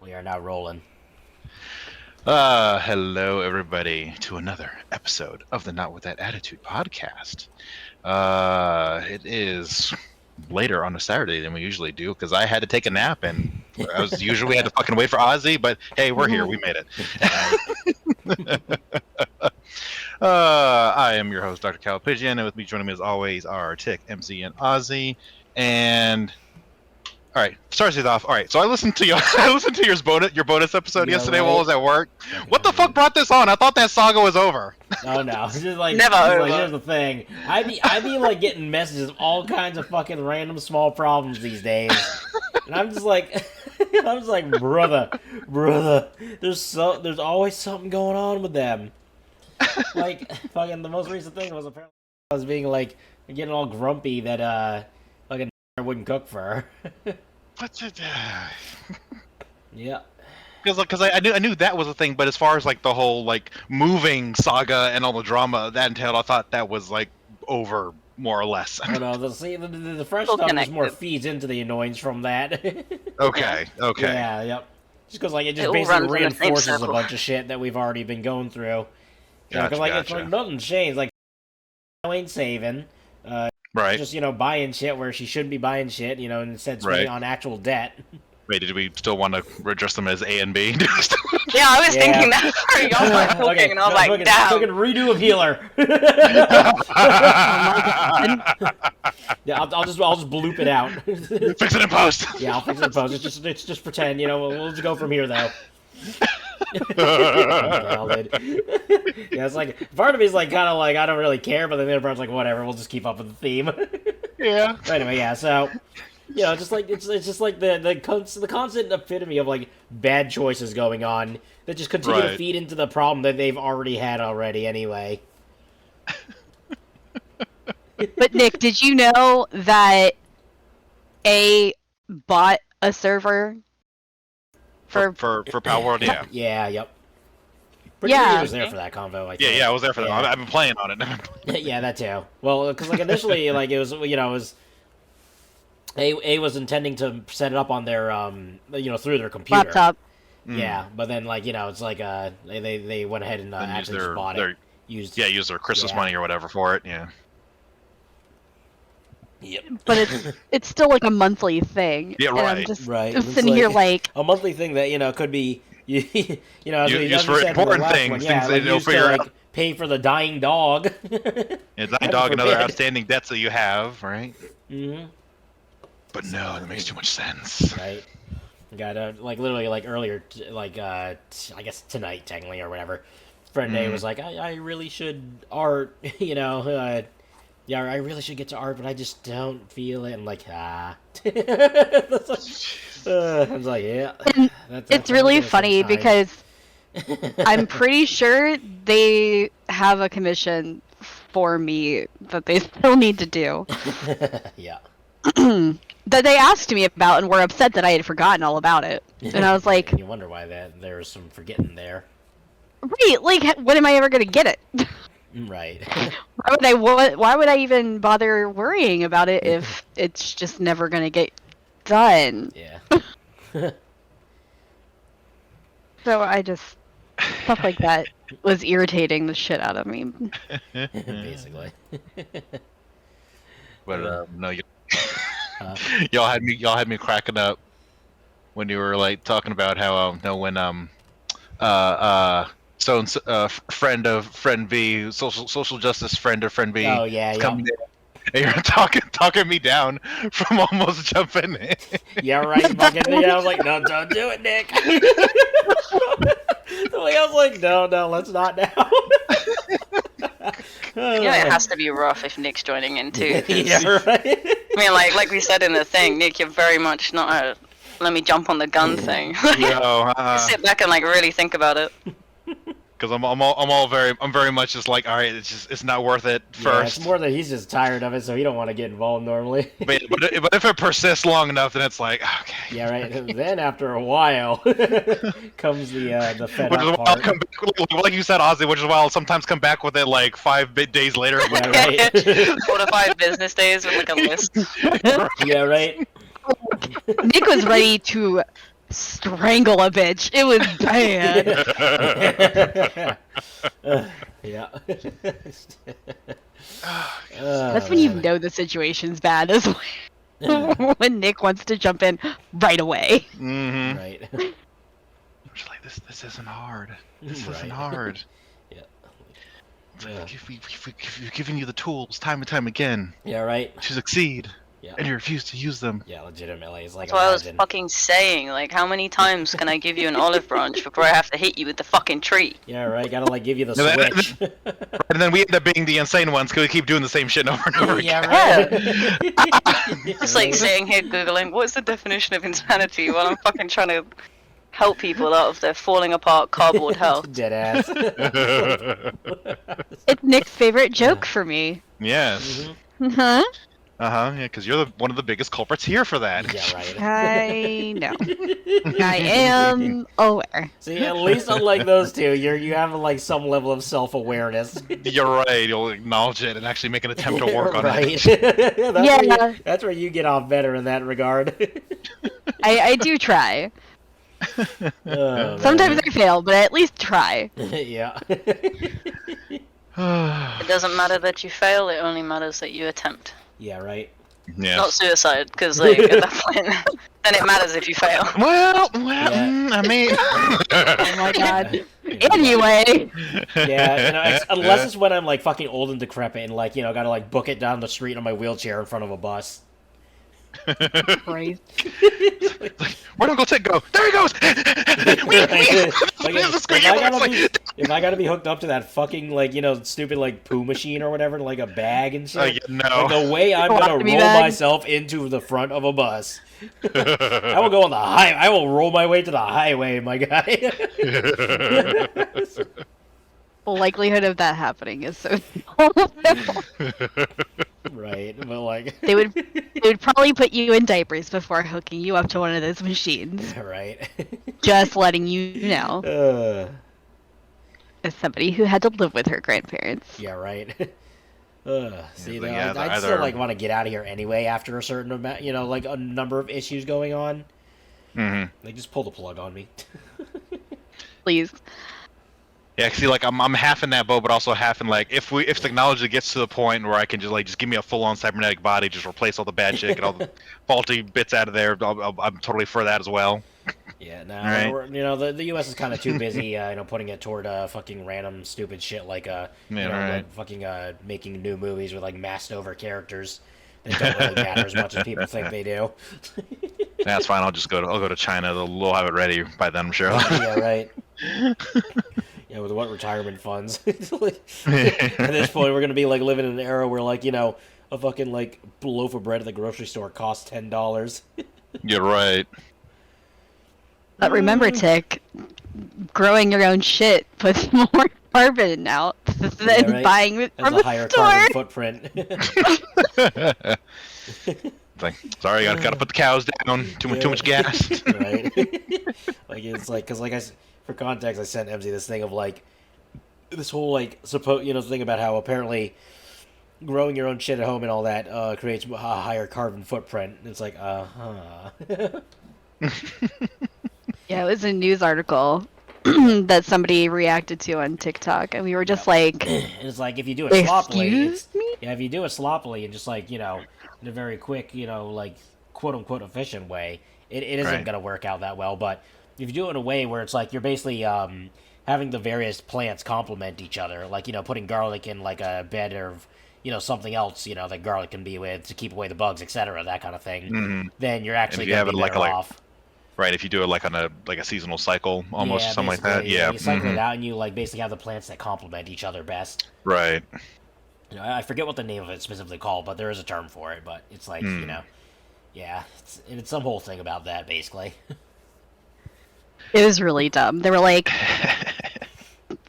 We are now rolling. Hello everybody to another episode of the Not With That Attitude podcast. It is later on a Saturday than we usually do because I had to take a nap and we had to fucking wait for Ozzy, but hey, we're here. We made it. I am your host, Dr. Calapigian, and with me joining me as always are Tick, MC, and Ozzy. And all right, starts it off. All right, so I listened to your bonus episode yesterday while I was at work. What the fuck brought this on? I thought that saga was over. Oh no, it's just like never just over. Like, here's the thing. I be like getting messages of all kinds of fucking random small problems these days, and I'm just like, brother, there's always something going on with them. Like fucking the most recent thing was apparently I was being like getting all grumpy that fucking wouldn't cook for her. What's it? Yeah. Because I knew that was a thing, but as far as like the whole like moving saga and all the drama that entailed, I thought that was like over more or less. Oh no, the fresh Still stuff just connected. more feeds into the annoyance from that. Okay. Yeah, yep. Just because like it just It all basically runs in the same reinforces a circle. bunch of shit that we've already been going through. Because Gotcha, like it's gotcha. like nothing's changed. Like ain't saving. Right. Just buying shit where she shouldn't be buying shit. And instead spending Right. on actual debt. Wait, did we still want to address them as A and B? Yeah, I was Yeah. thinking that. Sorry, y'all were talking, Okay, and I was no, like, fucking, damn. fucking redo of healer. Yeah, I'll just bloop it out. Fix it in post. Yeah, I'll fix it in post. It's just pretend. We'll just go from here though. Valid. Yeah, it's like part of me is like kind of like I don't really care, but then the other part's like whatever. We'll just keep up with the theme. Yeah. But anyway, yeah. So just like it's just like the constant epitome of like bad choices going on that just continue to Right. feed into the problem that they've already had already anyway. But Nick, did you know that A bought a server for? For Power World, yeah. Yeah. Yep. Pretty Yeah. sure he was there for that convo. I think. Yeah, I was there for that. Yeah. I've been playing on it. Yeah, that too. Well, because like initially, like it was, it was A was intending to set it up on their, through their computer. Laptop. Yeah, but then like it's like they went ahead and Then use actually just bought it. Used. use their Christmas Yeah. money or whatever for it. Yeah. Yep. But it's still like a monthly thing. Yeah, And I'm right. just Right. just It's sitting here like, a monthly thing that could be as Used we for said in the important last things, one, things yeah, they like don't used to figure like out. pay for the dying dog. Yeah, dying Heaven dog and other forbid. outstanding debts that you have, right? Mm-hmm. But no, that makes too much sense. Right. Got like literally like earlier, I guess tonight technically or whatever. Friend A was like, I really should art, yeah, I really should get to art, but I just don't feel it. I'm like, I was like, yeah. That's it's how really it is funny sometimes. because I'm pretty sure they have a commission for me that they still need to do. Yeah. That they asked me about and were upset that I had forgotten all about it. And I was like, You wonder why there was some forgetting there. right, like, when am I ever going to get it? Right. Why would I even bother worrying about it if it's just never going to get done? Yeah. So I just, stuff like that was irritating the shit out of me. Basically. But no, Uh, y'all had me cracking up when you were like talking about how when Stone's friend of friend B, social justice friend of friend B. Oh, yeah, is yeah. coming in, and you're talking me down from almost jumping in. Yeah, right. Fucking. Yeah, I was like, no, don't do it, Nick. So I was like, no, let's not now. Yeah, it has to be rough if Nick's joining in too. 'Cause, Yeah, right. I mean, like we said in the thing, Nick, you're very much not a let me jump on the gun thing. No, Sit back and like really think about it. because I'm very much just like, all right, it's not worth it Yeah, first. it's more that he's just tired of it, so he don't want to get involved normally. but if it persists long enough, then it's like, okay. Yeah, right. And then after a while comes the fed Which is up why I'll part. come back, like you said, Ozzy. Which is why I'll sometimes come back with it like 5 days later. Yeah, right. 4 to 5 business days with like a list. Yeah, right. Nick was ready to strangle a bitch. It was bad. Yeah. That's when you know the situation's bad, is when Nick wants to jump in right away. Mm-hmm. Right. Just like this isn't hard. This Right. isn't hard. Yeah. It's like, we've given you the tools time and time again Yeah, right. to succeed, Yeah. and you refuse to use them. Yeah, legitimately. It's like, That's what I was imagine. fucking saying. Like, how many times can I give you an olive branch before I have to hit you with the fucking tree? Yeah, right. Gotta like give you the No, that- switch. And then we end up being the insane ones because we keep doing the same shit over and over Yeah, again. right. Just like sitting here googling, what's the definition of insanity while I'm fucking trying to help people out of their falling apart cardboard house. Dead ass. It's Nick's favorite joke for me. Yes. Huh? Yeah, because you're one of the biggest culprits here for that. Yeah, right. I know. I am aware. See, at least unlike those two, you have like some level of self-awareness. You're right. You'll acknowledge it and actually make an attempt to work on right. it. That's where you get off better in that regard. I do try. Oh, Sometimes I fail, but I at least try. yeah. It doesn't matter that you fail, it only matters that you attempt. Yeah, right. Yeah. Not suicide, because like, at that point, then it matters if you fail. Well, Yeah. I mean. Oh my god. You know, Anyway. Yeah, you know, unless it's when I'm like fucking old and decrepit and like, you know, gotta like book it down the street on my wheelchair in front of a bus. Christ. Where'd Uncle Ted go? There he goes! Like, if I gotta be hooked up to that fucking like, you know, stupid like poo machine or whatever, like a bag and shit. No. Like the way I'm gonna Colostomy roll bag. myself into the front of a bus. I will go on the I will roll my way to the highway, my guy. The likelihood of that happening is so small. Right, but like They would probably put you in diapers before hooking you up to one of those machines. right. Just letting you know. As somebody who had to live with her grandparents. Yeah, right. See, like, though, yeah, I'd either- still like want to get out of here anyway after a certain amount, you know, like a number of issues going on. Mm-hmm. Like, just pull the plug on me. Please. Yeah, see, like I'm half in that boat, but also half in like if technology gets to the point where I can just give me a full-on cybernetic body, just replace all the bad shit, get all the faulty bits out of there. I'm totally for that as well. Yeah, no, Right. you know, the U.S. is kind of too busy, you know, putting it toward fucking random stupid shit like you know, right. like fucking making new movies with like masked over characters that don't really matter as much as people think they do. That's fine. I'll go to China. They'll have it ready by then, I'm sure. Yeah, right. Yeah, with what retirement funds? Like, at this point, we're gonna be like living in an era where like, you know, a fucking like loaf of bread at the grocery store costs $10. You're right. But remember, Tick, growing your own shit puts more carbon out than right. buying it Has from a the higher store. carbon footprint. It's like, sorry, I gotta put the cows down. Too much gas. Right. Like it's like because like for context, I sent MZ this thing of like this whole like thing about how apparently growing your own shit at home and all that creates a higher carbon footprint. It's like Yeah, it was a news article that somebody reacted to on TikTok, and we were just like, And it's like if you do it sloppily, excuse me? yeah, if you do it sloppily and just like, you know, in a very quick, you know, like quote unquote efficient way, it isn't Right. gonna work out that well. But if you do it in a way where it's like you're basically having the various plants complement each other, like, you know, putting garlic in like a bed of, you know, something else, you know, that garlic can be with to keep away the bugs, etc., that kind of thing, Mhm. then you're actually if you gonna have be it like better a- off. Right, if you do it like on a seasonal cycle, almost, Yeah, something like that. basically, Yeah. you cycle mhm. it out and you like basically have the plants that complement each other best. Right. You know, I forget what the name of it specifically called, but there is a term for it. But it's like, you know, yeah, it's some whole thing about that, basically. It was really dumb. They were like,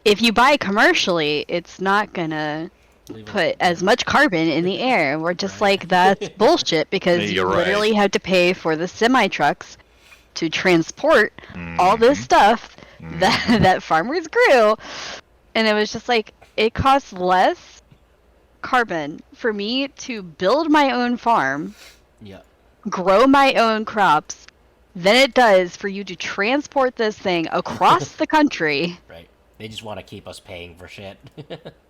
if you buy commercially, it's not gonna put as much carbon in the air. We're just like, that's bullshit, because you You're right. literally have to pay for the semi-trucks to transport all this stuff that farmers grew. And it was just like, it costs less carbon for me to build my own farm, Yeah. grow my own crops, than it does for you to transport this thing across the country. Right. They just want to keep us paying for shit.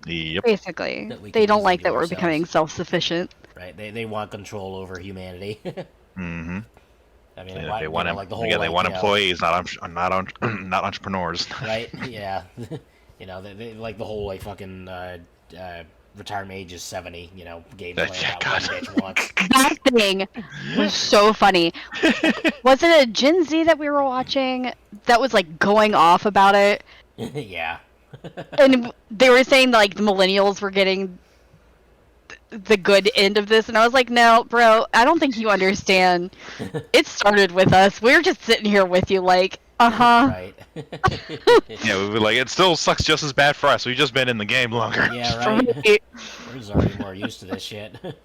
Yep. Basically, That we they can don't easily like do that we're ourselves. becoming self-sufficient. Right. They want control over humanity. Mm-hmm. I mean, Yeah, why, they want like the whole they like, want you know, employees, not entrepreneurs. right? Yeah. They like the whole like fucking retirement age is 70. Game plan Yeah, that one God. bitch wants. That thing was so funny. Was it a Gen Z that we were watching that was like going off about it? Yeah. And they were saying like the millennials were getting the good end of this, and I was like, no, bro, I don't think you understand. It started with us. We were just sitting here with you, like, Right. Yeah, we were like, it still sucks just as bad for us. We've just been in the game longer. Yeah, right. We're just already more used to this shit. But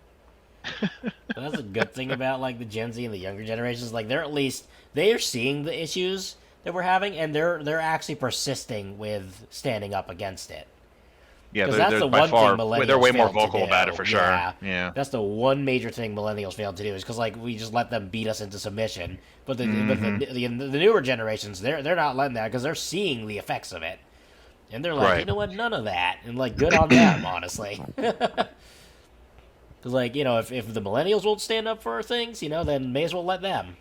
that's a good thing about like the Gen Z and the younger generations. Like they are seeing the issues that we're having, and they're actually persisting with standing up against it. Yeah, Because they're that's the by one far, thing millennials they're way more failed to vocal about do. it for sure. Yeah. That's the one major thing millennials failed to do is because like we just let them beat us into submission. But the newer generations, they're not letting that because they're seeing the effects of it, and they're like, Right. you know what, none of that, and like good on them, honestly. Because like if the millennials won't stand up for things, then may as well let them.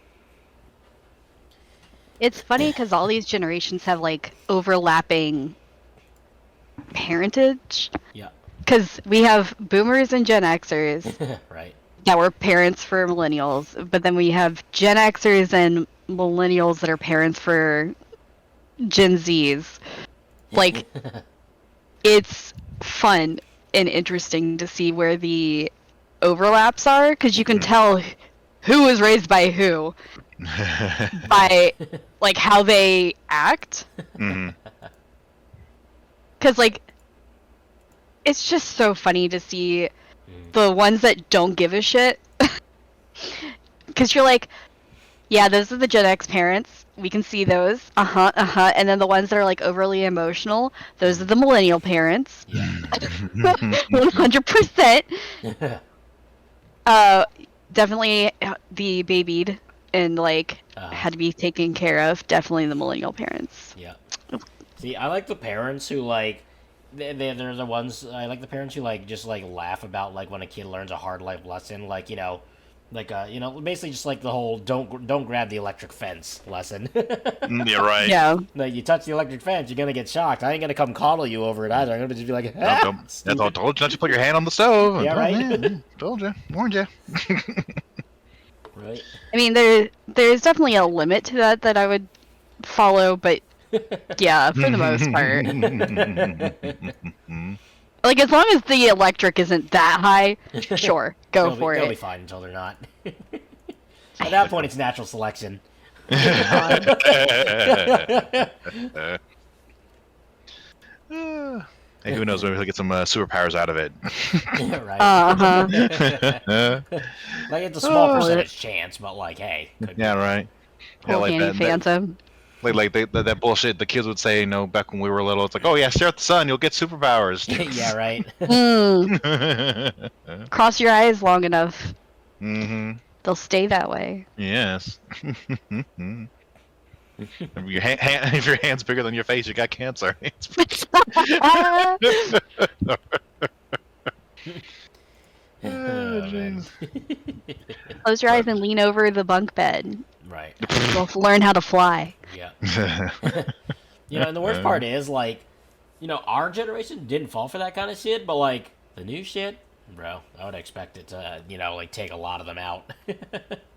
It's funny because all these generations have like overlapping parentage. Yeah. Because we have boomers and Gen Xers Right. that were parents for millennials, but then we have Gen Xers and millennials that are parents for Gen Zs. Like, it's fun and interesting to see where the overlaps are, because you can tell who was raised by who by like how they act. Mhm. Because like it's just so funny to see the ones that don't give a shit. Because you're like, yeah, those are the Gen X parents. We can see those. And then the ones that are like overly emotional, those are the millennial parents. Yeah. 100%. Definitely the babied and like had to be taken care of. Definitely the millennial parents. Yeah. See, I like the parents who like they're the ones I like the parents who like just like laugh about like when a kid learns a hard life lesson, like basically just like the whole don't grab the electric fence lesson. Yeah, right. Yeah. Like you touch the electric fence, you're gonna get shocked. I ain't gonna come coddle you over it either. I'm gonna just be like, ah, Don't told you put your hand on the stove. Yeah, right. Man, told you, warned you. Right. I mean, there's definitely a limit to that I would follow, but yeah, for the most part. Like, as long as the electric isn't that high, sure, go for They'll it. be fine until they're not. At that point, it's natural selection. Hey, who knows? Maybe he'll get some superpowers out of it. Right. Like it's a small percentage chance, but like, hey. Could Yeah, right. Yeah, Poor like Danny that, Phantom. that bullshit the kids would say, back when we were little. It's like, oh yeah, stare at the sun, you'll get superpowers. Yeah, right. Cross your eyes long enough, Mm-hmm. they'll stay that way. Yes. If your hand's bigger than your face, you got cancer. Oh, man. Close your eyes and lean over the bunk bed. Right. You'll learn how to fly. Yeah. And the worst part is, like, our generation didn't fall for that kind of shit, but, like, the new shit, bro, I would expect it to, like, take a lot of them out.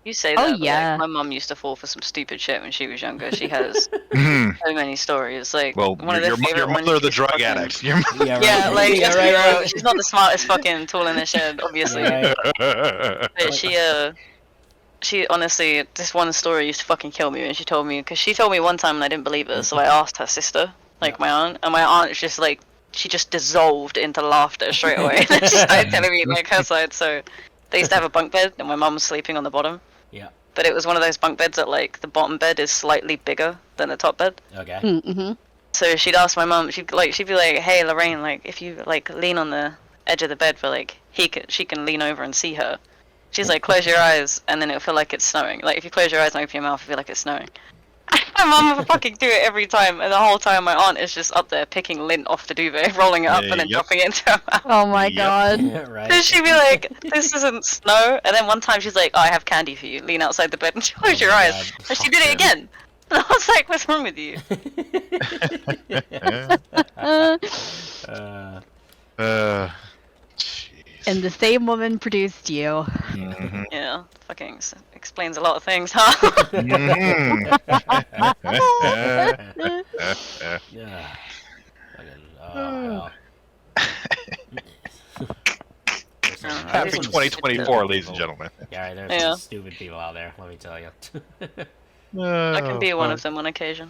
You say Oh, that, but, yeah. like, my mum used to fall for some stupid shit when she was younger. She has so many stories. Like, Well, one of their your favorite mother, ones the is drug fucking- addict. Yeah, right. Yeah, like, Yeah, let's be right, real, right. she's not the smartest fucking tool in the shed, obviously. Yeah, right. But she honestly, this one story used to fucking kill me when she told me, because she told me one time and I didn't believe her, so I asked her sister, like my aunt, and my aunt was just like, she just dissolved into laughter straight away. She started telling me like her side. So they used to have a bunk bed, and my mum was sleeping on the bottom. Yeah. But it was one of those bunk beds that like the bottom bed is slightly bigger than the top bed. Okay. Mm-hmm. So she'd ask my mum, she'd be like, "Hey Lorraine, like if you like lean on the edge of the bed for like she can lean over and see her." She's like, close your eyes, and then it'll feel like it's snowing. Like, if you close your eyes and open your mouth, it'll feel like it's snowing. My mum will fucking do it every time, and the whole time my aunt is just up there picking lint off the duvet, rolling it up, and then dropping it into her mouth. Oh my god. Right. Then she'd be like, this isn't snow, and then one time she's like, oh, I have candy for you. Lean outside the bed and close your eyes. And she did it again. And I was like, what's wrong with you? Jeez. And the same woman produced you. Mhm. Yeah, fucking explains a lot of things, huh? Mhm. Yeah. Fucking, hell. Happy 2024, ladies and gentlemen. Yeah, right, there's Yeah. some stupid people out there, let me tell you. I can be one of them on occasion.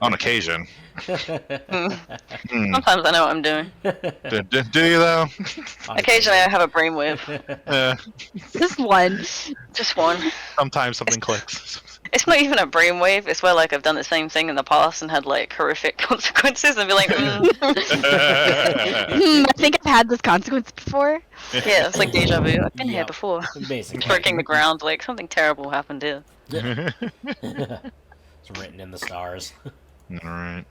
On occasion. Mm. Hmm. Sometimes I know what I'm doing. Do you though? Occasionally I have a brainwave. Just one. Just one. Sometimes something clicks. It's not even a brainwave, it's where like I've done the same thing in the past and had like horrific consequences and be like, I think I've had this consequence before. yeah, it's like deja vu. I've been here Yep. before. Basically. Breaking the ground, like something terrible happened here. It's written in the stars. Alright.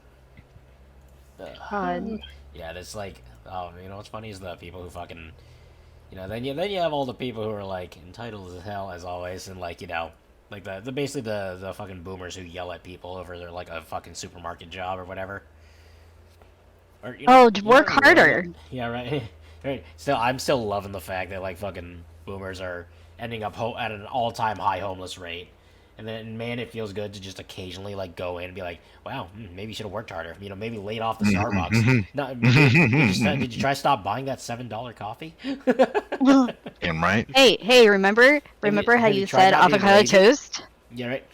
God. Yeah, that's like, oh, you know what's funny is the people who fucking, then you have all the people who are like entitled as hell as always, and like like the basically the fucking boomers who yell at people over their like a fucking supermarket job or whatever. Or, Work harder. Yeah, right. Right. Still, I'm still loving the fact that like fucking boomers are ending up at an all-time high homeless rate. And then, man, it feels good to just occasionally like go in and be like, "Wow, maybe you should have worked harder. Maybe laid off the Starbucks. No, did you try stop buying that $7 coffee?" Damn right. Hey, remember how have you you tried said not being avocado lazy? toast? Yeah, right.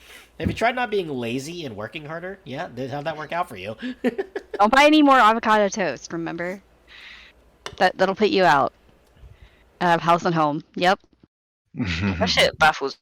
Have you tried not being lazy and working harder? Yeah, how'd that work out for you? Don't buy any more avocado toast, remember? That'll put you out. House and home. Yep. That shit baffles.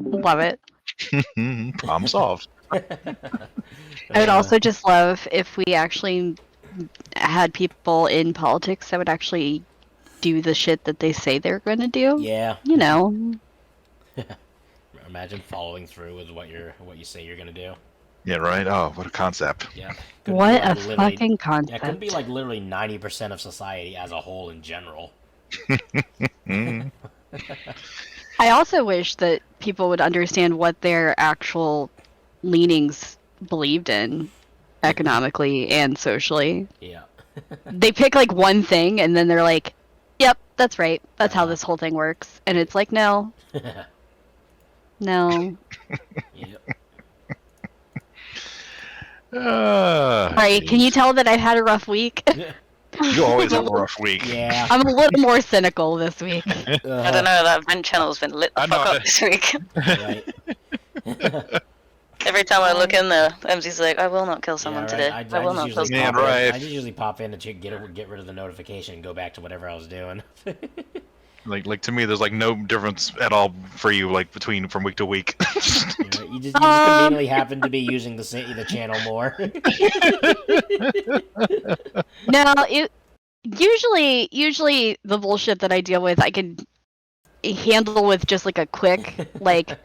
Love it. Problem solved. I would also just love if we actually had people in politics that would actually do the shit that they say they're going to do. Yeah. You know. Imagine following through with what you say you're gonna do. Yeah, right. Oh, what a concept. Yeah. What a fucking Yeah, concept. it could be like literally 90% of society as a whole in general. Mm. I also wish that people would understand what their actual leanings believed in economically and socially. Yeah. They pick like one thing and then they're like, yep, that's right. That's how this whole thing works. And it's like, no. No. Yep. Sorry, can you tell that I've had a rough week? You always have a rough week. Yeah. I'm a little more cynical this week. I don't know, that vent channel's been lit the I know fuck up it. this week. Right. Every time I look in there, MZ's like, I will not kill someone Yeah, right. today. I will not kill Yeah, someone. right. I just usually pop in to get rid of the notification and go back to whatever I was doing. Like to me, there's like no difference at all for you, like from week to week. You just conveniently happen to be using the channel more. No, usually the bullshit that I deal with, I can handle with just like a quick like,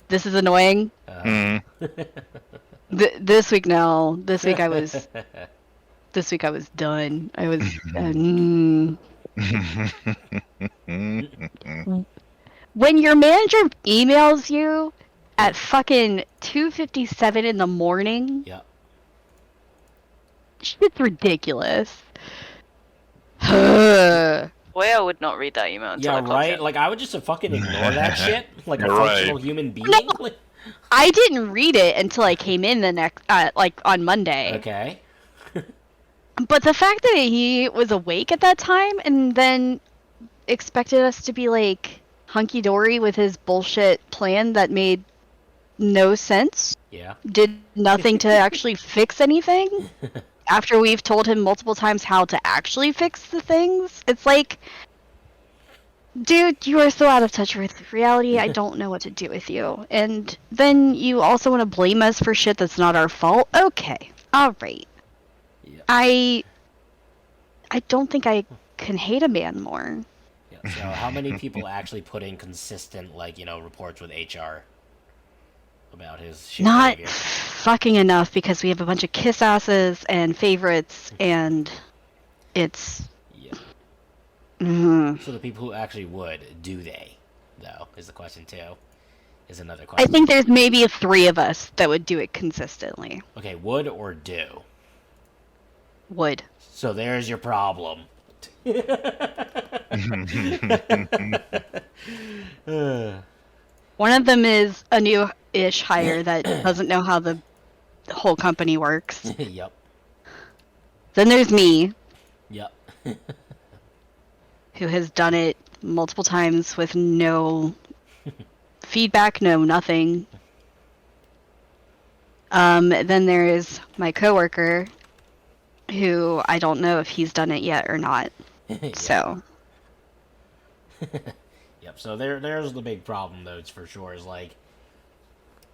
this is annoying. This week, no. This week I was done. I was. When your manager emails you at fucking 2:57 in the morning, Yep. shit's ridiculous. Huh. Boy, I would not read that email until I Yeah, clocked right? in. Like, I would just fucking ignore that shit like a Right. functional human being. No. Like, I didn't read it until I came in the next, like on Monday. okay. But the fact that he was awake at that time and then expected us to be like hunky-dory with his bullshit plan that made no sense, Yeah. did nothing to actually fix anything, after we've told him multiple times how to actually fix the things, it's like, dude, you are so out of touch with reality, I don't know what to do with you. And then you also want to blame us for shit that's not our fault? Okay, alright. Yeah. I don't think I can hate a man more. Yeah. So, how many people actually put in consistent, like, reports with HR about his shit Not behavior? fucking enough, because we have a bunch of kiss asses and favorites, and it's... Yeah. Mhm. So the people who actually would, do they? Though, is the question too. Is another I question. think there's maybe 3 of us that would do it consistently. Okay, would or do? Would. So there's your problem. One of them is a new-ish hire that doesn't know how the whole company works. Yep. Then there's me, Yep. who has done it multiple times with no feedback, no nothing. Then there is my coworker, who I don't know if he's done it yet or not. Yep. So, Yep. So there's the big problem, though. It's for sure is like,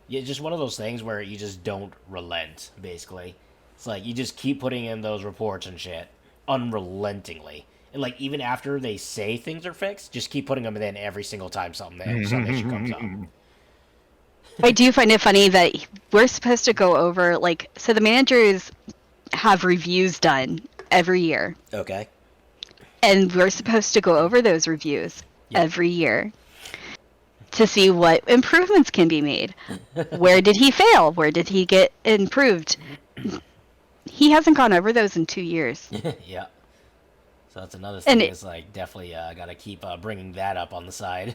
yeah, just one of those things where you just don't relent. Basically, it's like you just keep putting in those reports and shit unrelentingly, and like even after they say things are fixed, just keep putting them in every single time some issue comes up. I do find it funny that we're supposed to go over, like, so the managers have reviews done every year, Okay. and we're supposed to go over those reviews Yeah. every year to see what improvements can be made. Where did he fail? Where did he get improved? He hasn't gone over those in 2 years. Yeah. So that's another thing. And it- Is like definitely gotta keep bringing that up on the side.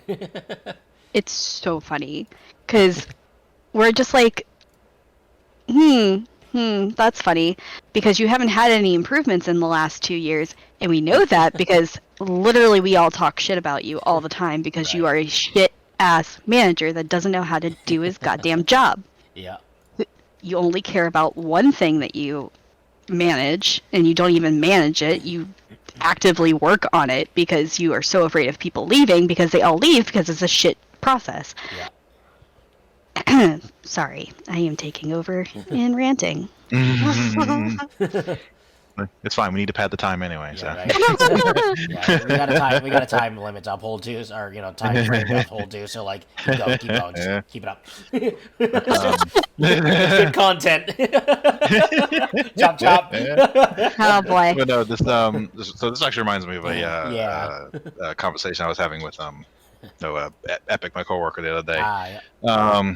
It's so funny, because we're just like, that's funny, because you haven't had any improvements in the last 2 years, and we know that because literally we all talk shit about you all the time because you Right. are a shit-ass manager that doesn't know how to do his goddamn job. Yeah. You only care about one thing that you manage, and you don't even manage it. You actively work on it because you are so afraid of people leaving, because they all leave because it's a shit process. Yeah. Sorry, I am taking over and ranting. It's fine. We need to pad the time anyway. So. Yeah, right. Yeah, we got a time limit to uphold too, or time frame to uphold too. So like, keep going, just Yeah. keep it up. Good content. Chop chop. Oh boy. But no, this actually reminds me of a conversation I was having with Epic, my coworker, the other day. Yeah.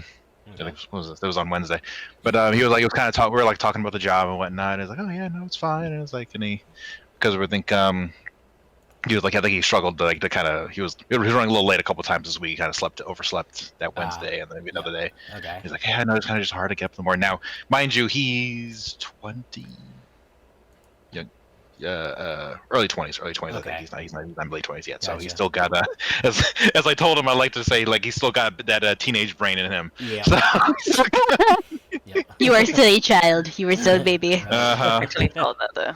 What was this? It was on Wednesday, but he was like, it was kind of we were like talking about the job and whatnot. And he was like, oh yeah, no, it's fine. And it was like, because we think he was like, I think he struggled to kind of he was running a little late a couple times this week. He kind of overslept that Wednesday and then maybe another day. Okay. He's like, yeah, no, it's kind of just hard to get up in the morning. Now, mind you, he's 20. Early 20s. Okay. I think he's not late 20s yet. So Gotcha. he's still got as I told him, I like to say, like, he's still got that teenage brain in him. Yeah. So, Yeah. You are still a child. You are still a baby. uh-huh. Actually thought that though.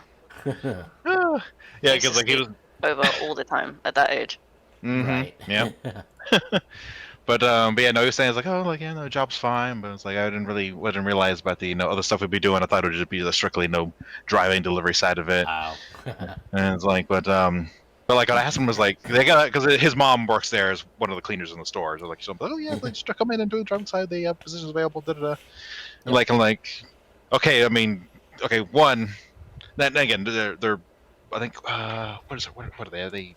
Yeah, because like over all the time at that age. Mm-hmm. Right. Yeah. But yeah, no, he was saying it's like, oh, like, yeah, no, the job's fine, but it's like I wouldn't realize about the other stuff we'd be doing. I thought it would just be the strictly driving delivery side of it. Oh. And it's like, but like what I asked him was like, they got because his mom works there as one of the cleaners in the store. So like, oh yeah, like, just come in and do the driving side. They have positions available. Da da da. And like, I'm like, okay, I mean, okay, one. Then again, they're I think what is it? What are they? Are they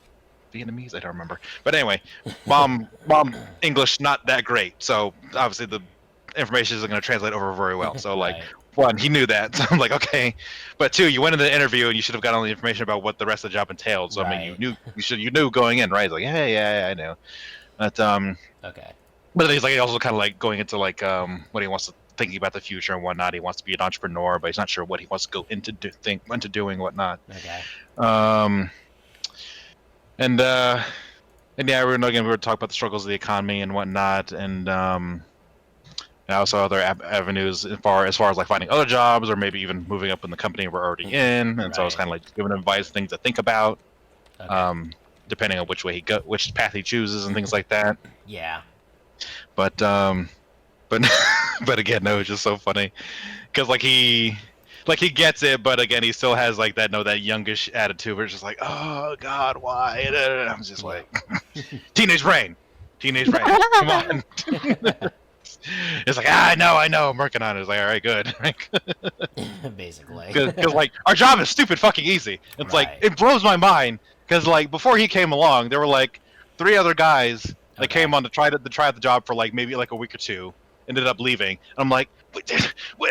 Vietnamese? I don't remember. But anyway, mom English not that great, so obviously the information isn't going to translate over very well. So like, Right. one, he knew that, so I'm like, okay. But two, you went into the interview and you should have gotten all the information about what the rest of the job entailed. So I mean, you knew going in, right? Like, yeah, I know. But Okay. but then he's like also kind of like going into like what he wants to thinking about the future and whatnot. He wants to be an entrepreneur, but he's not sure what he wants to go into doing whatnot. Okay. And yeah, we were talking about the struggles of the economy and whatnot, and also other avenues as far as like finding other jobs or maybe even moving up in the company we're already in. And so I was kind of like giving advice, things to think about, depending on which path he chooses and things like that. Yeah. But but again, no, it's just so funny because like he gets it, but again, he still has like that youngish attitude where it's just like, oh God, why? And I'm just like, teenage brain, come on. It's like, I know, I'm working on it. It's like, all right, good. Basically. Because like our job is stupid fucking easy. It's like it blows my mind because like before he came along, there were like 3 other guys that came on to try the job for like maybe like a week or two, ended up leaving. And I'm like,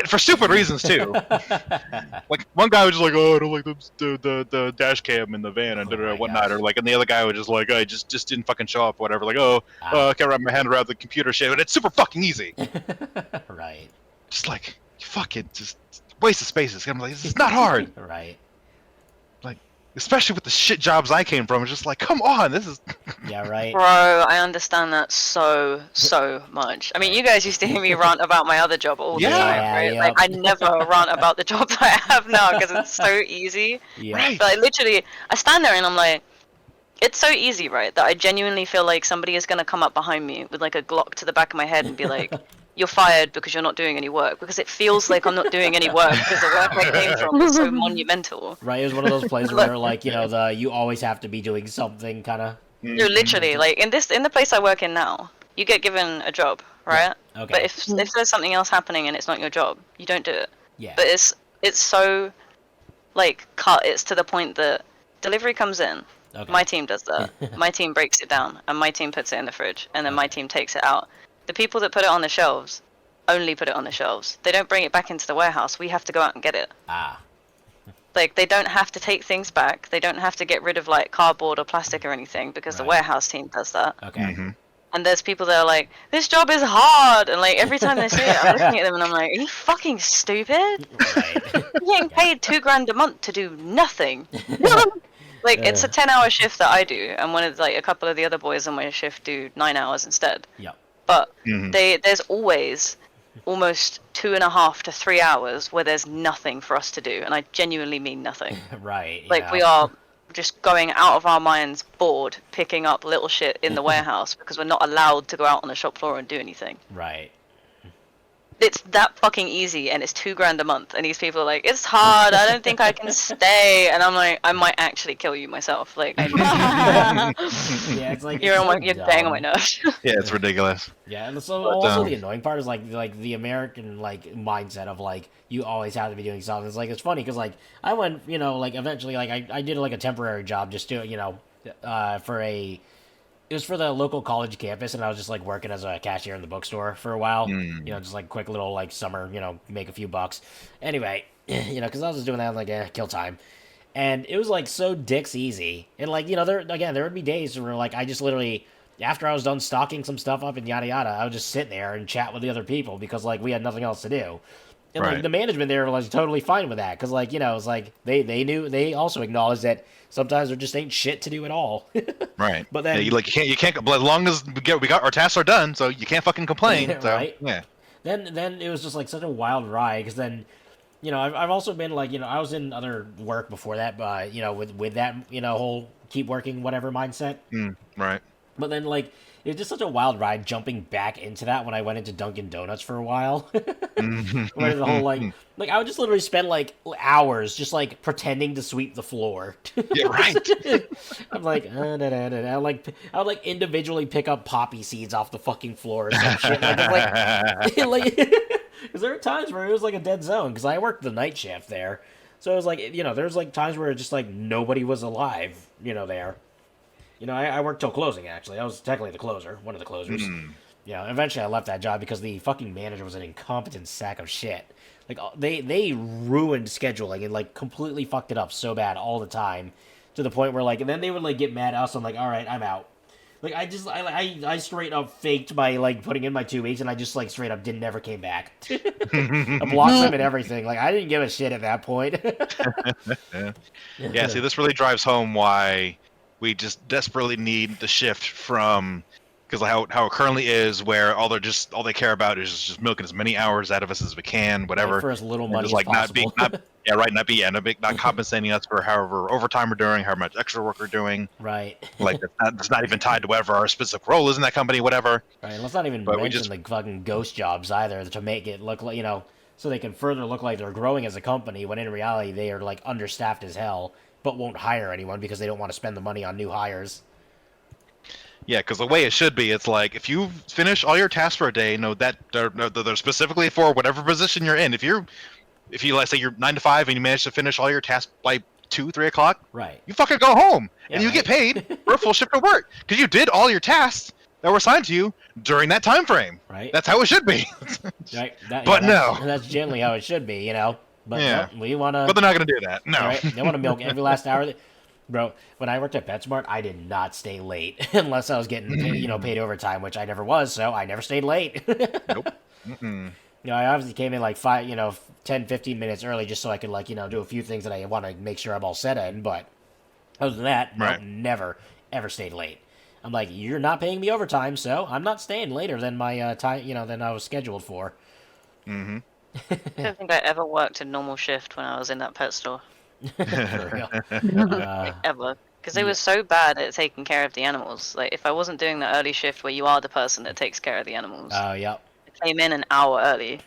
for stupid reasons too. Like one guy was just like, oh, I don't like the dash cam in the van and whatnot, or like, and the other guy was just like, I just didn't fucking show up, or whatever. Like, I can't wrap my hand around the computer shit, and it's super fucking easy. Right. Just like fucking just waste of spaces. I'm like, it's not hard. Right. Like, especially with the shit jobs I came from, it's just like, come on, this is. Yeah, right. Bro, I understand that so much. I mean, you guys used to hear me rant about my other job all the time, right? Yeah. Like, I never rant about the job that I have now because it's so easy. Yeah. Right. But literally, I stand there and I'm like, it's so easy, right? That I genuinely feel like somebody is going to come up behind me with like a Glock to the back of my head and be like, you're fired because you're not doing any work. Because it feels like I'm not doing any work because the work I came from is so monumental. Right, it was one of those places where like, you always have to be doing something kind of. No, literally, like in the place I work in now, you get given a job, right? Okay. But if there's something else happening and it's not your job, you don't do it. Yeah. But it's so like cut. It's to the point that delivery comes in. Okay. My team does that. My team breaks it down, and my team puts it in the fridge, and then my team takes it out. The people that put it on the shelves only put it on the shelves. They don't bring it back into the warehouse. We have to go out and get it. Ah. Like, they don't have to take things back. They don't have to get rid of like cardboard or plastic or anything because the warehouse team does that. Okay. Mm-hmm. And there's people that are like, this job is hard, and like every time they say it, I'm looking at them and I'm like, are you fucking stupid? Right. You're getting paid $2,000 a month to do nothing. Like, it's a 10-hour shift that I do, and one of like a couple of the other boys on my shift do 9 hours instead. Yep. But there's always almost 2.5 to 3 hours where there's nothing for us to do, and I genuinely mean nothing. Right. Like, we are just going out of our minds, bored, picking up little shit in the warehouse because we're not allowed to go out on the shop floor and do anything. Right. It's that fucking easy, and it's $2,000 a month, and these people are like, it's hard, I don't think I can stay, and I'm like, I might actually kill you myself. Like, Yeah, it's like you're so bang on my dumb. nerves. Yeah, it's ridiculous. Yeah, and so also the annoying part is like the American like mindset of like you always have to be doing something. It's like it's funny because like I went like eventually like I did like a temporary job just to it was for the local college campus, and I was just like working as a cashier in the bookstore for a while. Just like quick little like summer, make a few bucks. Anyway, because I was just doing that like kill time, and it was like so dicks easy. And like there would be days where like I just literally after I was done stocking some stuff up and yada yada, I would just sit there and chat with the other people because like we had nothing else to do. And like the management there was totally fine with that because like it's like they also acknowledged that sometimes there just ain't shit to do at all. Right. But then you can't as long as we got our tasks are done, so you can't fucking complain. So, right. Yeah. Then it was just like such a wild ride because then I've also been like I was in other work before that, but with that whole keep working whatever mindset. Right. But then, like, it was just such a wild ride jumping back into that when I went into Dunkin' Donuts for a while. Where the whole, like, I would just literally spend, like, hours just, like, pretending to sweep the floor. Yeah, right. I'm like, I would, like, individually pick up poppy seeds off the fucking floor or some shit. Like, because there were times where it was, like, a dead zone, because I worked the night shift there. So it was, like, you know, there was, like, times where just, like, nobody was alive, you know, there. You know, I worked till closing, actually. I was technically the closer, one of the closers. Yeah, eventually I left that job because the fucking manager was an incompetent sack of shit. Like, they ruined scheduling and, like, completely fucked it up so bad all the time. To the point where, like, and then they would, like, get mad at us. I'm like, all right, I'm out. Like, I straight up faked my, like, putting in my 2 weeks, and I just, like, straight up never came back. I blocked them and everything. Like, I didn't give a shit at that point. Yeah, see, this really drives home why we just desperately need the shift from, because how it currently is, where all they care about is just milking as many hours out of us as we can, whatever, Like, for as little money just, like, as possible. not compensating us for however overtime we're doing, how much extra work we're doing. Right. Like, it's not even tied to whatever our specific role is in that company, whatever. Right, and let's not even mention the fucking ghost jobs either to make it look like, you know, so they can further look like they're growing as a company when in reality they are, like, understaffed as hell, but won't hire anyone because they don't want to spend the money on new hires. Yeah, because the way it should be, it's like, if you finish all your tasks for a day, that they're specifically for whatever position you're in. If you let's say you're 9 to 5 and you manage to finish all your tasks by 2, 3 o'clock, right, you fucking go home and you right. get paid for a full shift of work because you did all your tasks that were assigned to you during that time frame. Right. That's how it should be. Right. That's generally how it should be, you know. But yeah, we want to. But they're not gonna do that. No. Right? They want to milk every last hour. Bro, when I worked at PetSmart, I did not stay late unless I was getting paid overtime, which I never was, so I never stayed late. Nope. Mm-mm. You know, I obviously came in like 10, 15 minutes early just so I could, like, you know, do a few things that I want to make sure I'm all set in, but other than that, right. Nope, never, ever stayed late. I'm like, you're not paying me overtime, so I'm not staying later than my time, than I was scheduled for. Mm-hmm. I don't think I ever worked a normal shift when I was in that pet store. For real. Ever. Because they were so bad at taking care of the animals. Like, if I wasn't doing the early shift where you are the person that takes care of the animals, Yep. I came in an hour early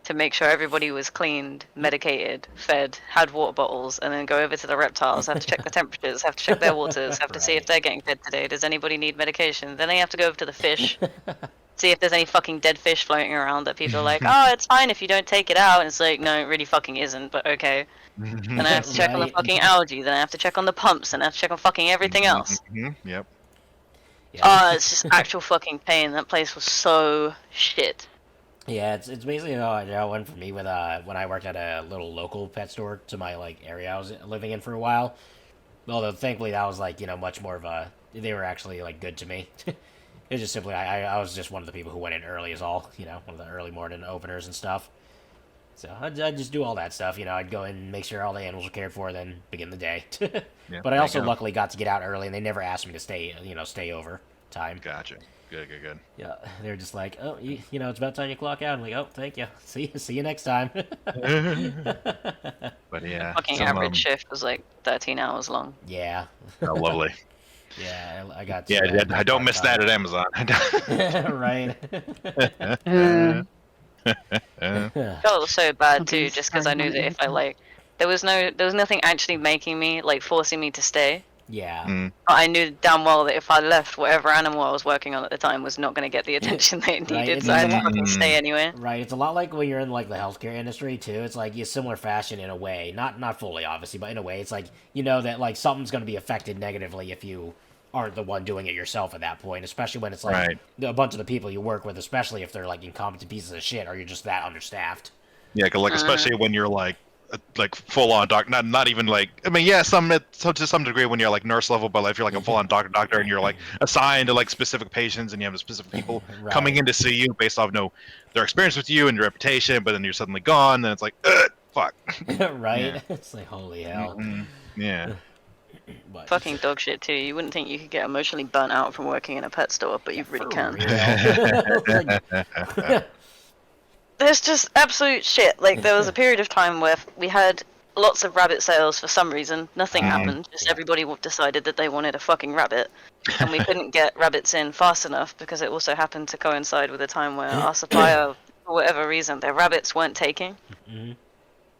to make sure everybody was cleaned, medicated, fed, had water bottles, and then go over to the reptiles, have to check the temperatures, have to check their waters, have to see if they're getting fed today. Does anybody need medication? Then I have to go over to the fish, see if there's any fucking dead fish floating around that people are like, oh, it's fine if you don't take it out. And it's like, no, it really fucking isn't, but okay. Then I have to check on the fucking algae, then I have to check on the pumps, and I have to check on fucking everything else. Mm-hmm. Yep. Yeah. It's just actual fucking pain. That place was so shit. Yeah, it's basically how it went for me with when I worked at a little local pet store to my area I was living in for a while. Although thankfully that was much more of they were actually good to me. It was just simply I was just one of the people who went in early is all, one of the early morning openers and stuff. So I'd just do all that stuff, I'd go in and make sure all the animals were cared for, then begin the day. Yeah, but I also luckily got to get out early, and they never asked me to stay over time. Gotcha. Good. Yeah, they were just like, oh, it's about time you clock out. I'm like, oh, thank you. See you next time. But yeah, Fucking average shift was 13 hours long. Yeah. Oh, lovely. Yeah, I got. Yeah, I don't miss that at Amazon. Right. That was so bad too, just because I knew that if I there was nothing actually making me forcing me to stay. Yeah. But I knew damn well that if I left, whatever animal I was working on at the time was not going to get the attention they needed, so I had to fucking stay anyway. Right, it's a lot like when you're in the healthcare industry too. It's a similar fashion in a way, not fully obviously, but in a way, it's that something's going to be affected negatively if you aren't the one doing it yourself at that point, especially when it's a bunch of the people you work with, especially if they're incompetent pieces of shit, or you're just that understaffed. Yeah, especially when you're full on doctor, not even to some degree when you're nurse level, but if you're a full on doctor and you're assigned to specific patients and you have specific people coming in to see you based off their experience with you and your reputation, but then you're suddenly gone, then it's fuck. Right? Yeah. It's holy hell. Mm-hmm. Yeah. But fucking dog shit too. You wouldn't think you could get emotionally burnt out from working in a pet store, but you really can. There's just absolute shit. There was a period of time where we had lots of rabbit sales for some reason. Nothing Mhm. happened. Just everybody decided that they wanted a fucking rabbit, and we couldn't get rabbits in fast enough because it also happened to coincide with a time where our supplier, for whatever reason, their rabbits weren't taking. Mhm.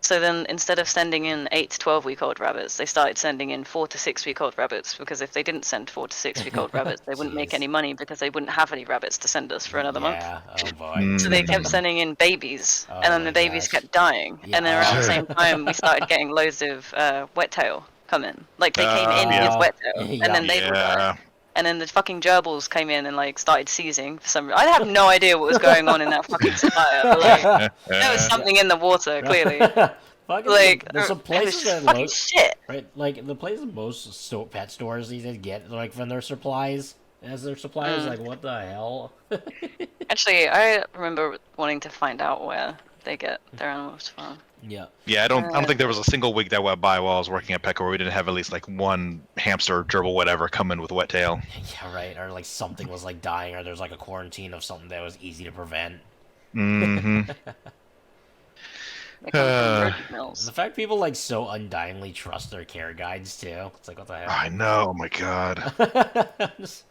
So then, instead of sending in 8 to 12-week-old rabbits, they started sending in 4 to 6-week-old rabbits, because if they didn't send 4 to 6-week-old rabbits, they wouldn't make Jeez. any money because they wouldn't have any rabbits to send us for another month. Yeah. Oh boy. Mm. So they kept sending in babies, Oh and then my the babies gosh. kept dying. Yeah. And then around the same time, we started getting loads of wet tail come in. Like, they came in with wet tail, Yeah. and then they would die. Yeah. And then the fucking gerbils came in and, like, started seizing for some reason. I have no idea what was going on in that fucking supplier, but, like, there was something in the water, clearly. Fucking, Like, there's some it was places just that fucking most, shit. right? Like the places most pet stores these days get like from their supplies as their suppliers. Like, what the hell? Actually, I remember wanting to find out where they get their animals from. Yeah. Yeah, I don't think there was a single week that went by while I was working at Petco where we didn't have at least like one hamster, gerbil, whatever come in with wet tail. Yeah, right. Or like something was like dying, or there's like a quarantine of something that was easy to prevent. Mm-hmm. They come from rodent And mills. the fact people like so undyingly trust their care guides too. It's like, what the hell? I know. Oh my god. Just,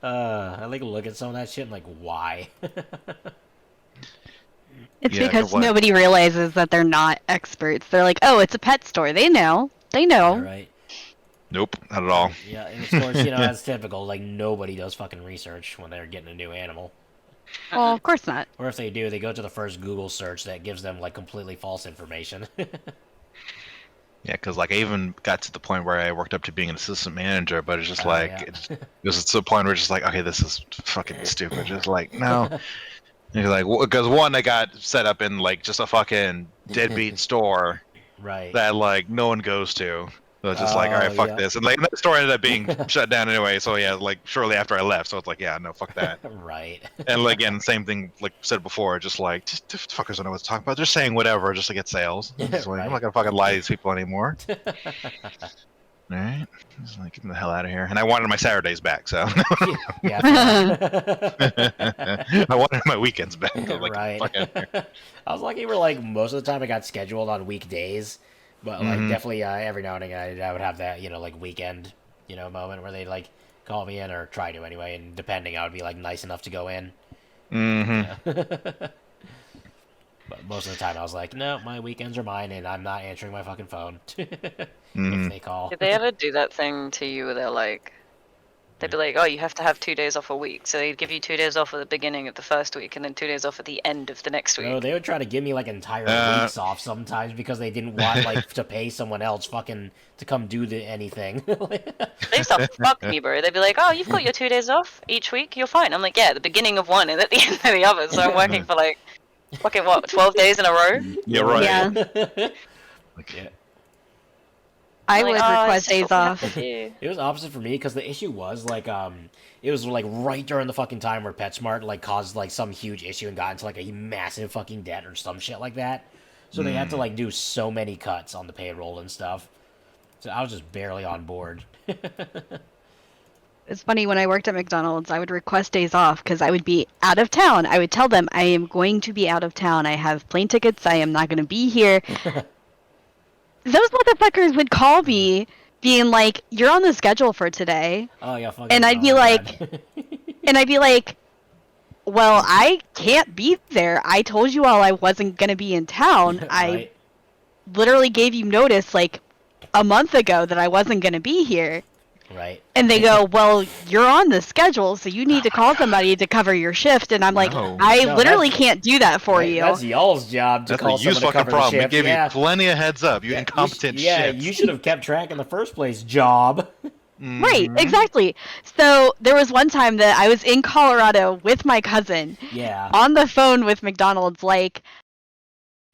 I like look at some of that shit and like, why? It's Yeah, because good luck. nobody realizes that they're not experts. They're like, oh, it's a pet store. They know. They know. Yeah, right. Nope, not at all. Yeah, and of course, you know, that's typical. Like, nobody does fucking research when they're getting a new animal. Well, of course not. Or if they do, they go to the first Google search that gives them, like, completely false information. Yeah, because like I even got to the point where I worked up to being an assistant manager, but it's just Oh, like yeah. it was to the point where it's just like, okay, this is fucking stupid. Just like no, and you're like, because one, I got set up in like just a fucking deadbeat store Right. that like no one goes to. So it's just like, all right, Oh, fuck yeah. this, and like that store ended up being shut down anyway. So yeah, like shortly after I left, so it's like, yeah, no, fuck that. Right. And like, again, same thing like said before, just like just fuckers don't know what to talk about. They're saying whatever just to get sales. It's just like, Right. I'm not gonna fucking lie to these people anymore. All right, just like get them the hell out of here. And I wanted my Saturdays back, so Yeah. I wanted my weekends back. I was like, Right. fuck out of here. I was lucky for, like, most of the time I got scheduled on weekdays. But, like, definitely every now and again I would have that, you know, like, weekend, you know, moment where they'd, like, call me in, or try to anyway, and depending, I would be, like, nice enough to go in. Mm-hmm. But most of the time I was like, no, my weekends are mine, and I'm not answering my fucking phone Mhm. if they call. Did they ever do that thing to you where they're like, they'd be like, oh, you have to have 2 days off a week. So they'd give you 2 days off at the beginning of the first week and then 2 days off at the end of the next week. No, they would try to give me, like, entire weeks off sometimes because they didn't want, like, to pay someone else fucking to come do anything. They used to fuck me, bro. They'd be like, oh, you've got your 2 days off each week, you're fine. I'm like, yeah, the beginning of one and at the end of the other. So I'm working for, like, fucking what, 12 days in a row? Yeah, right. Yeah. Yeah. I I'm would like, "Oh, request it's just days what we off. have to do." It was opposite for me because the issue was like it was like right during the fucking time where PetSmart like caused like some huge issue and got into like a massive fucking debt or some shit like that. So they had to like do so many cuts on the payroll and stuff. So I was just barely on board. It's funny, when I worked at McDonald's, I would request days off because I would be out of town. I would tell them, I am going to be out of town. I have plane tickets. I am not going to be here. Those motherfuckers would call me being like, you're on the schedule for today. Oh yeah, fucking. And I'd be like, well, I can't be there. I told you all I wasn't going to be in town. I Right. literally gave you notice like a month ago that I wasn't going to be here. Right. And they go, well, you're on the schedule, so you need to call somebody to cover your shift. And I'm like, No. I No, literally that's- can't do that for Right, you. That's y'all's job to That's call a use someone to fucking cover the problem. They shift. gave Yeah. you plenty of heads up. You Yeah, incompetent yeah, shit. you should have kept track in the first place, job. Right, exactly. So there was one time that I was in Colorado with my cousin Yeah. on the phone with McDonald's, like,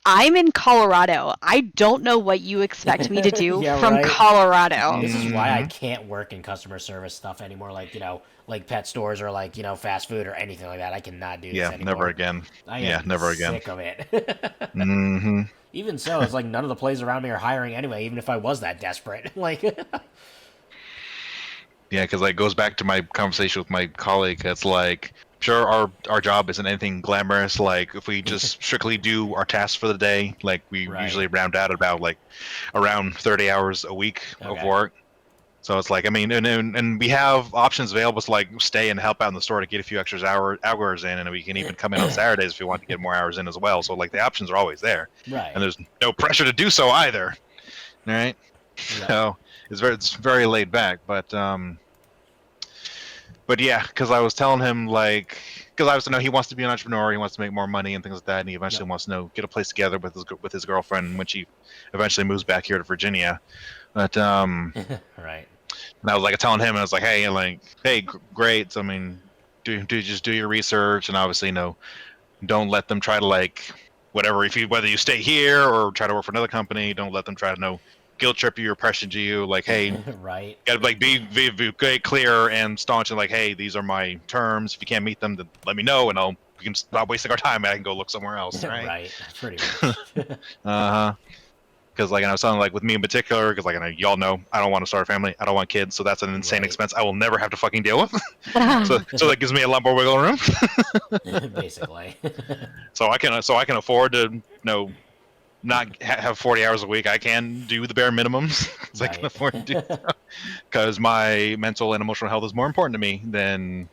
I'm in Colorado. I don't know what you expect me to do Yeah, from right. Colorado. This is why I can't work in customer service stuff anymore, like, you know, like pet stores or like, you know, fast food or anything like that. I cannot do this Yeah, anymore. never again. I Yeah, am never again. sick of it. Mm-hmm. Even so, it's like none of the places around me are hiring anyway, even if I was that desperate. Like, Yeah, because like goes back to my conversation with my colleague. It's like sure our job isn't anything glamorous. Like if we just strictly do our tasks for the day, like we Right. usually round out about like around 30 hours a week of Okay. work. So it's like, I mean, and we have options available to like stay and help out in the store to get a few extra hours in, and we can even come in on Saturdays if we want to get more hours in as well. So like the options are always there, Right. and there's no pressure to do so either. All right, Yeah. so it's very laid back, but yeah, because I was telling him like, because I was to know he wants to be an entrepreneur, he wants to make more money and things like that, and he eventually wants to get a place together with his girlfriend when she eventually moves back here to Virginia. But Right. and I was like telling him, and I was like, hey, great. So, I mean, just do your research, and obviously, don't let them try to like whatever. Whether you stay here or try to work for another company, don't let them try to guilt trip you or pressure you. Like, hey, Right. gotta like be clear and staunch, and like, hey, these are my terms. If you can't meet them, then let me know, and we can stop wasting our time, and I can go look somewhere else. Right? Right. Pretty much. Because like, and I was telling like with me in particular, because like, y'all know I don't want to start a family, I don't want kids, so that's an insane Right. expense I will never have to fucking deal with. so that gives me a lot more wiggle room. Basically. So I can afford to not have 40 hours a week. I can do the bare minimums because I can Right. afford to do. Because my mental and emotional health is more important to me than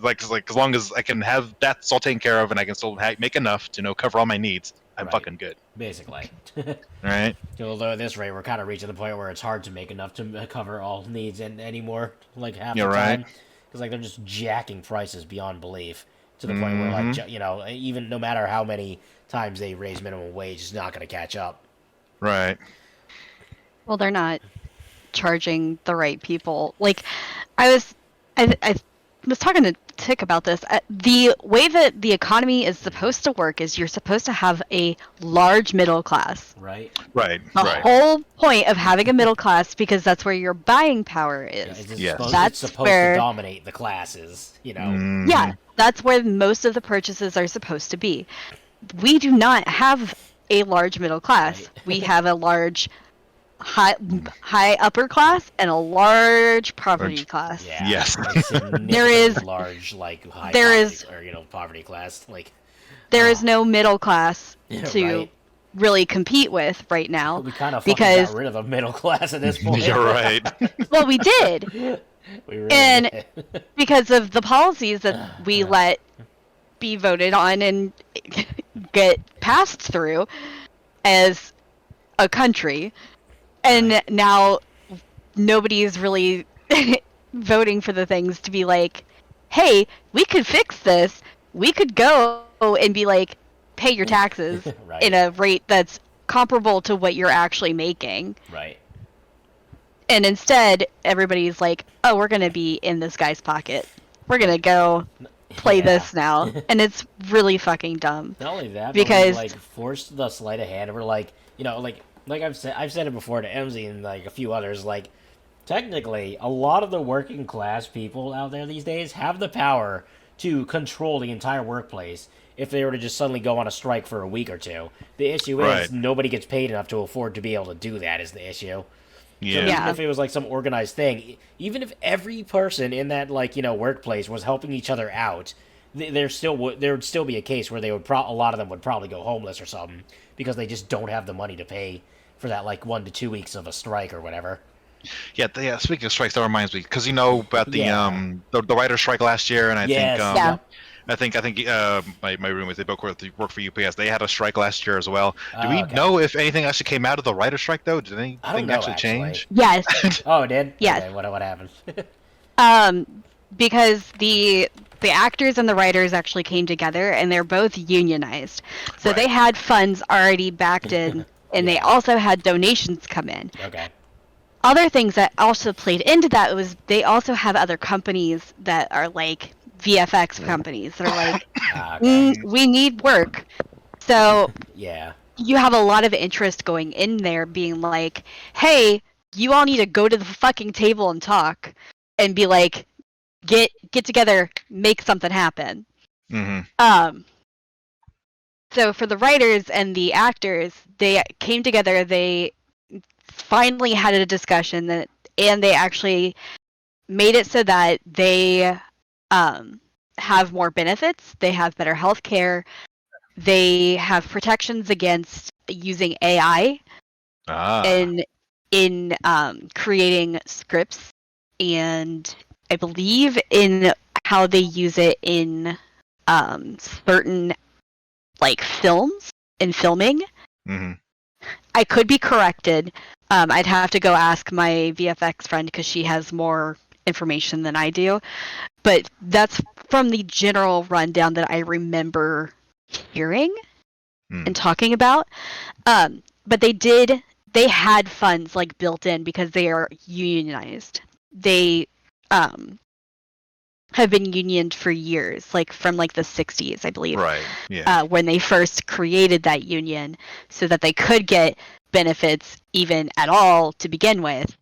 like as long as I can have that all taken care of and I can still make enough to cover all my needs, I'm Right. fucking good. Basically. All right. Although at this rate, we're kind of reaching the point where it's hard to make enough to cover all needs and anymore, like half You're the right. time, because like they're just jacking prices beyond belief to the point where like even no matter how many times they raise minimum wage, it's not going to catch up. Right. Well, they're not charging the right people. Like, I was talking to Tick about this. The way that the economy is supposed to work is you're supposed to have a large middle class. Right. Right. The Right. whole point of having a middle class, because that's where your buying power Yeah, is. Yes. That's it's supposed where- to dominate the classes, Mhm. Yeah, that's where most of the purchases are supposed to be. We do not have a large middle class. Right. We have a large high upper class and a large poverty class. Yeah. Yes. A significantly There is- large like high there poverty, is- or poverty class like. There is no middle class Yeah, to right. really compete with right now. We kind of fucking because got rid of the middle class at this point. You're right. well, we did We really And- did. because of the policies that we let be voted on and get passed through as a country, and now nobody's really voting for the things to be like, hey, we could fix this. We could go and be like, pay your taxes Right. in a rate that's comparable to what you're actually making. Right. And instead, everybody's like, oh, we're going to be in this guy's pocket. We're going to go play Yeah. this now. And it's really fucking dumb. Not only that, Because- but we, like forced the sleight of hand. We're like, like I've said it before to MZ and like a few others. Like, technically, a lot of the working class people out there these days have the power to control the entire workplace. If they were to just suddenly go on a strike for a week or two, the issue Right. is nobody gets paid enough to afford to be able to do that. Is the issue. Yeah. So Yeah. even if it was like some organized thing, even if every person in that workplace was helping each other out, there would still be a case where they would a lot of them would probably go homeless or something because they just don't have the money to pay for that 1 to 2 weeks of a strike or whatever. Yeah, speaking of strikes, that reminds me because about the Yeah. the writer's strike last year, and I Yes. think Yeah. I think my roommates, they both work for UPS. They had a strike last year as well. Do Oh, we okay. know if anything actually came out of the writer's strike though? Did I anything don't know, actually actually. change? Yes. Oh, it did? Yes. Okay, what happened? Because the actors and the writers actually came together, and they're both unionized. So Right. they had funds already backed in, and they Yeah. also had donations come in. Okay. Other things that also played into that was they also have other companies that are like VFX companies that are like, Okay. we need work. So Yeah. you have a lot of interest going in there being like, hey, you all need to go to the fucking table and talk and be like, get together, make something happen. Mm-hmm. So for the writers and the actors, they came together, they finally had a discussion and they actually made it so that they have more benefits. They have better health care. They have protections against using AI in creating scripts, and I believe in how they use it in certain like films and filming. Mm-hmm. I could be corrected. I'd have to go ask my VFX friend because she has more information than I do. But that's from the general rundown that I remember hearing and talking about. But they had funds like built in because they are unionized. They have been unioned for years, like from like the 60s, I believe. Right. Yeah. When they first created that union so that they could get benefits even at all to begin with.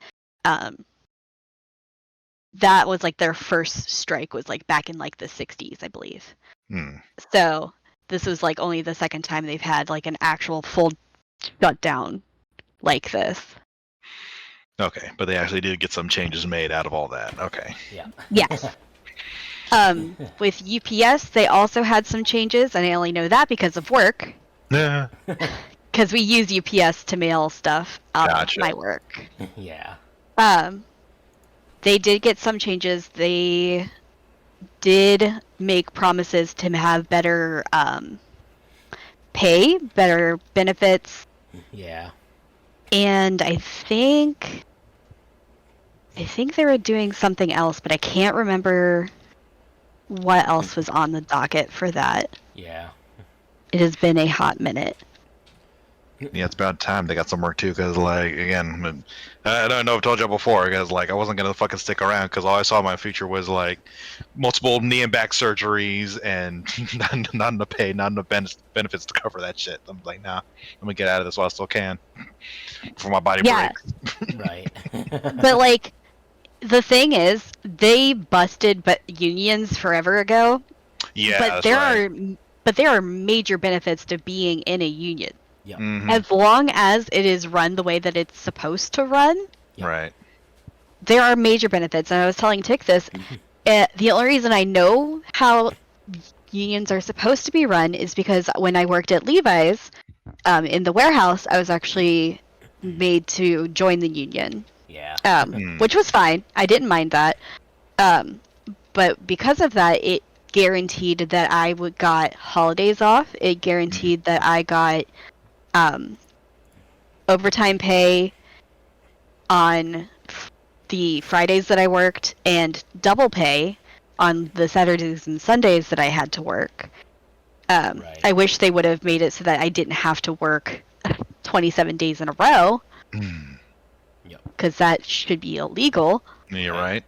That was like their first strike was like back in like the 60s, I believe. So this was like only the second time they've had like an actual full shutdown like this. Okay, but they actually did get some changes made out of all that. Okay. Yeah. Yes. With UPS, they also had some changes, and I only know that because of work. Yeah. Because we use UPS to mail stuff out of my work. Yeah. They did get some changes. They did make promises to have better pay, better benefits. Yeah. And I think they were doing something else, but I can't remember what else was on the docket for that. Yeah. It has been a hot minute. Yeah, it's about time they got some work too. Because, like, again, I don't know if I told you before. Because, like, I wasn't gonna fucking stick around. because all I saw in my future was like multiple knee and back surgeries and not enough pay, not enough benefits to cover that shit. I'm like, nah, let me get out of this while I still can before my body breaks. Right. But like, the thing is, they busted unions forever ago. Yeah, but there are major benefits to being in a union. Yep. Mm-hmm. As long as it is run the way that it's supposed to run. Yep. Right. There are major benefits, and I was telling Tick this. The only reason I know how unions are supposed to be run is because when I worked at Levi's, in the warehouse, I was actually made to join the union. Yeah. Which was fine. I didn't mind that. But because of that, it guaranteed that I got holidays off. It guaranteed that I got overtime pay on the Fridays that I worked and double pay on the Saturdays and Sundays that I had to work. Right. I wish they would have made it so that I didn't have to work 27 days in a row. Because that should be illegal. You're right.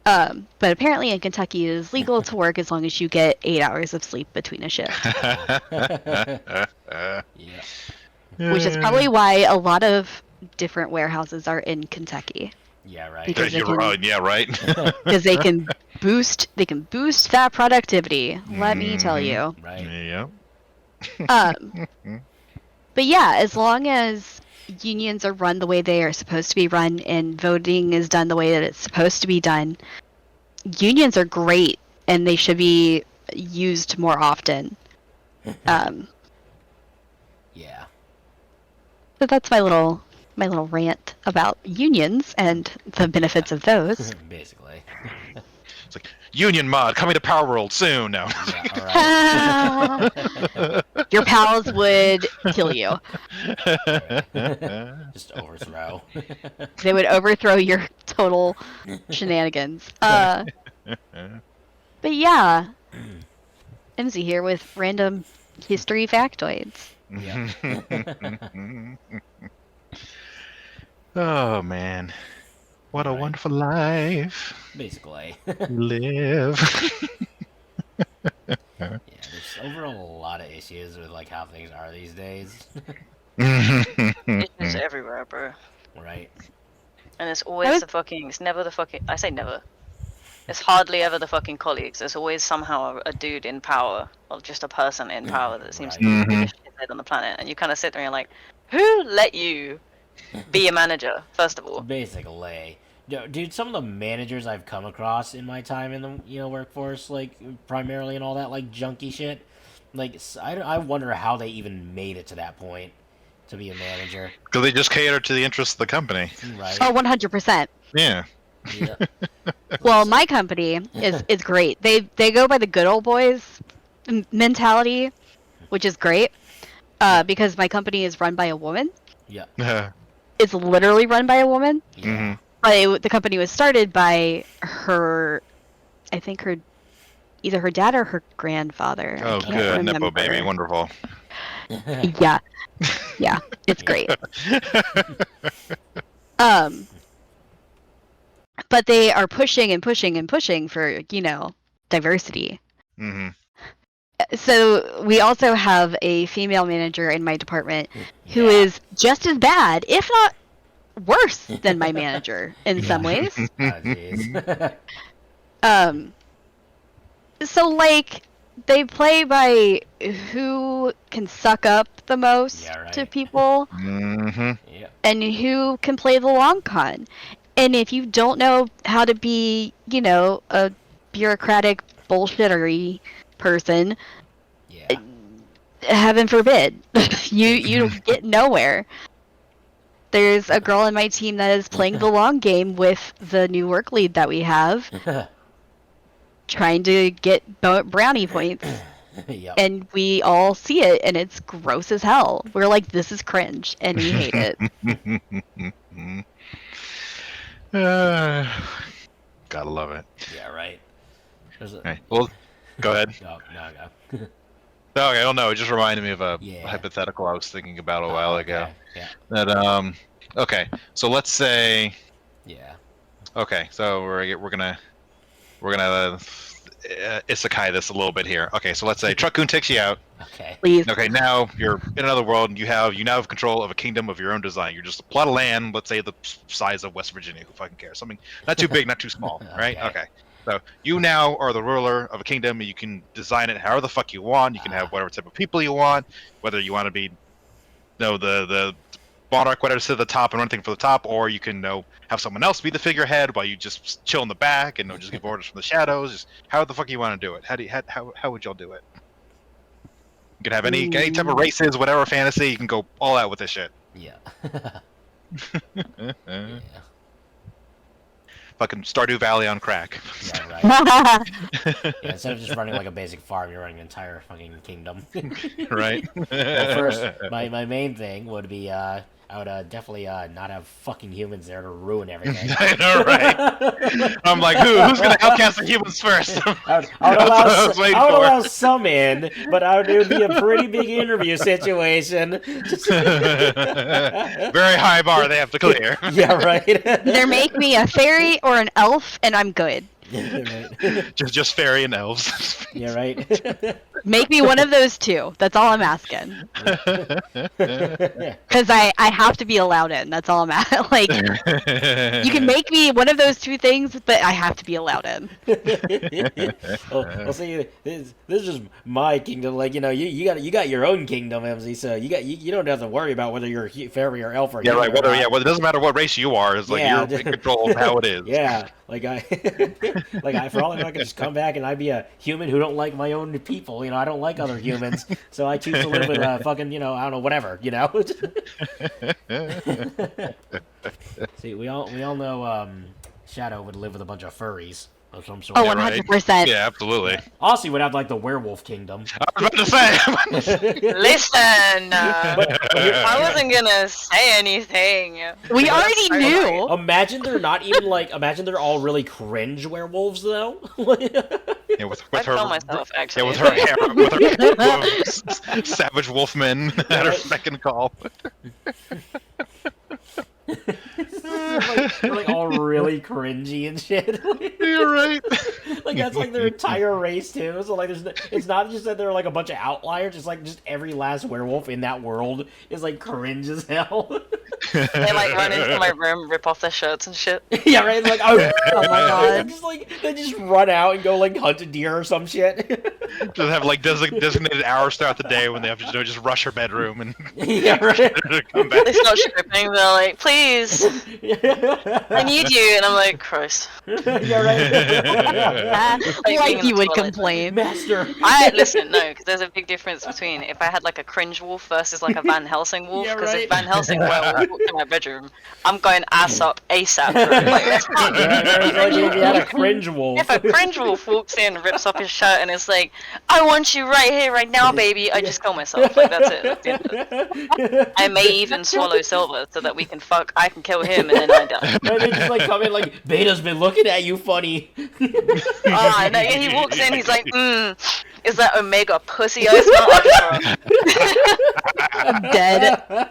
But apparently in Kentucky it is legal to work as long as you get 8 hours of sleep between a shift. Yeah. Which is probably why a lot of different warehouses are in Kentucky. Yeah. Right. Because You're right. Yeah, right. Because they can boost that productivity. Let me tell you. Right. Yep. But yeah, as long as unions are run the way they are supposed to be run and voting is done the way that it's supposed to be done, unions are great and they should be used more often. Yeah. So that's my little rant about unions and the benefits of those. Basically. It's like Union Mod coming to Power World soon. No. Yeah. All right. Your pals would kill you. Just overthrow. They would overthrow your total shenanigans. But yeah, MZ here with random history factoids. Yeah. Oh man, what a wonderful life. Basically. Live. Yeah, there's over a lot of issues with like how things are these days. It's just everywhere, bro. Right. And it's always it's never the fucking, I say never. It's hardly ever the fucking colleagues. There's always somehow a dude in power, or just a person in power that seems to be the biggest shithead on the planet. And you kind of sit there and you're like, who let you be a manager, first of all? Basically. Dude, some of the managers I've come across in my time in the workforce, like primarily and all that like junky shit, like I wonder how they even made it to that point to be a manager. Because they just cater to the interests of the company. Right. Oh, 100%. Yeah. Yeah. Well, my company is great. They go by the good old boys mentality, which is great. Because my company is run by a woman. Yeah. It's literally run by a woman. Yeah. But the company was started by her, I think either her dad or her grandfather. Oh, I can't good. remember. Nepo baby. Wonderful. Yeah. Yeah. It's great. But they are pushing and pushing and pushing for, diversity. Mm-hmm. So we also have a female manager in my department who is just as bad, if not worse than my manager in some ways. So like they play by who can suck up the most to people and who can play the long con. And if you don't know how to be, a bureaucratic bullshittery person, heaven forbid, you get nowhere. There's a girl in my team that is playing the long game with the new work lead that we have, trying to get brownie points. Yep. And we all see it, and it's gross as hell. We're like, this is cringe, and we hate it. Gotta love it. Yeah, right. Right. Well, go ahead. No. Okay, well, no, it just reminded me of a hypothetical I was thinking about a while ago. Yeah. That okay, so let's say. Yeah. Okay, so we're gonna isekai this a little bit here. Okay, so let's say Truck-kun takes you out. Okay. Please. Okay, now you're in another world, and you now have control of a kingdom of your own design. You're just a plot of land, let's say the size of West Virginia. Who fucking cares? Something not too big, not too small, right? Okay. So you now are the ruler of a kingdom, and you can design it however the fuck you want. You can have whatever type of people you want, whether you want to be, the monarch, whatever, sit at the top and run things for the top, or you can have someone else be the figurehead while you just chill in the back and just give orders from the shadows. Just how the fuck you want to do it? How would y'all do it? You can have any type of races, whatever fantasy. You can go all out with this shit. Yeah. Yeah. Fucking Stardew Valley on crack. Yeah, right. Instead of just running like a basic farm, you're running an entire fucking kingdom. Right. Well, first, my main thing would be I would definitely not have fucking humans there to ruin everything. I know, right? I'm like, who's gonna outcast the humans first? I would allow some in, but it would be a pretty big interview situation. Very high bar they have to clear. Yeah, right. Either make me a fairy or an elf, and I'm good. Right. just fairy and elves. Yeah, right. Make me one of those two. That's all I'm asking. Because I have to be allowed in. That's all I'm at. Like, you can make me one of those two things, but I have to be allowed in. Well, see, this is just my kingdom. Like, you got your own kingdom, MZ. So you don't have to worry about whether you're fairy or elf or yeah, right. Whether it doesn't matter what race you are. It's like you're in control of how it is. Yeah, for all I know, I could just come back and I'd be a human who don't like my own people. I don't like other humans, so I choose to live with fucking, I don't know, whatever. See, we all know Shadow would live with a bunch of furries of some sort. Oh, 100%. Yeah, absolutely. Also, you would have like the werewolf kingdom. I was about to say. Listen, I wasn't gonna say anything. We already knew. Imagine they're not even imagine they're all really cringe werewolves though. Yeah, with I her, feel myself actually. yeah, with her hair, with savage wolfmen at her beck and call. They're like all really cringy and shit. You're right. Like that's like their entire race too. So like it's not just that they're like a bunch of outliers. It's like just every last werewolf in that world is like cringe as hell. They like run into my room, rip off their shirts and shit. Yeah, right. Like oh my god, they just run out and go like hunt a deer or some shit. Just have like designated hours throughout the day when they have to just rush her bedroom and Yeah, right. come back. They start stripping. They're like, "Please, I need you," and I'm like, "Christ." Yeah, right. Like you would Toilet. complain. Master. Listen, no, because there's a big difference between if I had like a cringe wolf versus like a Van Helsing wolf. Yeah, Because right. if Van Helsing werewolf walked in my bedroom, I'm going ass up ASAP. Bro. Like, that's not It's like if you had a cringe wolf. if a cringe wolf walks in, rips off his shirt, and is like, "I want you right here, right now, baby," I just kill myself. Like that's it. That's the end of it. I may even swallow Silver so that we can fuck. I can kill him, and then I die. And they just like come in like, Beta's been looking at you funny. Ah, no, yeah, he walks in. He's like, is that Omega pussy I smell? I'm dead.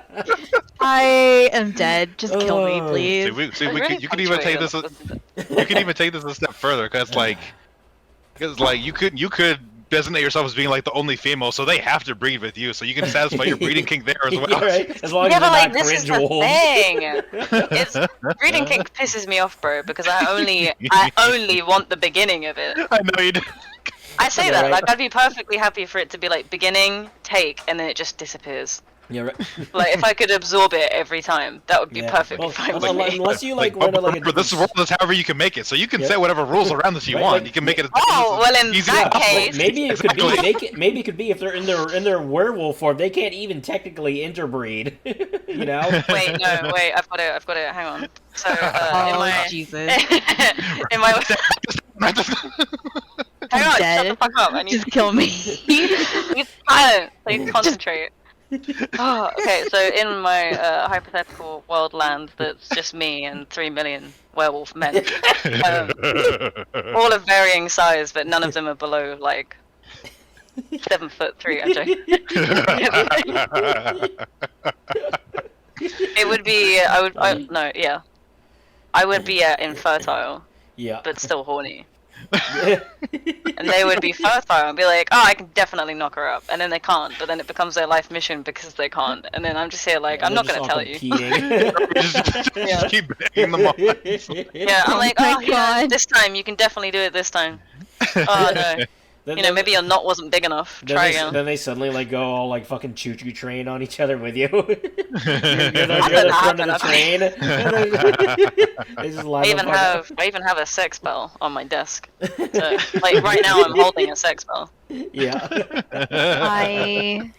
I am dead. Just kill me, please. You can even take this. You can even take this a step further, because you could designate yourself as being like the only female, so they have to breed with you, so you can satisfy your breeding kink there as well. Yeah, right? As long as Yeah, they're but like not this is cringe the wolves. thing. It's breeding kink pisses me off, bro, because I only want the beginning of it. I know you do. I say Yeah, that right. like I'd be perfectly happy for it to be like beginning, take, and then it just disappears. Yeah, right. Like if I could absorb it every time, that would be Yeah. perfectly Well, fine with unless, me. unless you like want to like. But this world is however you can make it, so you can Yeah. set whatever rules around this you Right, want. like- You can make it as Oh, well, in easy that as possible. case- Maybe it could be. Exactly. Maybe it could be if they're in their werewolf form, they can't even technically interbreed. You know. Wait, no, wait, I've got it. Hang on. So in Oh, my Jesus. in my hang on, shut dead. the fuck up. I need Just kill me. Please silent. Please concentrate. Oh, okay, so in my hypothetical world land that's just me and 3 million werewolf men, all of varying size, but none of them are below like 7'3". I'm joking. It would be I would be infertile, Yeah. but still horny. And they would be fertile and be like, "Oh, I can definitely knock her up," and then they can't. But then it becomes their life mission because they can't. And then I'm just here like, I'm not gonna tell you. Just keep banging them on. Yeah, I'm like, my "Oh, yeah, God. this time you can definitely do it. This time." Oh no, maybe your knot wasn't big enough. Try again. Then they suddenly like go all like fucking choo-choo train on each other with you. you're That the front doesn't of the happen. train. They just line I even have a sex bell on my desk. So, like right now, I'm holding a sex bell. Yeah. I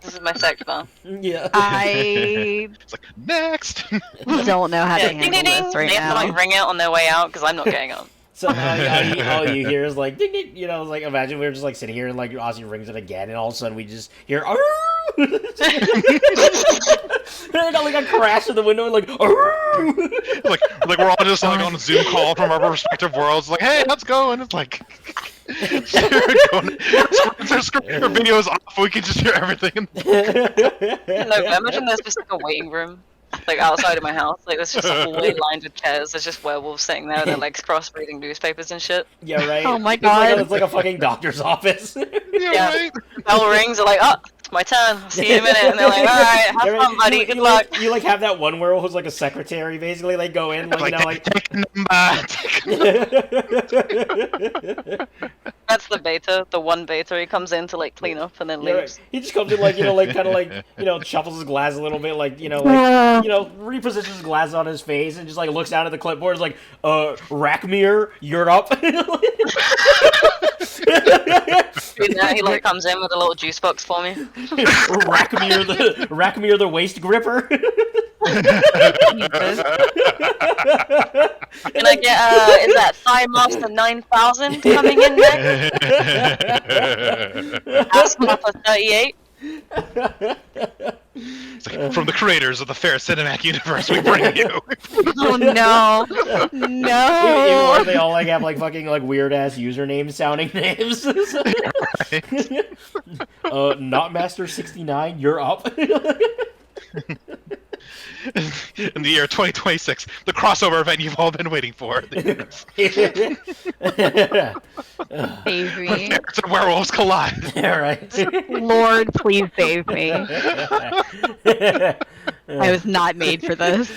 This is my sex bell. Yeah. I It's like next. don't know how to Yeah, ding handle ding ding. this right They have to like now. ring it on their way out because I'm not getting up. So all you hear is like ding ding. You know, like imagine we were just like sitting here and like Ozzy rings it again, and all of a sudden we just hear. And I got like a crash in the window, and like. like we're all just like on a Zoom call from our respective worlds. Like, hey, how's it going? It's like. Our video is off. We can just hear everything. No, imagine there's just like a waiting room, like outside of my house. Like there's just a hallway lined with chairs. There's just werewolves sitting there, their legs crossed, reading newspapers and shit. Yeah, right. Oh my It's like God. it's like a fucking doctor's office. Yeah. Right? Bell rings. They're like, "Oh, it's my turn. I'll see you in a minute." And they're like, "All right, have Yeah, fun, buddy. you, Good you luck." Like, you like have that one werewolf who's like a secretary, basically. Like go in, like, you know, like. take a number. That's the beta. The one beta. He comes in to like clean up and then Yeah, leaves. right. He just comes in like like kind of like shuffles his glasses a little bit, like repositions his glasses on his face and just like looks down at the clipboard. Is like, Rackmere, you're up. And then he like comes in with a little juice box for me. Rackmere the waist gripper. Can I get is that Thigh Master 9000 coming in next? Ask Papa 38. It's like, from the creators of the fair cinematic universe, we bring you. Oh no. Even No. when they all like have like fucking like weird ass username sounding names. Not Master 69, you're up. In the year 2026, the crossover event you've all been waiting for. Save me. Parents and werewolves collide. Yeah, right. Lord, please save me. I was not made for this.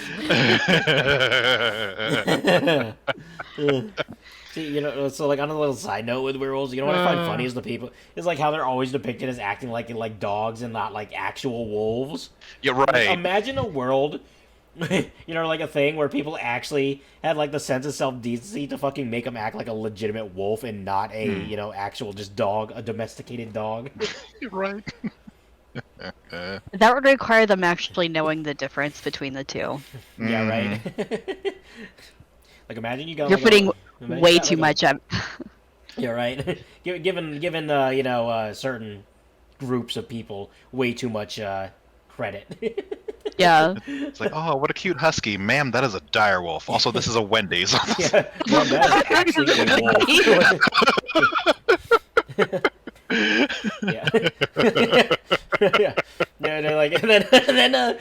See, so like on a little side note with werewolves, what I find funny is the people is like how they're always depicted as acting like dogs and not like actual wolves. You're right. Like, imagine a world, like a thing where people actually had like the sense of self-decency to fucking make them act like a legitimate wolf and not a actual just dog, a domesticated dog. You're right. That would require them actually knowing the difference between the two. Yeah, right. Like imagine you got. You're like, putting imagine way you got, too like, much up. Yeah, right. Given certain groups of people way too much credit. Yeah. It's like, oh, what a cute husky, ma'am. That is a dire wolf. Also, this is a Wendy's. Yeah, well, that is actually a wolf. Yeah. Yeah. And then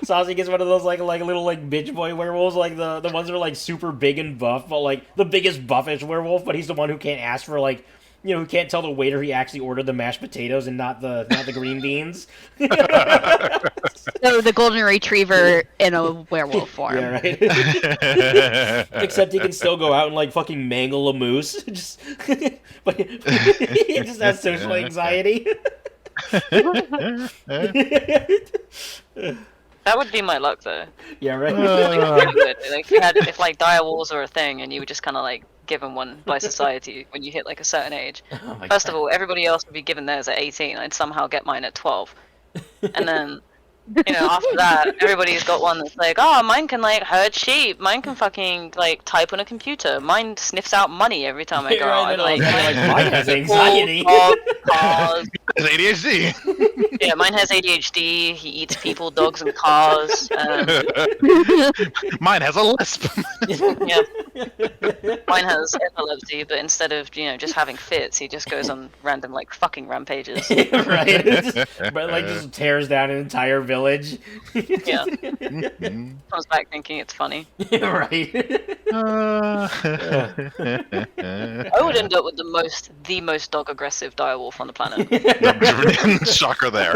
Saucy gets one of those like little like bitch boy werewolves, like the ones that are like super big and buff, but like the biggest buffish werewolf, but he's the one who can't ask for like who can't tell the waiter he actually ordered the mashed potatoes and not the green beans. So the golden retriever in a werewolf form. Yeah, right. Except he can still go out and like fucking mangle a moose. But he just has social anxiety. That would be my luck, though. Yeah, right. Like, if like dire wolves were a thing, and you were just kind of like given one by society when you hit like a certain age. Oh my First God. of all, everybody else would be given theirs at 18. I'd somehow get mine at 12, and then after that, everybody's got one that's like, oh, mine can like herd sheep. Mine can fucking like type on a computer. Mine sniffs out money every time I go out. Mine has anxiety. Cars. It's ADHD. Yeah, mine has ADHD. He eats people, dogs, and cars. Mine has a lisp. Yeah. Mine has epilepsy, but instead of just having fits, he just goes on random like fucking rampages. Right. Just tears down an entire village. Yeah. Comes back thinking it's funny. Right. I would end up with the most dog aggressive direwolf on the planet. Shocker there.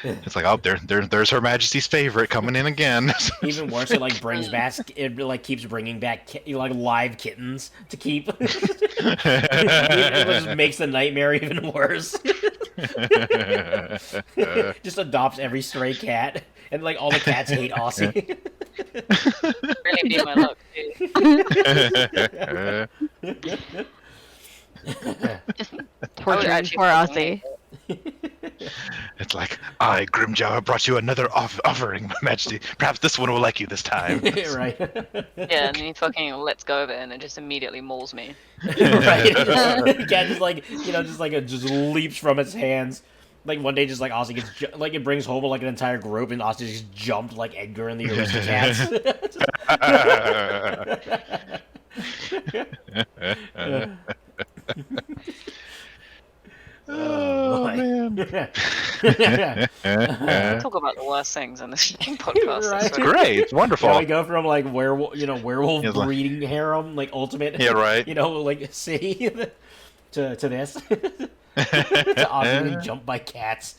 It's like, oh, there's Her Majesty's favorite coming in again. Even worse, it like brings back. It like keeps bringing back live kittens to keep. It just makes the nightmare even worse. Just adopts every stray cat, and like all the cats hate Aussie. Really be my luck, dude. Just torturing poor Aussie. It's like, I, Grimjaw, have brought you another offering, My Majesty. Perhaps this one will like you this time. Right. Yeah, and he fucking lets go of it, and it just immediately mauls me. Right. The cat just leaps from its hands. Like one day, just like Aussie gets it brings home like an entire group, and Aussie just jumped like Edgar and the Aristocats. Oh, man. Talk about the worst things on this podcast. Right. It's great. It's wonderful. Yeah, we go from like werewolf breeding harem, like ultimate. Yeah, right. Like city to this. To Aussie getting jumped by cats.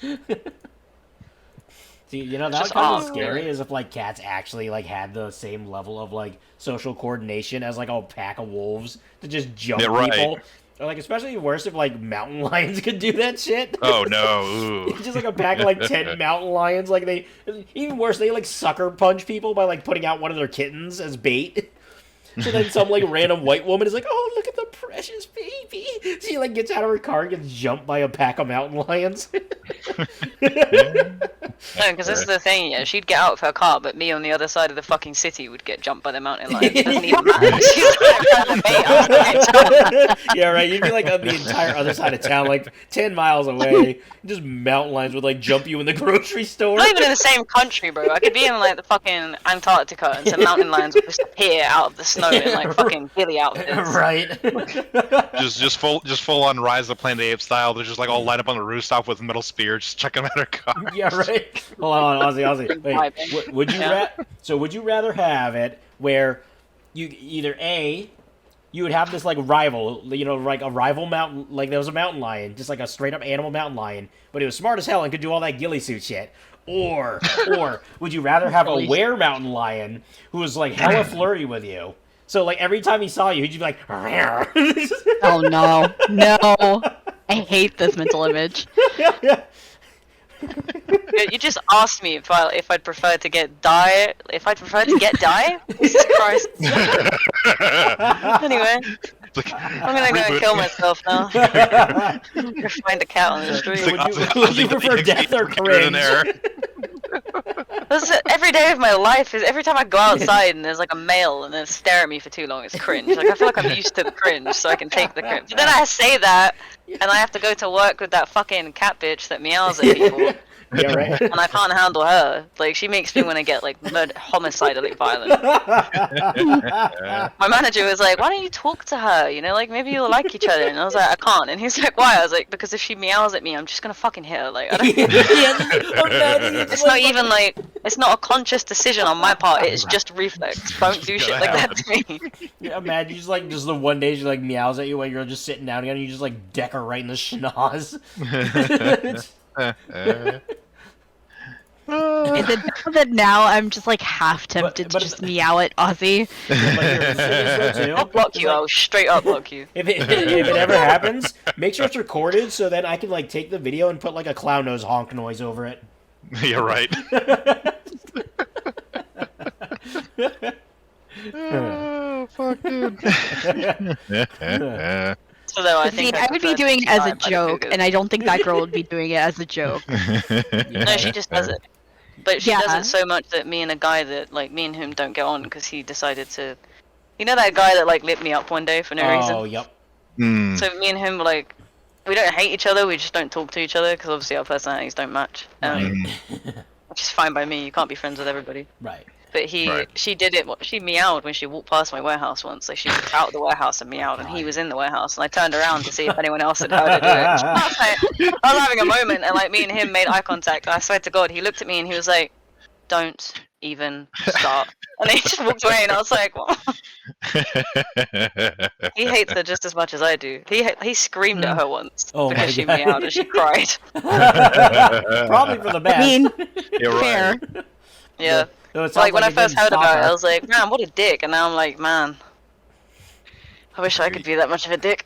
See, that would Just kind of odd, scary really. as if like cats actually like had the same level of like social coordination as like a pack of wolves to just jump right. people. Or like especially worse if like mountain lions could do that shit. Oh no! Ooh. Just like a pack of like 10 mountain lions, like even worse, they like sucker punch people by like putting out one of their kittens as bait. So then some like random white woman is like, "Oh, look at the precious baby." She like gets out of her car and gets jumped by a pack of mountain lions. No, because this is the thing, yeah. She'd get out of her car, but me on the other side of the fucking city would get jumped by the mountain lion. It doesn't even matter. She's like, the bait outside. Yeah, right. You'd be like on the entire other side of town, like 10 miles away. Just mountain lions would like jump you in the grocery store. Not even in the same country, bro. I could be in like the fucking Antarctica, and some mountain lions would just appear out of the snow in like fucking ghillie outfits. Right. just full on Rise of the Planet of the Apes style. They're just like all lined up on the rooftop with metal spears, just checking out her car. Yeah, right. Hold on, Aussie. Wait, would you Yeah. would you rather have it where you either A, you would have this like rival, like a rival mountain, like there was a mountain lion, just like a straight up animal mountain lion, but he was smart as hell and could do all that ghillie suit shit. Or would you rather have a were mountain lion who was like hella flirty with you? So like every time he saw you, he'd be like, Oh no, no! I hate this mental image. You just asked me if I'd prefer to get die. If I'd prefer to get die? Jesus Christ. Anyway, I'm gonna go and kill myself now. Go find a cat on the street. Would you prefer death or cringe? Every day of my life is every time I go outside and there's like a male and they stare at me for too long, it's cringe. Like I feel like I'm used to the cringe, so I can take the cringe. But then I say that, and I have to go to work with that fucking cat bitch that meows at people. Yeah, right. And I can't handle her. Like she makes me want to get like homicidally violent. My manager was like, "Why don't you talk to her? You know, like maybe you'll like each other." And I was like, "I can't." And he's like, "Why?" I was like, "Because if she meows at me, I'm just gonna fucking hit her." Like, I don't... It's not even like it's not a conscious decision on my part. It's just reflex. Don't do shit like that to me. Yeah, imagine just the one day she like meows at you while you're just sitting down again, and you just like deck her right in the schnoz. Is it that now I'm just like half tempted to just meow at Ozzy? I'll block you. I'll straight up block you. If it ever happens, make sure it's recorded so then I can like take the video and put like a clown nose honk noise over it. You're right. Oh, fuck, dude. So though, I think I would be doing it as a joke, and I don't think that girl would be doing it as a joke. No, she just does it. But she does it so much that me and a guy that, like, me and him don't get on because he decided to... You know that guy that, like, lit me up one day for no reason? Oh, yep. So me and him, like, we don't hate each other, we just don't talk to each other because obviously our personalities don't match. Which is fine by me, you can't be friends with everybody. Right. But she did it, she meowed when she walked past my warehouse once. Like, she was out of the warehouse and meowed, and he was in the warehouse. And I turned around to see if anyone else had heard her do it. I was having a moment, and, like, me and him made eye contact. And I swear to God, he looked at me and he was like, "Don't even start." And he just walked away, and I was like, "What?" He hates her just as much as I do. He screamed at her once because she meowed and she cried. Probably for the best. I mean, You're fair. right. Yeah. So it sounds Like when I it first didn't heard stop about it, her. I was like, "Man, what a dick!" And now I'm like, "Man, I wish I could be that much of a dick."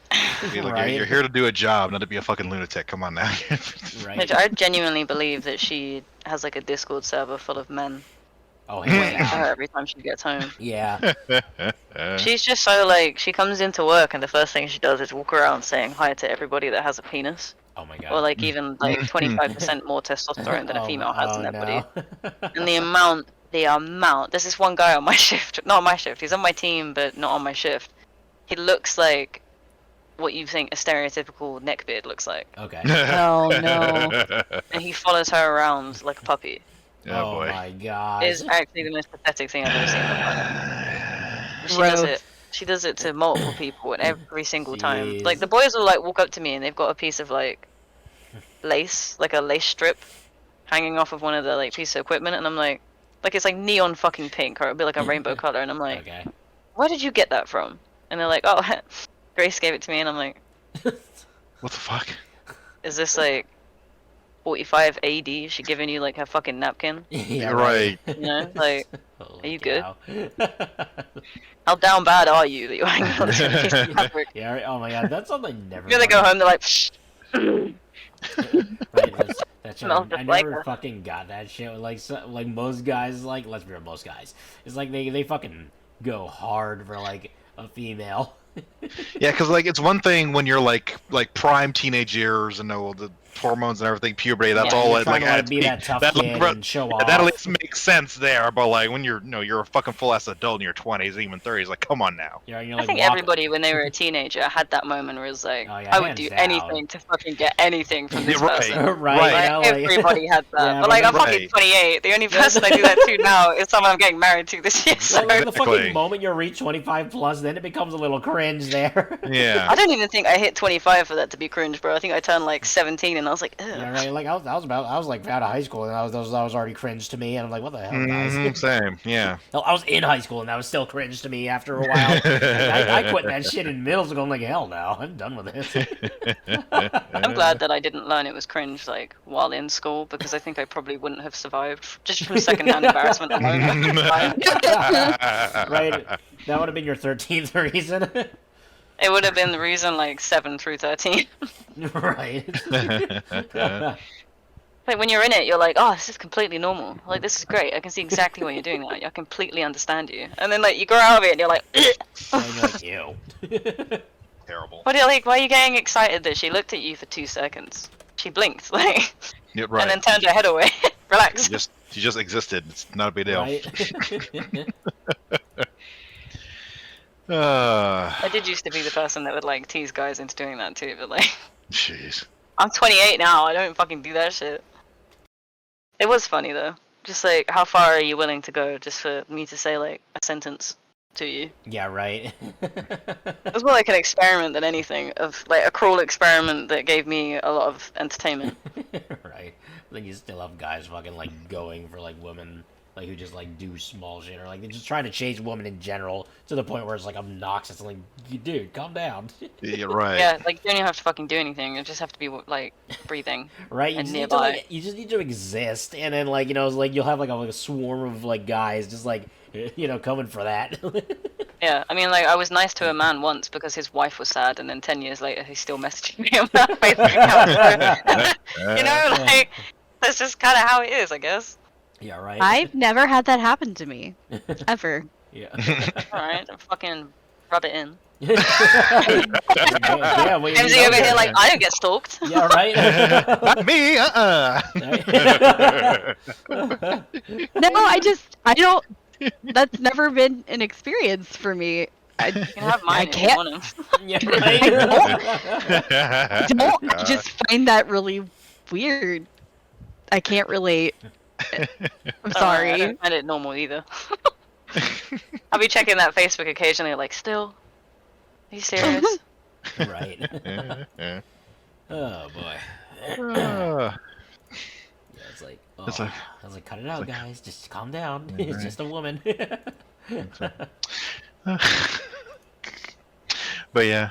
Right. You're here to do a job, not to be a fucking lunatic. Come on now. Right. I genuinely believe that she has like a Discord server full of men. Oh, Waiting hey, for her every time she gets home. yeah. She's just so like she comes into work and the first thing she does is walk around saying hi to everybody that has a penis, Oh my god. or like even like 25% more testosterone than a female has in their body. no. And the amount. There's this one guy on my shift, not on my shift. He's on my team, but not on my shift. He looks like what you think a stereotypical neckbeard looks like, Okay. Oh no. and he follows her around like a puppy. Oh, boy. my god. It's actually the most pathetic thing I've ever seen in my life. She does it. She does it to multiple people, and every single time. Jeez. Like the boys will like walk up to me, and they've got a piece of like lace, like a lace strip, hanging off of one of the like pieces of equipment, and I'm like it's like neon fucking pink, or it'll be like a rainbow color, and I'm like, Okay. where did you get that from? And they're like, oh, Grace gave it to me, and I'm like, What the fuck? is this like 45 AD? Is she giving you like her fucking napkin? Yeah, You're right. You know, like, Holy are you good? cow. How down bad are you that you're hanging on this piece of fabric? Yeah, right. Oh my god, that's something never. You're gonna go home, they're like, Right, that's Smells I just like never her. fucking got that shit. Like like most guys, like let's be real, most guys. It's like they fucking go hard for like a female. Yeah, because like it's one thing when you're like prime teenage years and all the hormones and everything, puberty. That's Yeah, all you're it trying like to, adds be peak. that tough That, kid like, and show yeah, off. that at least makes sense there. But like when you're a fucking full ass adult in your 20s, even 30s, like come on now. You're I like think everybody, when they were a teenager, had that moment where it's like, Oh, yeah, I would hands do down. anything to fucking get anything from this Yeah, right. person. right, Right. you know, like- Everybody had that. Yeah, but like, I'm right. fucking 28. The only person I do that to now is someone I'm getting married to this year. So Well, like, the Exactly. fucking moment you reach 25 plus, then it becomes a little cringe there. Yeah. I don't even think I hit 25 for that to be cringe, bro. I think I turned like 17 and I was like, ugh. Yeah, right. Like I was like out of high school, and I was already cringe to me, and I'm like, what the hell, guys? Same, yeah. Hell, I was in high school, and that was still cringe to me after a while. I quit that shit in middle school. I'm like, hell no, I'm done with this. I'm glad that I didn't learn it was cringe like while in school because I think I probably wouldn't have survived just from secondhand embarrassment alone. Right. That would have been your 13th reason. It would have been the reason like 7 through 13. Right. Like when you're in it, you're like, oh, this is completely normal. Like this is great. I can see exactly what you're doing now. I completely understand you. And then like you grow out of it, and you're like, I'm like, ew. Terrible. what are you like? Why are you getting excited that she looked at you for 2 seconds? She blinked, like, Yeah, right. and then turned her head away. Relax. She just existed. It's not a big deal. Right. I did used to be the person that would like tease guys into doing that too, but like, Jeez. I'm 28 now. I don't fucking do that shit. It was funny though. Just like, how far are you willing to go just for me to say like a sentence to you? Yeah, right. It was more like an experiment than anything, of like a cruel experiment that gave me a lot of entertainment. Right. Then you still have guys fucking like going for like women, like who just like do small shit, or like they're just trying to chase women in general to the point where it's like obnoxious. I'm like, dude, calm down. Yeah, right. Yeah, like you don't even have to fucking do anything. You just have to be like breathing. Right, you And just need to nearby. like, you just need to exist, and then like it's like you'll have like a swarm of like guys just like coming for that. Yeah, I mean, like, I was nice to a man once because his wife was sad, and then 10 years later, he's still messaging me on that Facebook account. You know, like, that's just kind of how it is, I guess. Yeah, right. I've never had that happen to me. Ever. Yeah. Alright, fucking rub it in. Yeah, well, you MZ know over here, that. like, I don't get stalked. Yeah, right. Not me. No, I don't. That's never been an experience for me. You can have mine if you can't- want 'em. Yeah, right. I just find that really weird. I can't relate. I'm I sorry. don't find it normal either. I'll be checking that Facebook occasionally, like, still? Are you serious? Right. Oh boy. Yeah, it's like, oh, It's like- I was like, cut it out, like- guys. Just calm down. Yeah, It's right. just a woman. But yeah.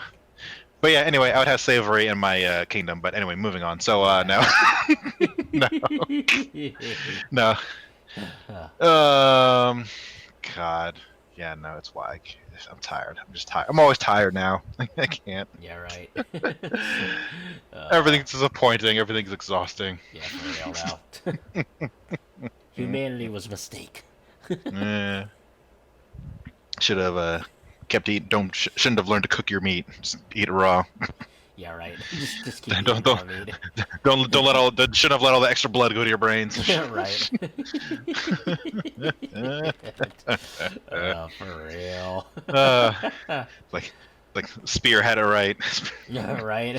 Anyway, I would have savory in my kingdom. But anyway, moving on. So no, no. God, yeah, no, it's why I'm tired. I'm just tired. I'm always tired now. I can't. Yeah, right. Everything's disappointing. Everything's exhausting. Yeah, for real now. Humanity was a mistake. Should have kept eating. Shouldn't have learned to cook your meat. Just eat it raw. Yeah, right. Just keep Don't- eating more meat. Don't let all. Shouldn't have let all the extra blood go to your brains. Right. For real. Like Spear had it right. Yeah, right.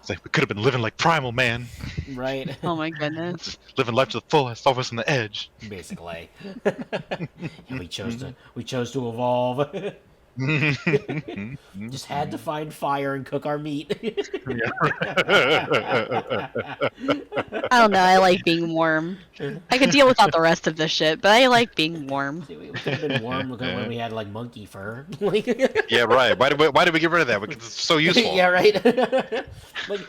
It's like we could have been living like primal man, Right. Oh my goodness. just living life to the fullest, always on the edge. Basically. We chose to evolve. Just had to find fire and cook our meat. I don't know. I like being warm. I could deal without the rest of this shit, but I like being warm. See, we could have been warm when we had like monkey fur. Yeah, right. Why did we get rid of that? Because it's so useful. Yeah, right. like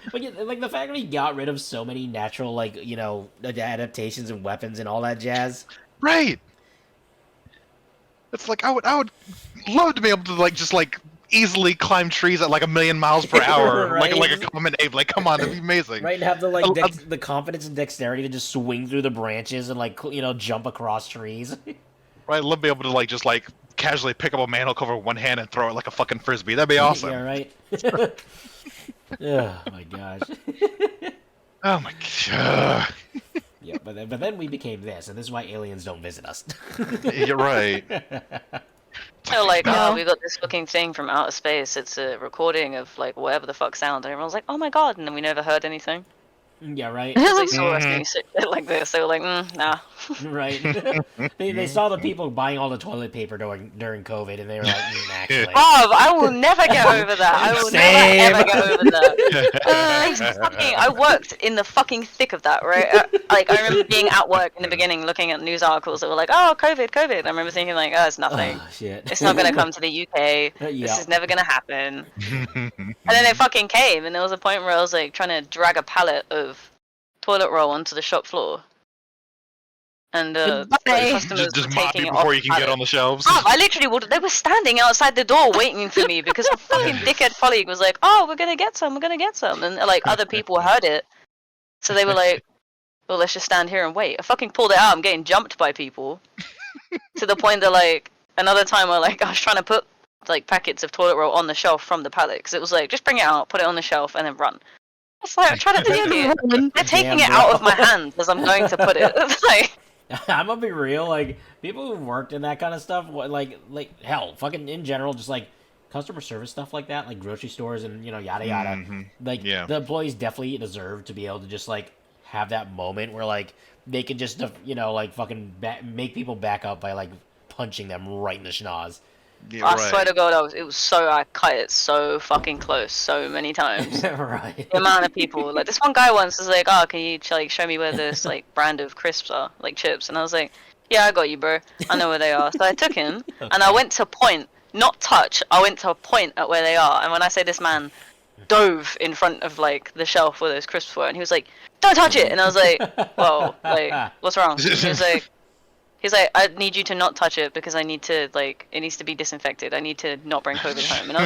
the fact that we got rid of so many natural adaptations and weapons and all that jazz. Right. It's like I would love to be able to just easily climb trees at like 1,000,000 miles per hour, Right. like a common ape. Like, come on, that'd be amazing. Right, and have the the confidence and dexterity to just swing through the branches and jump across trees. Right, I'd love to be able to just casually pick up a manhole cover with one hand and throw it like a fucking frisbee. That'd be awesome. Yeah, right. Oh my gosh. Oh my god. Yeah, but then we became this, and this is why aliens don't visit us. You're right. So like, No. oh, we got this fucking thing from outer space. It's a recording of like whatever the fuck sound, and everyone's like, oh my god, and then we never heard anything. Yeah, right. Because they saw us doing shit like this, they were like, nah. Right. They saw the people buying all the toilet paper during COVID, and they were like, actually. Oh, I will never get over that. I will Same. never ever get over that. I worked in the fucking thick of that, right? Like, I remember being at work in the beginning, looking at news articles that were like, "Oh, COVID." I remember thinking like, "Oh, it's nothing. Oh, shit. It's not gonna come to the UK. This is never gonna happen." And then it fucking came, and there was a point where I was like trying to drag a pallet of toilet roll onto the shop floor, and the customers just were mop taking it it before off you the can get pallet. on the shelves. Oh, I literally would. They were standing outside the door waiting for me because a fucking dickhead colleague was like, "Oh, we're gonna get some. We're gonna get some," and like other people heard it, so they were like, "Well, let's just stand here and wait." I fucking pulled it out. I'm getting jumped by people to the point that like another time I was trying to put like packets of toilet roll on the shelf from the pallet because it was like just bring it out, put it on the shelf, and then run. It's like I'm trying to take it. They're taking it out of my hands as I'm going to put it. Like. I'm gonna be real, like, people who worked in that kind of stuff, like, hell, fucking in general, just, like, customer service stuff like that, like grocery stores and, yada yada, like, the employees definitely deserve to be able to just, like, have that moment where, like, they can just, like, fucking make people back up by, like, punching them right in the schnoz. Yeah, I swear to God, I cut it so fucking close so many times. Right. The amount of people, like this one guy once was like, "Oh, can you like show me where this like brand of crisps are, like chips?" And I was like, "Yeah, I got you, bro. I know where they are." So I took him and I went to point, not touch. I went to point at where they are. And when I say this man dove in front of like the shelf where those crisps were, and he was like, "Don't touch it!" And I was like, "Whoa, like what's wrong?" And He's like, I need you to not touch it because I need to like it needs to be disinfected. I need to not bring COVID home. And I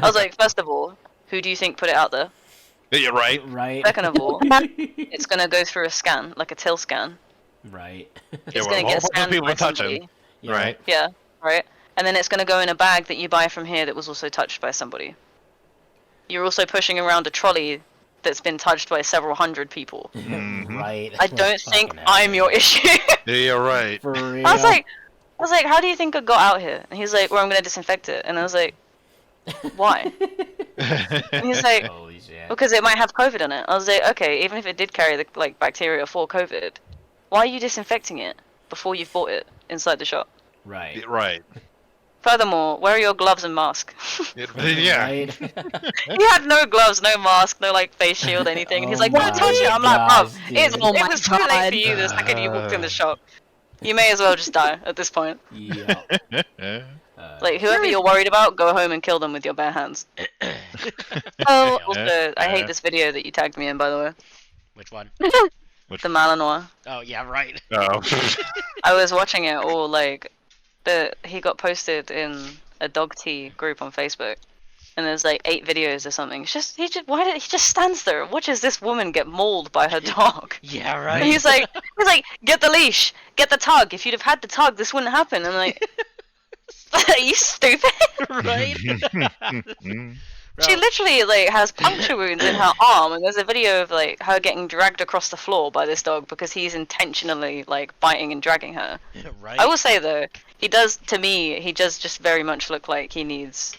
was like, first of all, who do you think put it out there? Yeah, right. Right. Second of all, it's gonna go through a scan, like a till scan. Right. It's gonna get scanned by somebody. Yeah. Right. Yeah, right. And then it's gonna go in a bag that you buy from here that was also touched by somebody. You're also pushing around a trolley that's been touched by several hundred people. Right. I don't think I'm your issue. Yeah, you're right. For real. I was like, how do you think it got out here? And he's like, well, I'm gonna disinfect it. And I was like, why? And he's like, holy shit. because it might have COVID in it. I was like, okay, even if it did carry the like bacteria for COVID, why are you disinfecting it before you've bought it inside the shop? Right. Right. Furthermore, where are your gloves and mask? Yeah. Right. He had no gloves, no mask, no like face shield, anything. And he's like, Oh don't touch it. I'm my like, bruv, gosh, it dude. was too late for you the second you walked in the shop. You may as well just die at this point. Yeah. Like, whoever you're worried about, go home and kill them with your bare hands. Oh, also, I hate this video that you tagged me in, by the way. Which one? The Malinois. Oh, yeah, right. Oh. I was watching it all, like, he got posted in a dog tea group on Facebook. And there's like 8 videos or something. He just stands there and watches this woman get mauled by her dog. Yeah, right. And he's like, get the leash, get the tug. If you'd have had the tug, this wouldn't happen. And I'm like, are you stupid? Right? She literally like has puncture wounds in her arm, and there's a video of like her getting dragged across the floor by this dog because he's intentionally like biting and dragging her. Right? I will say though, he does just very much look like he needs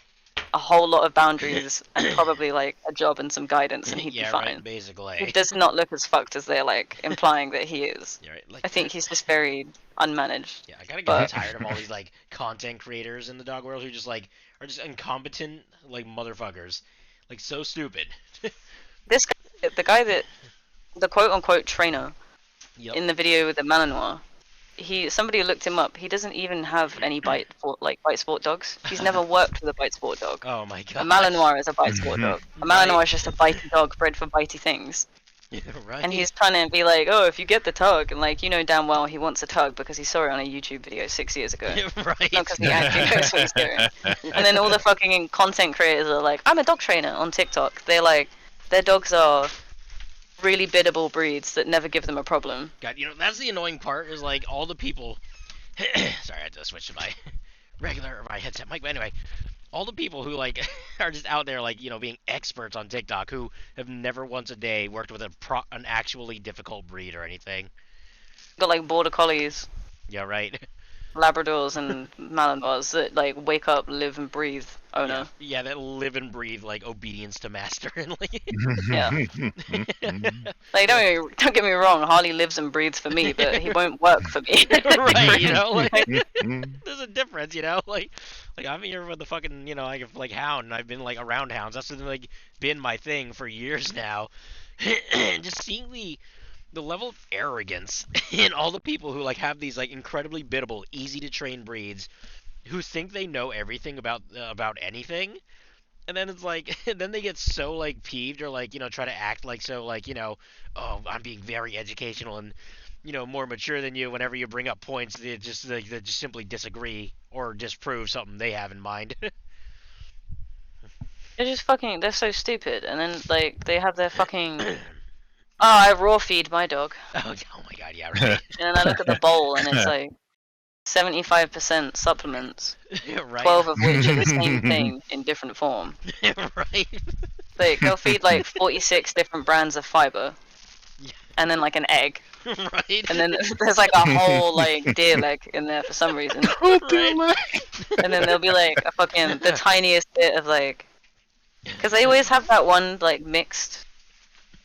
a whole lot of boundaries and probably like a job and some guidance, and he'd be fine. Right, basically. He does not look as fucked as they're like implying that he is. Yeah, right. Like, I think he's just very unmanaged. Yeah, I gotta get tired of all these like content creators in the dog world who just like are just incompetent like motherfuckers, like so stupid. This guy, the quote unquote trainer Yep. in the video with the Malinois, somebody looked him up. He doesn't even have any bite sport dogs. He's never worked with a bite sport dog. Oh my god. A Malinois is a bite sport dog. A Malinois is just a bitey dog bred for bitey things. Yeah, right. And he's trying to be like, oh, if you get the tug, and like, you know damn well he wants a tug because he saw it on a YouTube video 6 years ago. Right. Not because he actually knows what he's doing. And then all the fucking content creators are like, I'm a dog trainer on TikTok. They're like, their dogs are really biddable breeds that never give them a problem. God, that's the annoying part is like all the people. Sorry, I had to switch to my my headset mic. But anyway, all the people who like are just out there like being experts on TikTok who have never once a day worked with an actually difficult breed or anything. Got like border collies. Yeah, right. Labradors and Malinois that like wake up, live and breathe owner. Yeah, that live and breathe like obedience to master and like. Yeah. Like don't get me wrong, Harley lives and breathes for me, but he won't work for me. Right, you know, like there's a difference, you know, like I'm here with the fucking, you know, like hound, and I've been like around hounds. That's like been my thing for years now. Just seeing the level of arrogance in all the people who like have these like incredibly biddable, easy to train breeds, who think they know everything about anything, and then it's like then they get so like peeved or like, you know, try to act like so like, you know, oh, I'm being very educational and, you know, more mature than you. Whenever you bring up points, they just simply disagree or disprove something they have in mind. They're so stupid, and then like they have their fucking I raw feed my dog. Oh my god, yeah, right. And then I look at the bowl and it's like 75% supplements, Right. 12 of which are the same thing in different form. Right. Like they'll feed like 46 different brands of fiber, and then like an egg, Right. and then there's like a whole like deer leg in there for some reason. Right. And then there'll be like a fucking the tiniest bit of like, because they always have that one like mixed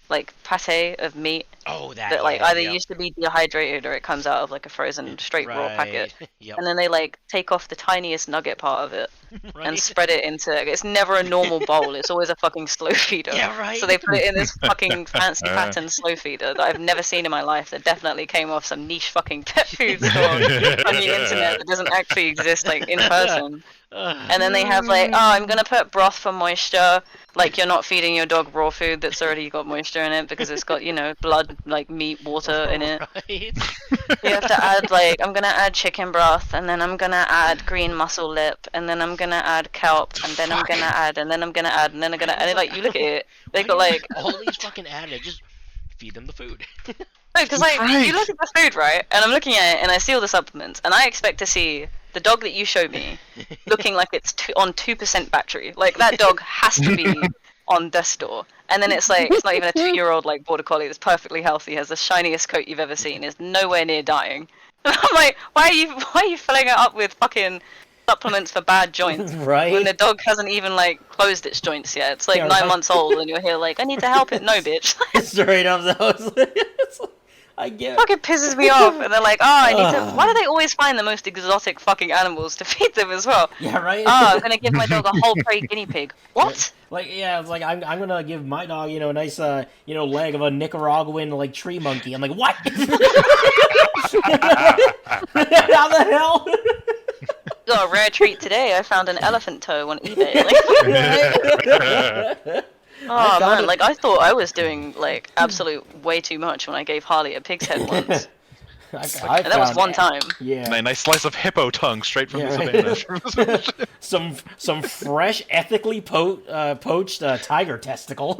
like pate of meat Oh, that like either used to be dehydrated or it comes out of like a frozen straight raw packet. Yep. And then they like take off the tiniest nugget part of it Right. and spread it into. It's never a normal bowl. It's always a fucking slow feeder. Yeah, right. So they put it in this fucking fancy pattern slow feeder that I've never seen in my life. That definitely came off some niche fucking pet food store on the internet that doesn't actually exist like in person. And then they have like, oh, I'm gonna put broth for moisture. Like you're not feeding your dog raw food that's already got moisture in it because it's got, you know, blood, like meat, water in it. Right. You have to add like, I'm gonna add chicken broth, and then I'm gonna add green mussel lip, and then I'm gonna add kelp, and then I'm gonna add, and then I'm gonna add, and then I'm gonna, and then, like you look at it, they got like all these fucking additives. Just feed them the food. because like you look at the food, right, and I'm looking at it and I see all the supplements, and I expect to see the dog that you showed me looking like it's on 2% battery. Like that dog has to be on the store. And then it's like, it's not even a 2-year-old like border collie that's perfectly healthy, has the shiniest coat you've ever seen, is nowhere near dying. And I'm like, why are you filling it up with fucking supplements for bad joints? Right? When the dog hasn't even like closed its joints yet. It's like Yeah, 9 right. months old and you're here like, I need to help it. No, bitch. Straight up, I get. Fucking pisses me off. And they're like, oh, I need to. Why do they always find the most exotic fucking animals to feed them as well? Yeah, right. Oh, I'm gonna give my dog a whole prey guinea pig. What? Like, yeah, it's like I'm gonna give my dog, you know, a nice, you know, leg of a Nicaraguan like tree monkey. I'm like, what? How the hell? Got a rare treat today. I found an elephant toe on eBay. Like, oh man, like I thought I was doing like absolute way too much when I gave Harley a pig's head once. I And that was one time. Yeah. Nice slice of hippo tongue straight from Yeah, the right. some fresh, ethically poached tiger testicle.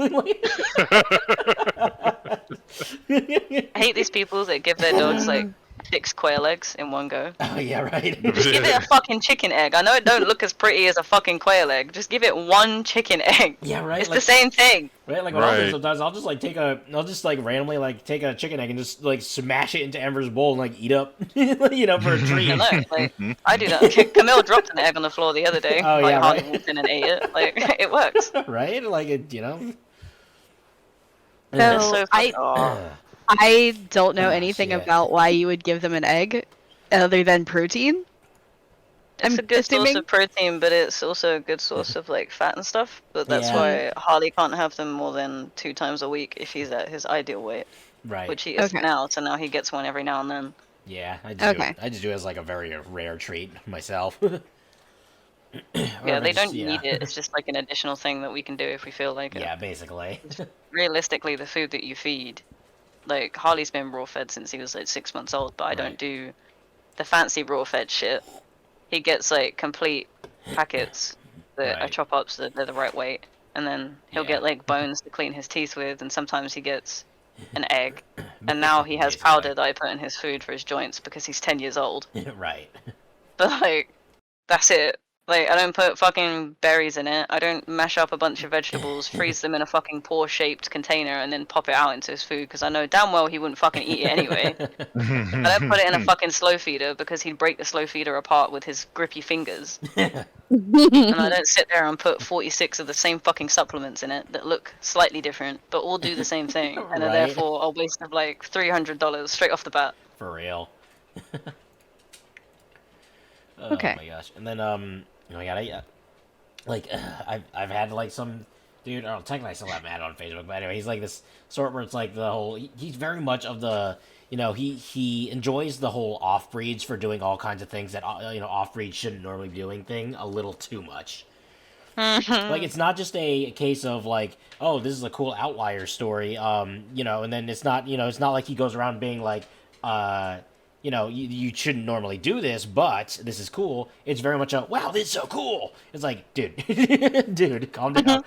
I hate these people that give their dogs like 6 quail eggs in one go. Oh yeah, right. Just give it a fucking chicken egg. I know it don't look as pretty as a fucking quail egg. Just give it one chicken egg. Yeah, right. It's like, the same thing. Right, like what I'll do Right. sometimes, I'll just like I'll just like randomly like take a chicken egg and just like smash it into Ember's bowl and like eat up, you know, for a treat. I know. Like I do that. Camille dropped an egg on the floor the other day. Oh, like yeah, Harley right. walked in and ate it. Like it works. Right, like it, you know. It's So so I don't know Oh, anything shit. about why you would give them an egg, other than protein. It's I'm a good source assuming- of protein, but it's also a good source of like fat and stuff. But that's Yeah. why Harley can't have them more than 2 times a week if he's at his ideal weight, Right. which he is Okay. now. So now he gets one every now and then. Yeah, I just Okay. I just do it as like a very rare treat myself. Yeah, they don't need it. It's just like an additional thing that we can do if we feel like it. Yeah, basically. Realistically, the food that you feed, like Harley's been raw fed since he was like 6 months old, but I Right. don't do the fancy raw fed shit. He gets like complete packets that I Right. chop up so that they're the right weight, and then he'll Yeah. get like bones to clean his teeth with, and sometimes he gets an egg. And now he has powder that I put in his food for his joints because he's 10 years old. Right. But like, that's it. Like, I don't put fucking berries in it. I don't mash up a bunch of vegetables, freeze them in a fucking paw-shaped container, and then pop it out into his food, because I know damn well he wouldn't fucking eat it anyway. I don't put it in a fucking slow feeder, because he'd break the slow feeder apart with his grippy fingers. And I don't sit there and put 46 of the same fucking supplements in it that look slightly different, but all do the same thing, and are Right. therefore a waste of like $300 straight off the bat. For real. Oh Okay. my gosh. And then oh my god, I've had like some dude. Oh, technically I still have Matt on Facebook, but anyway, he's like this sort where it's like the whole. He's very much of the. He enjoys the whole off breeds for doing all kinds of things that off breeds shouldn't normally be doing thing a little too much. Like, it's not just a case of like, oh, this is a cool outlier story, and then it's not like he goes around being like, you shouldn't normally do this, but this is cool. It's very much a, wow, this is so cool. It's like, dude, dude, calm down.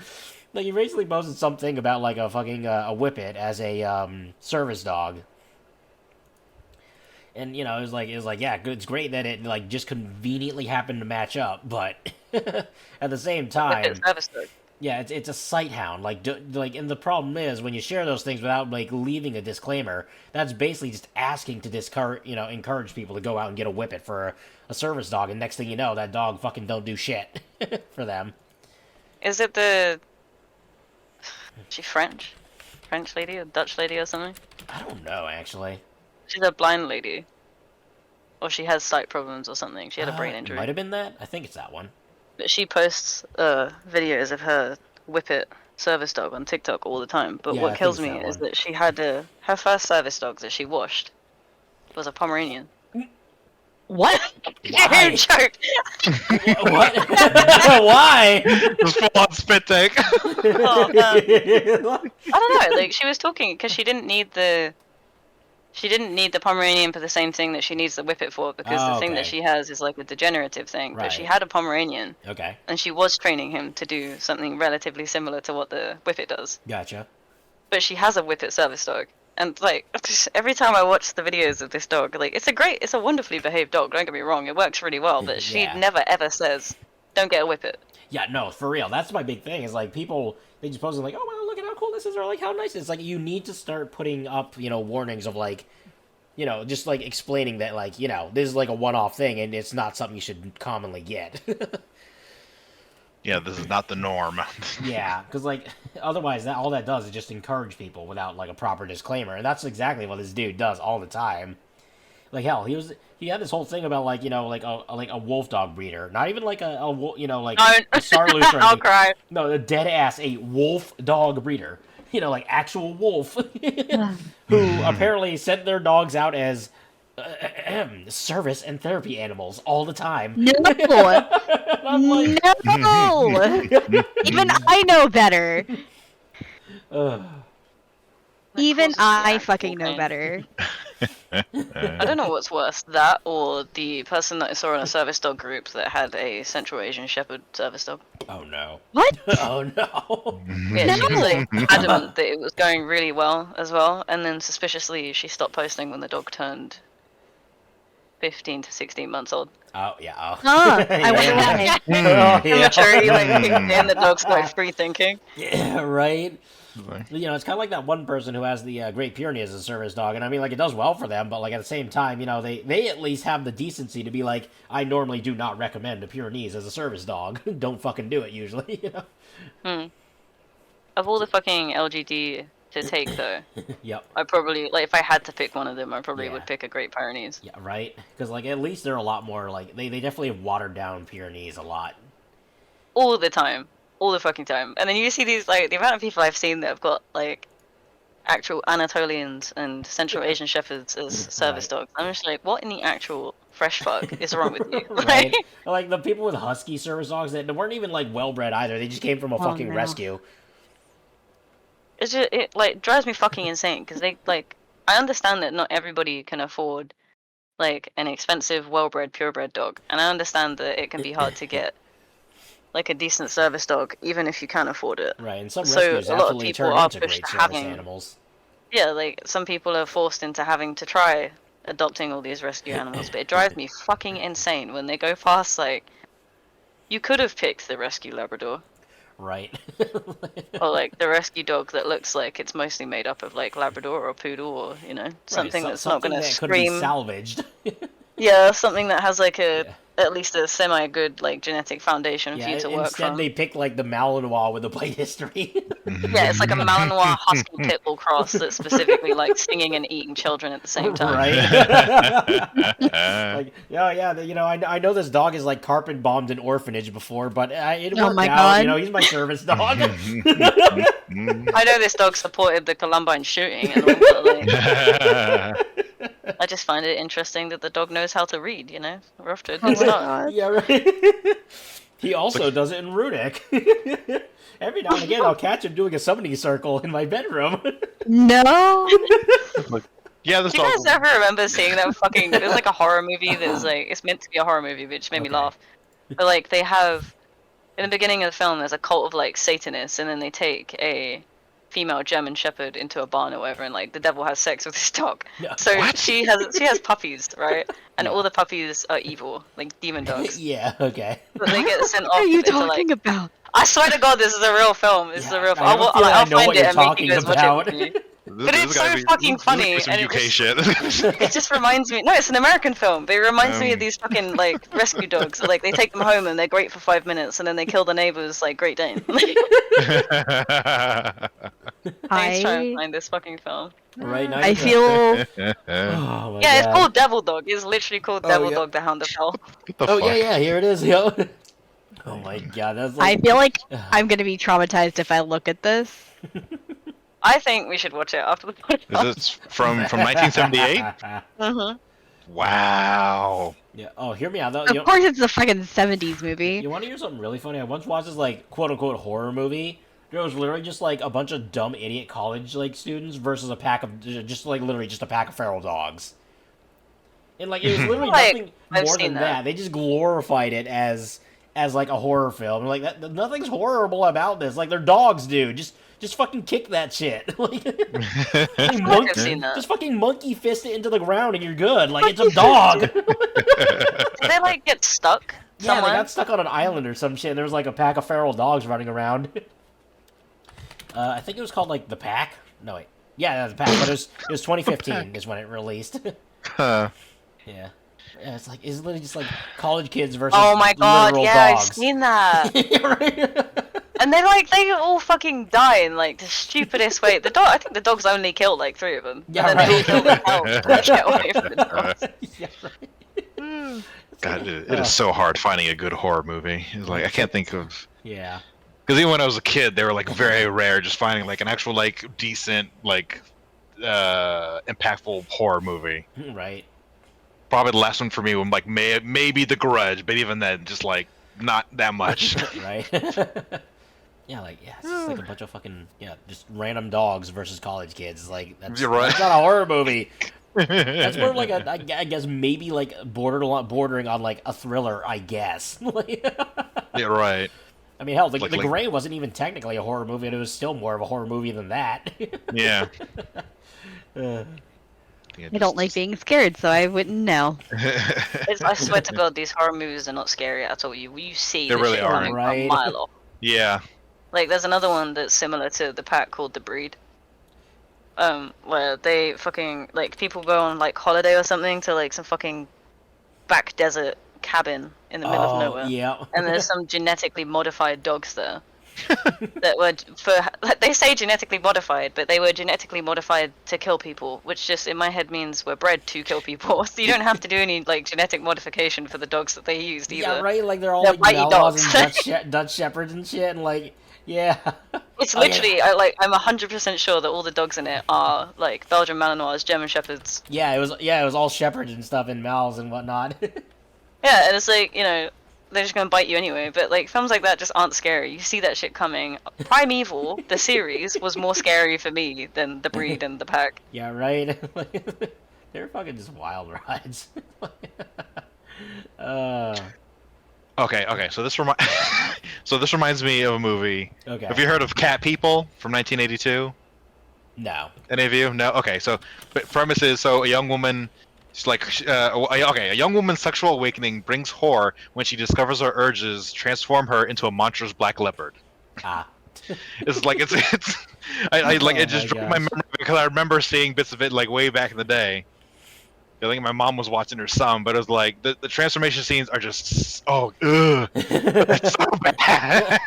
Like, he recently posted something about like a fucking a whippet as a service dog. And it was like yeah, it's great that it like just conveniently happened to match up, but at the same time, yeah, it's a sight hound. And the problem is when you share those things without like leaving a disclaimer, that's basically just asking to encourage people to go out and get a whippet for a service dog, and next thing you know, that dog fucking don't do shit for them. Is it is she French lady, or Dutch lady, or something? I don't know actually. She's a blind lady. Or she has sight problems or something. She had a brain injury. Might have been that. I think it's that one. But she posts videos of her whippet service dog on TikTok all the time. But Yeah, what I kills think me it's that is one. that she had her first service dog that she washed was a Pomeranian. What? Why? You joke. What? Why? Just full on spit take. Oh, man. I don't know. Like, she was talking because she didn't need the Pomeranian for the same thing that she needs the whippet for, because the thing that okay. she has is like a degenerative thing. But she Right. had a Pomeranian, Okay, and she was training him to do something relatively similar to what the whippet does. gotcha. But she has a whippet service dog, and like every time I watch the videos of this dog, like it's a wonderfully behaved dog. Don't get me wrong, it works really well. But she Yeah. never ever says, "Don't get a whippet." Yeah, no, for real. That's my big thing. Is like people they just post like, oh wow, look at how cool this is, or like how nice it is. Like you need to start putting up warnings of like. Just like explaining that, like, this is like a one-off thing and it's not something you should commonly get. Yeah, this is not the norm. Yeah, because, like, otherwise, all that does is just encourage people without, like, a proper disclaimer. And that's exactly what this dude does all the time. Like, hell, he had this whole thing about, like, like a wolf dog breeder. Not even like a Sarloose or I'll anything. cry. No, a dead-ass, a wolf dog breeder. Like actual wolf, who apparently sent their dogs out as service and therapy animals all the time. No. I'm like, No. Even I know better. Even I fucking know better. I don't know what's worse, that or the person that I saw in a service dog group that had a Central Asian Shepherd service dog. oh no. What? Oh no. Yeah, she was No. like adamant that it was going really well as well, and then suspiciously she stopped posting when the dog turned 15 to 16 months old. Oh yeah. Oh. Huh, I wonder why. Oh, yeah. Immaturity like kicked in, the dog started free thinking. Yeah, right. It's kind of like that one person who has the Great Pyrenees as a service dog, and I mean, like, it does well for them, but like at the same time, they at least have the decency to be like, I normally do not recommend a Pyrenees as a service dog. Don't fucking do it usually. Of all the fucking LGD to take though, Yep. I probably, like, if I had to pick one of them, I probably Yeah. would pick a Great Pyrenees. Yeah, right. Because like at least they're a lot more like they definitely have watered down Pyrenees a lot. All the time. All the fucking time. And then you see these, like, the amount of people I've seen that have got, like, actual Anatolians and Central Asian Shepherds as service dogs. I'm just like, what in the actual fresh fuck is wrong with you? Right. Like the people with husky service dogs that weren't even like well bred either. They just came from a fucking no. rescue. It's just, it, like, drives me fucking insane, because they, like, I understand that not everybody can afford, like, an expensive, well-bred, purebred dog. And I understand that it can be hard to get, like, a decent service dog, even if you can afford it. Right, and some So, rescues a lot of absolutely people turn are into great pushed to service having- animals. Yeah, like, some people are forced into having to try adopting all these rescue animals, but it drives me fucking insane when they go past, like, you could have picked the rescue Labrador. Right. Or like the rescue dog that looks like it's mostly made up of like Labrador or Poodle or, something that's not something going to that could be scream. salvaged. Yeah, something that has like Yeah. at least a semi-good like genetic foundation for Yeah, you to work instead from. they picked like the Malinois with the plate history. Yeah, it's like a Malinois Husky Pitbull cross that's specifically like singing and eating children at the same time. Right. Like, yeah, I know this dog is like carpet bombed an orphanage before, but it Oh worked my out. God. He's my service dog. I know this dog supported the Columbine shooting and all, but like, I just find it interesting that the dog knows how to read. We're off to a good start. Yeah, right. He also does it in Runic. Every now and again, I'll catch him doing a summoning circle in my bedroom. No. Yeah, this Do you dog. guys ever remember seeing that fucking? There's like a horror movie that's like it's meant to be a horror movie, but it just made me Okay. laugh. But like they have in the beginning of the film, there's a cult of like Satanists, and then they take a female German Shepherd into a barn or whatever, and like the devil has sex with this dog. No. So What? she has puppies, right? And all the puppies are evil, like demon dogs. Yeah, okay. But they get sent off What are you into, talking like, about? I swear to God, this is a real film. This is a real film. I have a feeling I'll I know find what it you're and make talking you guys watch about. it with me. This But has it's gotta so be- fucking this has gotta be funny, some and UK it shit. It just reminds me. No, it's an American film. But it reminds me of these fucking like rescue dogs. Like they take them home and they're great for 5 minutes, and then they kill the neighbor's like Great Dane. Please try and I find this fucking film. Right now. I you're- feel Oh my Yeah, it's God. called Devil Dog. It's literally called Oh, Devil yeah. Dog: The Hound of Hell. What the Oh fuck? yeah, here it is, yo. Oh my God, that's I like. feel like I'm gonna be traumatized if I look at this. I think we should watch it after the podcast. Is this from 1978? Mhm. Wow. Yeah. Oh, hear me out though. Of course, it's a fucking 70s movie. You want to hear something really funny? I once watched this like quote unquote horror movie. There was literally just like a bunch of dumb idiot college like students versus a pack of just like literally just a pack of feral dogs. And like it was literally Like, nothing I've more seen than that. that. They just glorified it as like a horror film. Like that, nothing's horrible about this. Like they're dogs, dude. Just fucking kick that shit. Like, fucking I've seen that. just fucking monkey fist it into the ground and you're good. Like it's a dog. Did they like get stuck Yeah, somewhere? they got stuck on an island or some shit. And there was like a pack of feral dogs running around. I think it was called like The Pack. No wait, yeah, The Pack. But it was 2015 is when it released. Huh. Yeah, it's literally just like college kids versus Oh my god, literal yeah, dogs. I've seen that. Yeah, right? And they all fucking die in like the stupidest way. I think the dogs only killed like 3 of them. Yeah, and then they all right. killed themselves to get away from the dogs. Yeah, right. God, it is so hard finding a good horror movie. It's like I can't think of Yeah. because even when I was a kid, they were like very rare. Just finding like an actual like decent like impactful horror movie. Right. Probably the last one for me was like maybe The Grudge, but even then, just like not that much. Right. Yeah, it's just like a bunch of fucking just random dogs versus college kids. Like that's, You're right. that's not a horror movie. That's more of like I guess maybe like bordering on like a thriller. I guess. Yeah, right. I mean, hell, the Like- Gray wasn't even technically a horror movie, and it was still more of a horror movie than that. Yeah. I don't like being scared, so I wouldn't know. I swear to God, these horror movies are not scary at all. You see They this really shit aren't. coming Right. a mile off. Yeah. Like, there's another one that's similar to The Pack called The Breed. Where they fucking, like, people go on, like, holiday or something to, like, some fucking back desert cabin in the middle of nowhere. Yeah. And there's some genetically modified dogs there. That were, like, they say genetically modified, but they were genetically modified to kill people, which just, in my head, means we're bred to kill people. So you don't have to do any, like, genetic modification for the dogs that they used either. Yeah, right. Like they're all They're like bitey Malinois dogs. and Dutch shepherds and shit, and like yeah. It's Oh, yeah. literally, I'm 100% sure that all the dogs in it are like Belgian Malinois, German Shepherds. Yeah, it was all shepherds and stuff and mouths and whatnot. Yeah, and it's like, they're just gonna bite you anyway. But like films like that just aren't scary. You see that shit coming. Primeval, the series, was more scary for me than The Breed and The Pack. Yeah, right. They're fucking just wild rides. Okay. So this reminds me of a movie. Okay. Have you heard of Cat People from 1982? No. Any of you? No. Okay. So, but premise is a young woman It's like, okay, a young woman's sexual awakening brings horror when she discovers her urges transform her into a monstrous black leopard. Ah. It's like I like Oh it just my drew my gosh. memory because I remember seeing bits of it like way back in the day. I think my mom was watching her son, but it was like the transformation scenes are just ugh, it's so bad.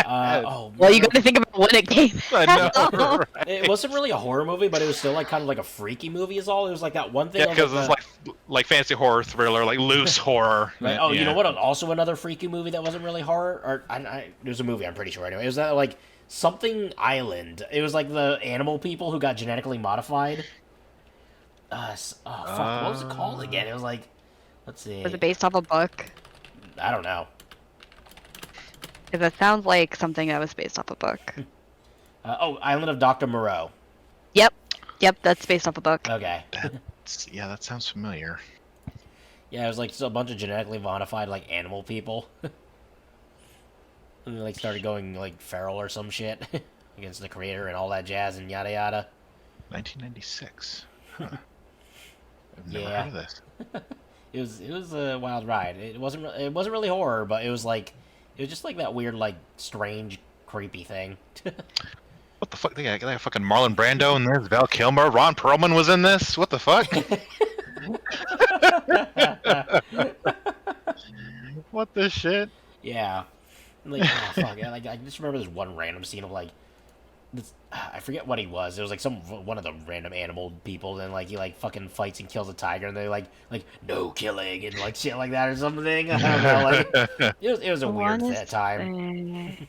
Oh, Well, you remember- got to think about when it came I out. know, right? It wasn't really a horror movie, but it was still like kind of like a freaky movie. Is all. It was like that one thing. Yeah, of, because like, it's like fancy horror thriller, like loose horror. Right. Yeah, Oh, you know yeah. what? Also, another freaky movie that wasn't really horror, or it was a movie. I'm pretty sure. Anyway, it was that like something island. It was like the animal people who got genetically modified. Oh fuck! What was it called again? It was like, let's see. Was it based off a book? I don't know. Because it sounds like something that was based off a book. Island of Dr. Moreau. Yep, that's based off a book. Okay. Yeah, that sounds familiar. Yeah, it was like a bunch of genetically modified like animal people. And they like started going like feral or some shit against the creator and all that jazz and yada yada. 1996. Huh. I've never Yeah. heard of this. It was a wild ride. It wasn't really horror, but it was just like that weird like strange creepy thing. What the fuck? They got fucking Marlon Brando in this. Val Kilmer, Ron Perlman was in this. What the fuck? What the shit? Yeah. Like, oh, fuck. Like, I just remember this one random scene of, like, this, I forget what he was. It was, like, one of the random animal people, and, like, he, like, fucking fights and kills a tiger, and they're, like, no killing, and, like, shit like that or something. I don't know, like, it was a weird time.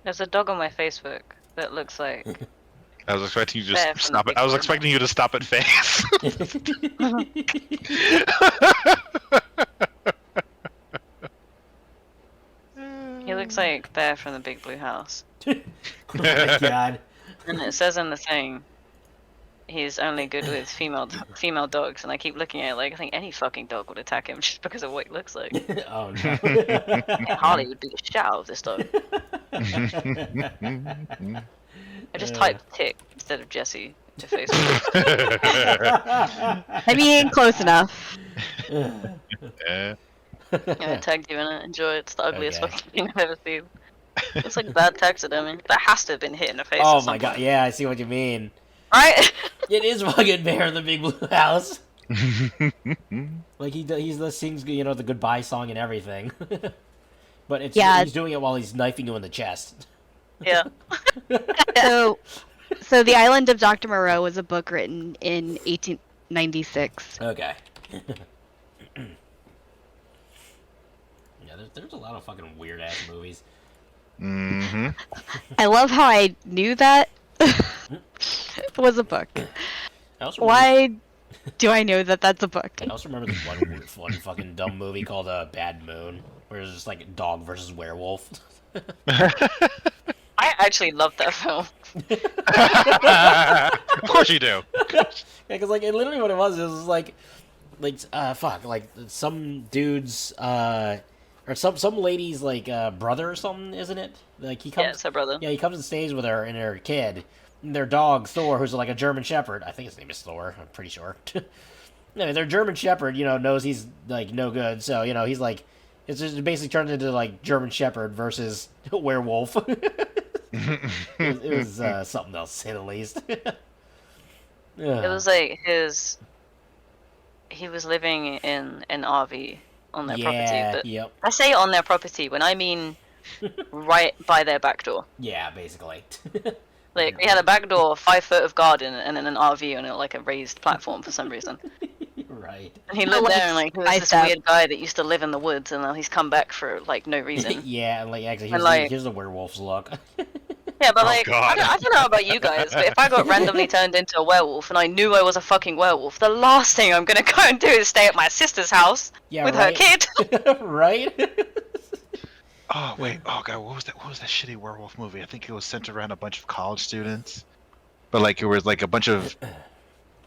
There's a dog on my Facebook that looks like. I was expecting you to Fair just from the stop it. big I was blue expecting you to stop at face. He looks like Bear from the Big Blue House. Oh, my God. And it says in the thing, he's only good with female dogs. And I keep looking at it like, I think any fucking dog would attack him just because of what he looks like. Oh, no. Harley would be the shit out of this dog. I just typed Tick instead of Jesse to Facebook. I mean, close enough. Yeah. I tagged you in it. Enjoy it. It's the ugliest Okay. fucking thing I've ever seen. It's like bad taxidermy. That has to have been hit in the face. Oh, at some my God. point. Yeah, I see what you mean. Right? It is fucking Bear in the Big Blue House. Like, he sings, you know, the goodbye song and everything. But Yeah. he's doing it while he's knifing you in the chest. Yeah. So The Island of Dr. Moreau was a book written in 1896. Okay. Yeah, there's a lot of fucking weird ass movies. Mm-hmm. I love how I knew that it was a book. I also remember, Why do I know that that's a book? I also remember this one fucking dumb movie called Bad Moon, where it's just like dog versus werewolf. I actually love that film. Of course you do. Yeah, because like it literally what it was like fuck, like some dude's or some lady's like brother or something, isn't it? Like he comes. Yeah, it's her brother. Yeah, he comes and stays with her and her kid. And their dog Thor, who's like a German Shepherd. I think his name is Thor. I'm pretty sure. Anyway, their German Shepherd, you know, knows he's like no good, so you know he's like, it's just basically turned into like German Shepherd versus werewolf. It was something else, to say the least. It was like he was living in an RV on their property, but yep, I say on their property when I mean right by their back door. yeah, basically. Like we had a back door, 5 foot of garden, and then an RV on it, like a raised platform for some reason. Right. And he lived like there, and like he was this bicep. weird guy that used to live in the woods, and now he's come back for like no reason. Yeah, and like actually, And, like- here's the werewolf's look. Yeah, but Oh, like God. I don't know about you guys, but if I got randomly turned into a werewolf and I knew I was a fucking werewolf, the last thing I'm gonna go and do is stay at my sister's house Yeah, with right. her kid. Right. Oh wait, oh god, what was that? What was that shitty werewolf movie? I think it was centered around a bunch of college students, but like it was like a bunch of,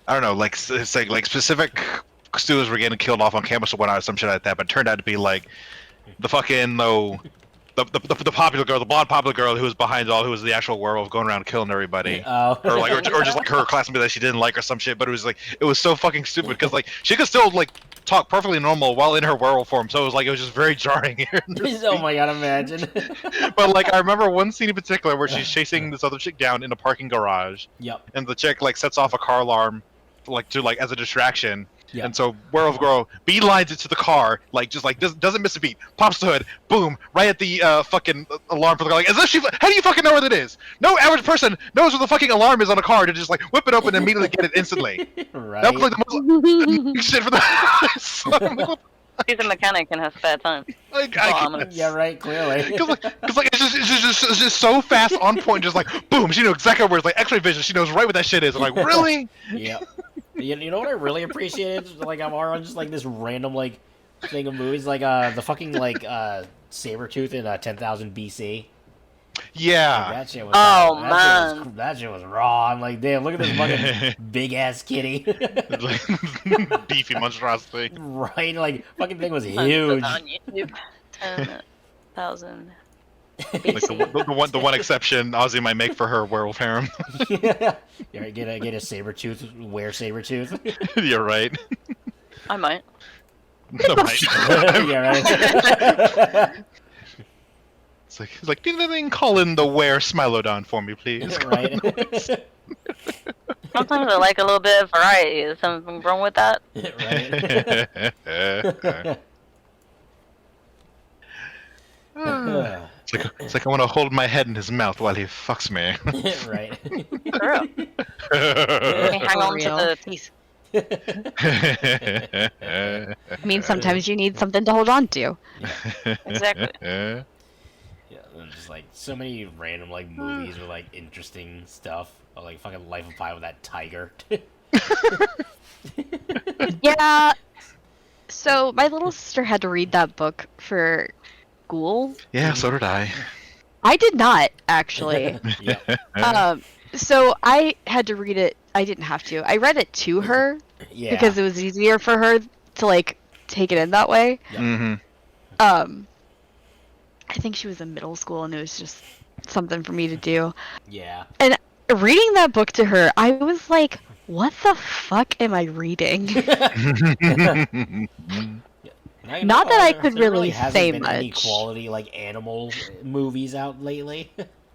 I don't know, like it's like specific students were getting killed off on campus or whatnot, or some shit like that. But it turned out to be like the fucking the popular girl, the blonde popular girl who was behind it all, who was the actual werewolf going around killing everybody. Oh. Or just like her classmate that she didn't like or some shit, but it was so fucking stupid because like she could still like talk perfectly normal while in her werewolf form, so it was just very jarring here. Oh my god, imagine. But like I remember one scene in particular where she's chasing this other chick down in a parking garage. Yep. And the chick like sets off a car alarm to as a distraction. Yep. And so werewolf girl beelines it to the car, doesn't miss a beat, pops the hood, boom, right at the fucking alarm for the car. Like, as if how do you fucking know what it is? No average person knows what the fucking alarm is on a car to just like whip it open and immediately get it instantly. Right. That was like the most shit for the. So I'm like, what She's a mechanic in her spare time. Yeah, right. Clearly. Because like it's just so fast, on point, just like boom. She knows exactly where it's like X-ray vision. She knows right what that shit is. I'm like, really? Yeah. You know what I really appreciated? Like I'm on just like this random like thing of movies, like the fucking like Sabretooth in 10,000 BC. Yeah. That shit was. That shit was raw. I'm like, damn, look at this fucking big ass kitty. Like, beefy monstrosity. Right, like fucking thing was huge. On YouTube. 10,000. Like the one exception Ozzy might make for her werewolf harem. Yeah. Get a Sabretooth, wear Sabretooth. You're right. I might. Right. Yeah, right. It's like ding ding ding, call in the wear Smilodon for me, please. Right. Sometimes I like a little bit of variety. Is something wrong with that? Right. It's like I want to hold my head in his mouth while he fucks me. Right. True. Hang on to the teeth. I mean, sometimes you need something to hold on to. Exactly. Yeah, and just like so many random like movies with like interesting stuff. Or, like fucking Life of Pi with that tiger. Yeah. So my little sister had to read that book for school. Yeah, so did I. I did not actually. Yeah. So I had to read it. I didn't have to. I read it to her Yeah. because it was easier for her to like take it in that way. Yep. Mm-hmm. I think she was in middle school and it was just something for me to do. Yeah. And reading that book to her, I was like, what the fuck am I reading? Not that I could there really hasn't say been any much. quality like animal movies out lately.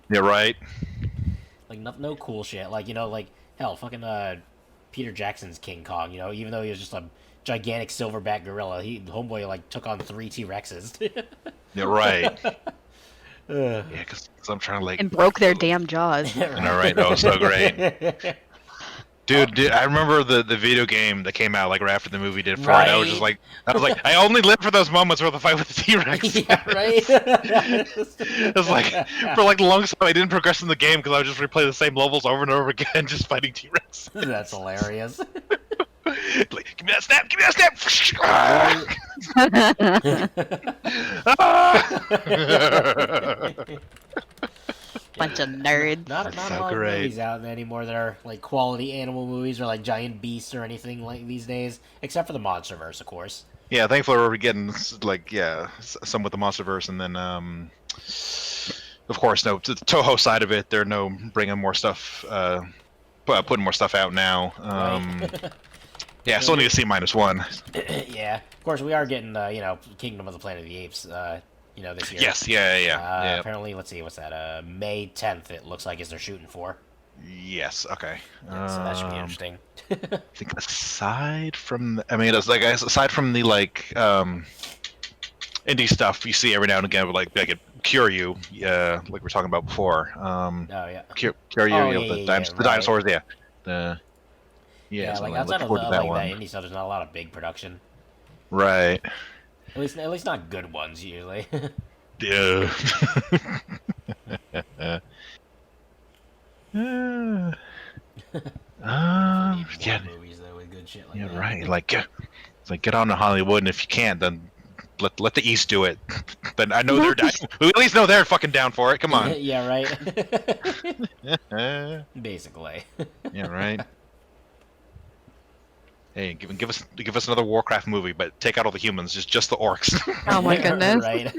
You're right. Like no cool shit. Like like hell, fucking Peter Jackson's King Kong. Even though he was just a gigantic silverback gorilla, homeboy like took on 3 T-Rexes. You're right. Yeah, because I'm trying to like. And broke their damn jaws. All right, that was so great. Dude, I remember the video game that came out like right after the movie did for it. I was like, I only live for those moments where the fight with the T-Rex. Yeah, right. It was like for like the longest time I didn't progress in the game because I would just replay the same levels over and over again, just fighting T-Rex. That's hilarious. Like, give me that snap! Give me that snap! Bunch of nerds. Not so a lot great. of movies out anymore that are like quality animal movies or like giant beasts or anything like these days, except for the MonsterVerse, of course. Yeah, thankfully we're getting like some with the MonsterVerse, and then of course the Toho side of it, they're bringing more stuff, putting more stuff out now. Right. Yeah, still need a C-1. Yeah, of course we are getting Kingdom of the Planet of the Apes. This year. Yes, yeah. Apparently, let's see, what's that? May 10th. It looks like is they're shooting for. Yes. Okay. Yeah, so that should be interesting. I think aside from aside from the like indie stuff you see every now and again, with like it Kyoryu, like we're talking about before. Oh yeah. Kyoryu, the dinosaurs. Yeah. Yeah, so like I look outside of forward to that one. indie stuff, there's not a lot of big production. Right. At least not good ones usually. Yeah. Yeah. Movies though with good shit like Yeah, that. right. It's like get on to Hollywood, and if you can't, then let the East do it. Then I know they're down. We at least know they're fucking down for it. Come on. Yeah, right. Basically. Yeah, right. Hey, give us another Warcraft movie, but take out all the humans, just the orcs. Oh my goodness. Right.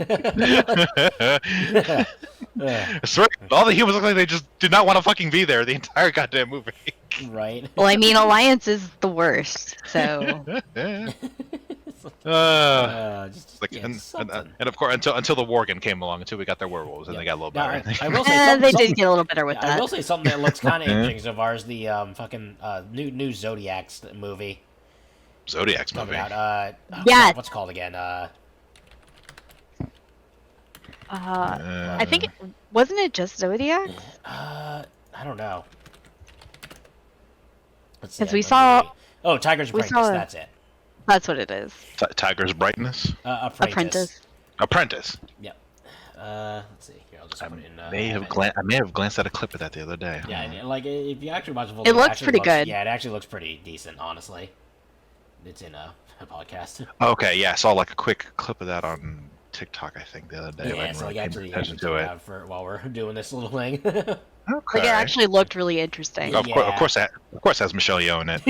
I swear, all the humans look like they just did not want to fucking be there the entire goddamn movie. Right. Well, I mean, Alliance is the worst, so. Just Like, yeah, and something. of course, until the Worgen came along, until we got their werewolves, and they got a little Now, better. I think. I will say They something, did get a little better with I that. will say something that looks kind of interesting so far is the fucking new Zodiac movie. Zodiac's Coming movie. out. Yes. What's it called again? I think wasn't it just Zodiac? I don't know. Let's see, Because we I'm saw. reading. Oh, Tiger's we Apprentice. saw- That's it. That's what it is. Tiger's Brightness. Apprentice. Apprentice. Yep. Let's see. Here, I'll just put it in. I may have glanced at a clip of that the other day. Yeah, and, like if you actually watch the full It thing, looks actually pretty good. Yeah, it actually looks pretty decent, honestly. It's in a podcast. Okay, yeah, I saw like a quick clip of that on TikTok, I think, the other day. Yeah, so like actually check it out for while we're doing this little thing. Okay. Like it actually looked really interesting. Of course, has Michelle Yeoh in it.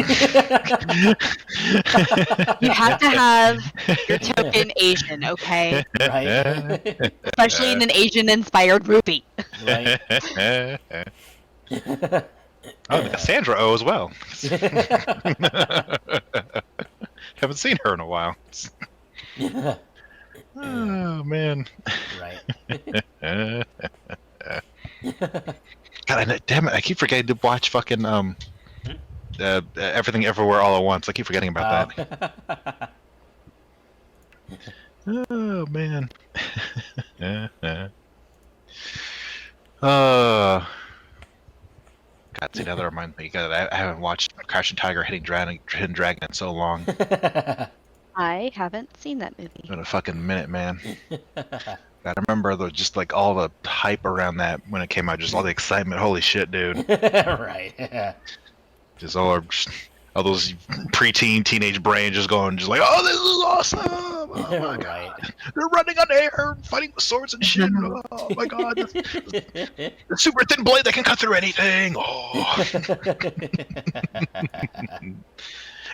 You have to have your token Asian, okay? Right. Especially in an Asian-inspired movie. Right. Oh, Sandra Oh as well. Haven't seen her in a while. Oh man. Right. God, damn it! I keep forgetting to watch fucking Everything Everywhere All at Once. I keep forgetting about that. Oh man. God, see, now that reminds me. God, I haven't watched Crouching Tiger, Hidden Dragon in so long. I haven't seen that movie. It's been a fucking minute, man. I remember just like all the hype around that when it came out, just all the excitement. Holy shit, dude! Right. Just all those preteen, teenage brains just going, just like, oh, this is awesome! Oh my god, Right. they're running on air, fighting with swords and shit. Oh my god, the super thin blade that can cut through anything. Oh,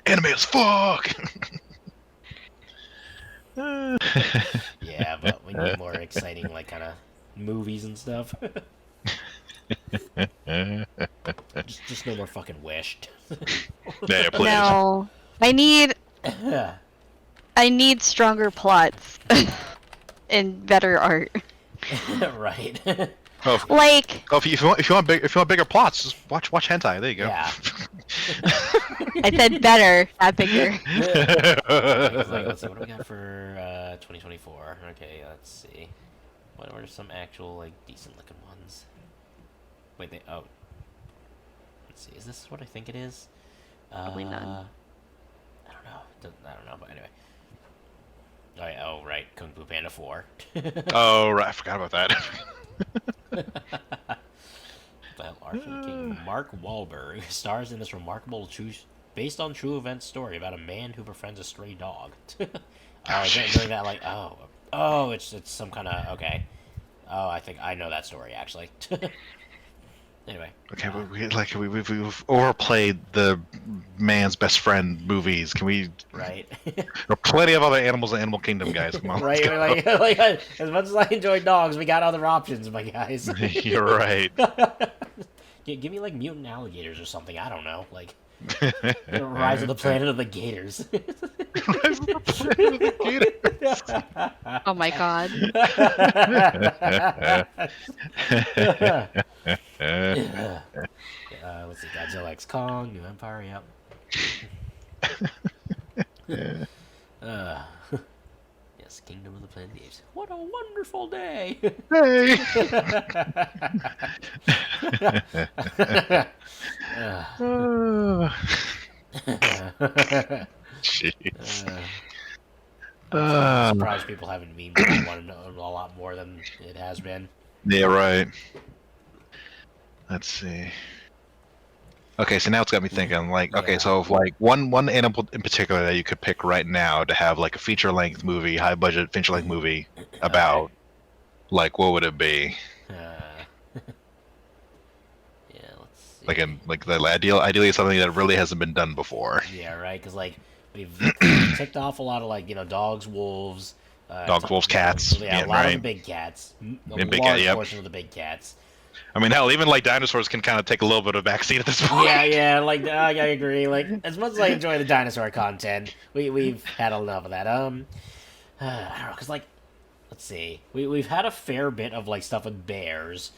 anime as fuck. Yeah, but we need more exciting, like, kind of movies and stuff. just no more fucking Wished. Yeah, please. No, I need stronger plots and better art. Right. Oh, Like, if you want bigger plots, just watch hentai. There you go. Yeah. I said better, not bigger. It's like, let's see, what do we got for 2024? Okay, let's see. What are some actual, like, decent looking ones? Wait, let's see, is this what I think it is? Probably none. I don't know. I don't know, but anyway. Oh, right, Kung Fu Panda 4. Oh, right, I forgot about that. The hell, Arthur King. Mark Wahlberg stars in this remarkable based on true event story about a man who befriends a stray dog. Doing that, like, it's some kind of, okay. Oh, I think I know that story, actually. Anyway. Okay, we've overplayed the man's best friend movies. Can we? Right. There are plenty of other animals in Animal Kingdom, guys. Come on. Right, like, as much as I enjoy dogs, we got other options, my guys. You're right. Give me, like, mutant alligators or something, I don't know, like... Rise of the Planet of the Gators. Rise of the Planet of the Gators. Oh my god. Let's see, Godzilla X Kong, New Empire, yep. Yes, Kingdom of the Planet of the Apes. What a wonderful day! Hey. Jeez. I'm surprised people haven't memed one a lot more than it has been. Yeah, right. Let's see. Okay, so now it's got me thinking. Like, okay, Yeah. so if, like one animal in particular that you could pick right now to have like a feature-length movie, high-budget feature-length movie about, like, what would it be? Yeah, let's see. like the ideally something that really hasn't been done before. Yeah, right. Because like we've ticked off a lot of like dogs, wolves, Dogs, wolves, cats. Yeah, Yeah, a lot of the right. big cats. A And big large cat, yep. portion of the big cats. I mean, hell, even like dinosaurs can kind of take a little bit of backseat at this point. Yeah, like I agree. Like as much as I enjoy the dinosaur content, we've had enough of that. I don't know, cause like, let's see, we've had a fair bit of like stuff with bears.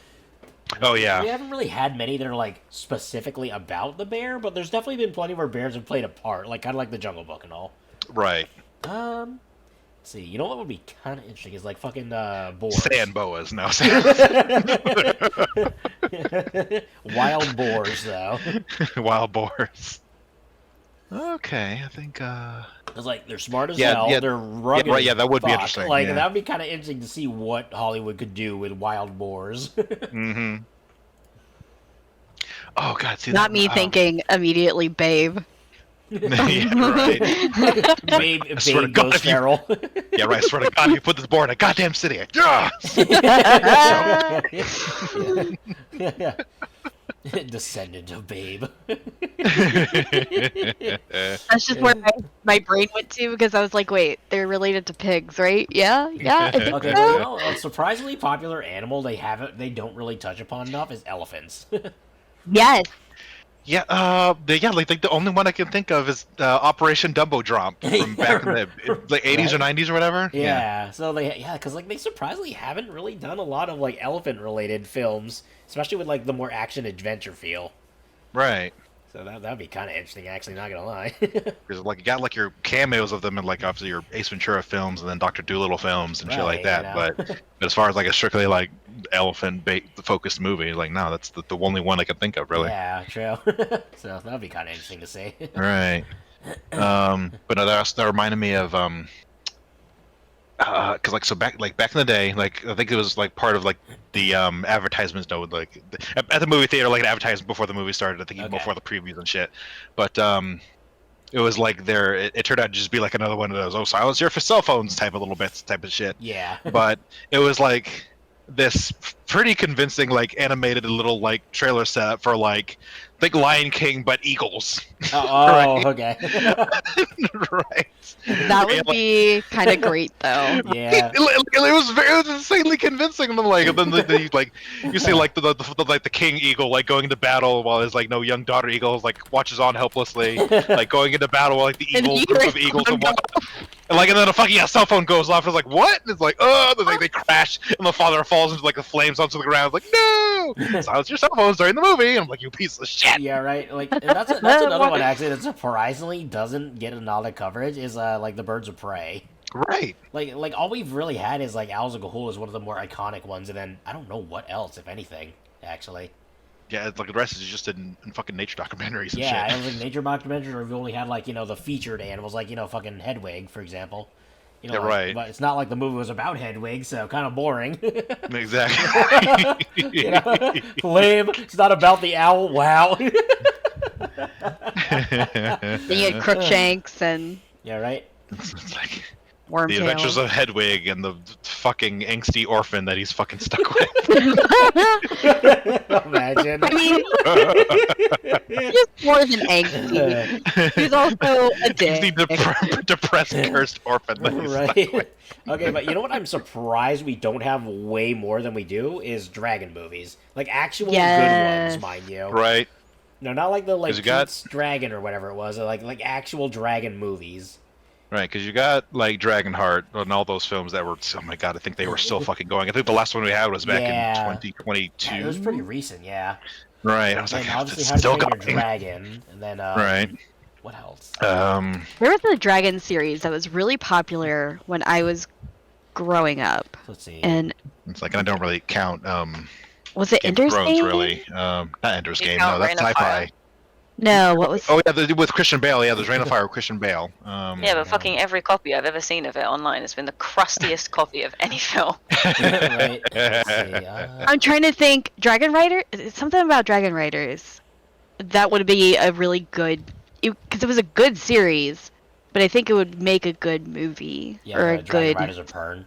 Oh We yeah. haven't really had many that are like specifically about the bear, but there's definitely been plenty where bears have played a part, like kind of like the Jungle Book and all. Right. Let's see, you know what would be kind of interesting is like fucking boars. Sand boas. No. Wild boars, though. Wild boars. Okay, I think. Because like they're smart as Yeah, hell, yeah, they're rugged. right, yeah, as that would be fuck. interesting, Like yeah. that would be kind of interesting to see what Hollywood could do with wild boars. Mm-hmm. Oh god, see Not that, me thinking immediately, babe. Yeah, right. Babe swear to God, goes if you- feral. Yeah, right. I swear to God, if you put this board in a goddamn city. Yeah. Descendant of Babe. That's just where my brain went to because I was like, wait, they're related to pigs, right? Yeah, I think Okay, so. well, a surprisingly popular animal they don't really touch upon enough is elephants. Yes. Yeah, like the only one I can think of is Operation Dumbo Drop from back in the like 80s or 90s or whatever. Yeah, so because like they surprisingly haven't really done a lot of like elephant related films, especially with like the more action adventure feel. Right. So that'd be kind of interesting, actually. Not gonna lie. Because like you got like your cameos of them in like obviously your Ace Ventura films and then Doctor Dolittle films and shit like Right, that. But as far as like a strictly like elephant focused movie, like no, that's the only one I can think of really. Yeah, true. So that'd be kind of interesting to see. Right. But no, that reminded me of because like so back in the day, like I think it was like part of like the advertisements, no, like at the movie theater, like an advertisement before the movie started. I think even Okay. before the previews and shit. But it was like it turned out to just be like another one of those silence here for cell phones type of little bits type of shit. Yeah. But it was like this pretty convincing like animated little like trailer setup for like Lion King but eagles. Oh, Right. okay. Right. That would be kind of great, though. Yeah. It was insanely convincing. And then like, and then like you see like the king eagle like going into battle while his like no young daughter eagle like watches on helplessly, like going into battle while like the And eagle you group of were- eagles and then a fucking cell phone goes off. And it's like what? And it's like then, like they crash and the father falls into like the flames onto the ground. It's like no, silence your cell phones during the movie. And I'm like you piece of shit. Yeah, right. Like and that's another one actually that surprisingly doesn't get a lot of coverage is like the Birds of Prey. Right. Like all we've really had is like Owls of Ga'Hoole is one of the more iconic ones, and then I don't know what else, if anything, actually. Yeah, it's like the rest is just in fucking nature documentaries and Yeah, shit. it was like nature documentaries, or we've only had like the featured animals, like fucking Hedwig, for example. Yeah, like, right. But it's not like the movie was about Hedwig, so kind of boring. Exactly. Lame. It's not about the owl. Wow. Then you had Crookshanks and Yeah, right. It's like Wormtail. the adventures of Hedwig and the fucking angsty orphan that he's fucking stuck with. Imagine. I mean, he's more than angsty. He's also a dick. Angsty, depressed, cursed orphan that he's stuck with. Right. Okay, but you know what I'm surprised we don't have way more than we do is dragon movies. Like actual Yes. good ones, mind you. Right. No, not like the like 'Cause you got- Pete's Dragon or whatever it was. Like actual dragon movies. Right, because you got like Dragonheart and all those films that were, oh my god, I think they were still fucking going. I think the last one we had was back Yeah. in 2022. Yeah, it was pretty recent, yeah. Right, I was like, And obviously, it's How to still Train Your going. Dragon, and then Right. what else? There was a dragon series that was really popular when I was growing up, Let's see. and It's like I don't really count was it Game of Ender's Thrones Game? really. Not Ender's You Game. No, count that's Reign of sci-fi. Fire? No, what was? Oh yeah, with Christian Bale. Yeah, there's Reign of Fire with Christian Bale. Yeah, but fucking every copy I've ever seen of it online has been the crustiest copy of any film. Right. Let's see. I'm trying to think. Dragon Rider. Something about Dragon Riders. That would be a really good, because it was a good series, but I think it would make a good movie Yeah, or a Dragon good. Riders of Pern.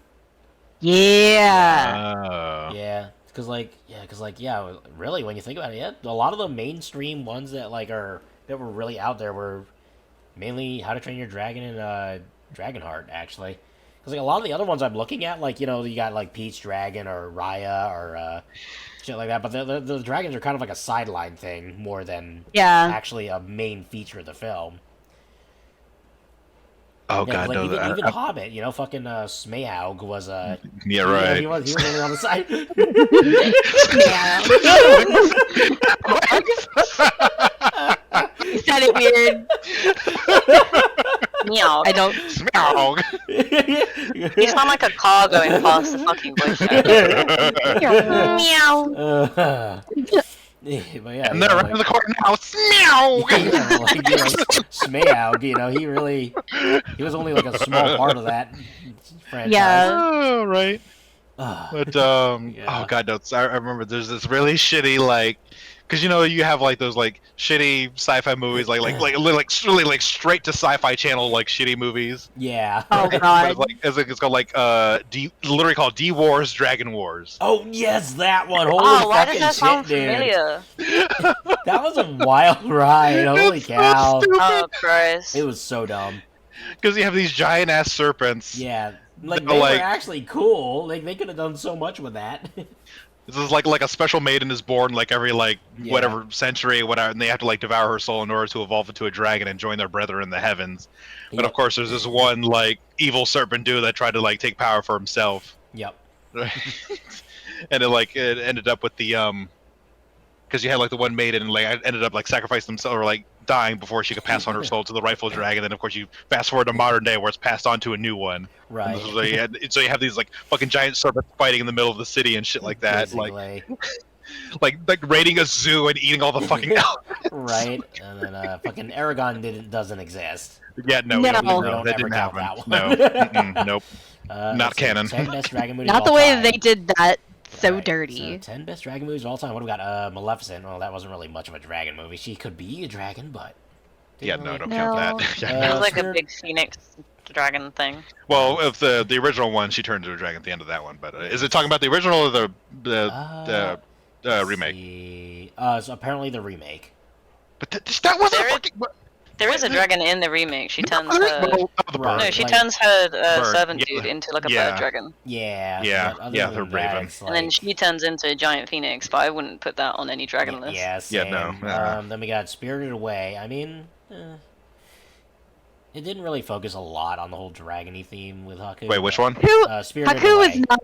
Yeah. Oh. Yeah. Because really, when you think about it, yeah, a lot of the mainstream ones that were really out there were mainly How to Train Your Dragon and Dragonheart, actually. Because a lot of the other ones I'm looking at, you got Peach Dragon or Raya or shit like that, but the dragons are kind of like a sideline thing more than actually a main feature of the film. Oh god, no! Even Hobbit, fucking Smaug was yeah, right. He was only on the side. You said it weird. Meow. I don't. Smaug. You sound like a car going past the fucking voice chat. Meow. But yeah, And they're around the corner now. Smaug. Smaug, he was only a small part of that franchise. Yeah. Oh, right. But oh god, no! I remember there's this really shitty because you have those shitty sci-fi movies really straight to Sci-Fi Channel shitty movies. Yeah. Oh right. god. But it's called literally called D Wars Dragon Wars. Oh yes, that one. Holy Why fucking does that sound shit, dude. familiar? That was a wild ride. Holy It's so cow! stupid. Oh Christ. It was so dumb. Because you have these giant ass serpents. Yeah, they No, were actually cool. They could have done so much with that. This is like a special maiden is born every whatever century, whatever, and they have to devour her soul in order to evolve into a dragon and join their brethren in the heavens. But of course, there's this one evil serpent dude that tried to take power for himself. Yep. And it ended up with the because you had the one maiden and ended up sacrificing themselves or dying before she could pass on her soul to the rightful dragon. Then of course you fast forward to modern day where it's passed on to a new one. Right. So you have these fucking giant serpents fighting in the middle of the city and shit like that. Basically. Like raiding a zoo and eating all the fucking right. And then fucking Aragon doesn't exist. Yeah, no, No. that didn't happen. That one. No, mm-mm, nope. Not canon. 10 best dragon movies. Not of the all way time. that they did that. So Right, dirty. So 10 best dragon movies of all time. What do we got? Maleficent. Well, that wasn't really much of a dragon movie. She could be a dragon, but Yeah, didn't no, really- don't No. count that. Yeah, It no. was like a Spirit- big phoenix dragon thing. Well, if the original one, she turned into a dragon at the end of that one. But is it talking about the original or the remake? So apparently the remake. But that wasn't There is- fucking. There is a dragon in the remake. She turns Oh, her. the Right. bird. No, she like- turns her Bird, servant yeah. dude into a Yeah. bird dragon. Yeah. Yeah, but other yeah, than her that, raven. it's And then she turns into a giant phoenix, but I wouldn't put that on any dragon list. Yeah, Yeah, same. no. Then we got Spirited Away. I mean, it didn't really focus a lot on the whole dragony theme with Haku. Wait, which one? Spirited Haku Away. is not.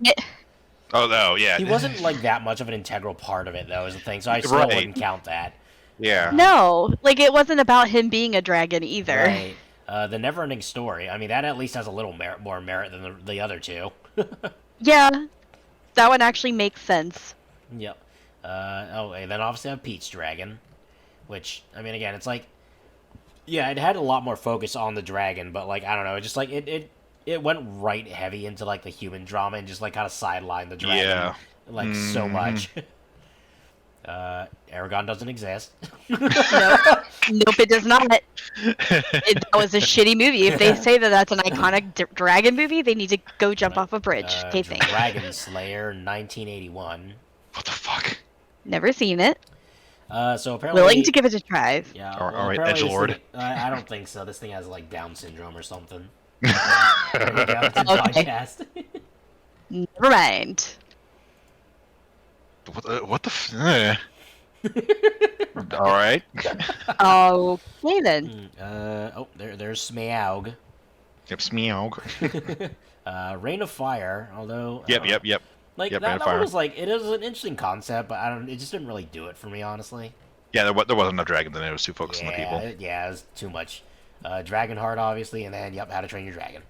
Oh, no, yeah. He wasn't that much of an integral part of it, though, is the thing. So I still Right. wouldn't count that. Yeah. No, it wasn't about him being a dragon either. Right. The Neverending Story. I mean, that at least has a little more merit than the other two. Yeah, that one actually makes sense. Yep. And then obviously I have Peach Dragon, which, I mean, again, it's yeah, it had a lot more focus on the dragon, but I don't know, it just it went right heavy into the human drama and just kind of sidelined the dragon so Mhm. much. Aragon doesn't exist. Nope, it does not. That was a shitty movie. If they say that that's an iconic dragon movie, they need to go jump off a bridge. Okay, thanks. Dragon Slayer, 1981. What the fuck? Never seen it. So apparently, Willing to give it a try. yeah. All right, apparently this edgelord. thing- I don't think so. This thing has Down syndrome or something. There we go. It's a Okay. podcast. Never mind. What the All right. Okay then. There's Smaug. Yep, Smeog. Reign of Fire, although Yep. Yep, Yep, Reign of that one Fire. was it is an interesting concept, but it just didn't really do it for me, honestly. Yeah, there wasn't no dragon then. It was too focused on the people. It was too much. Dragonheart, obviously, and then How to Train Your Dragon.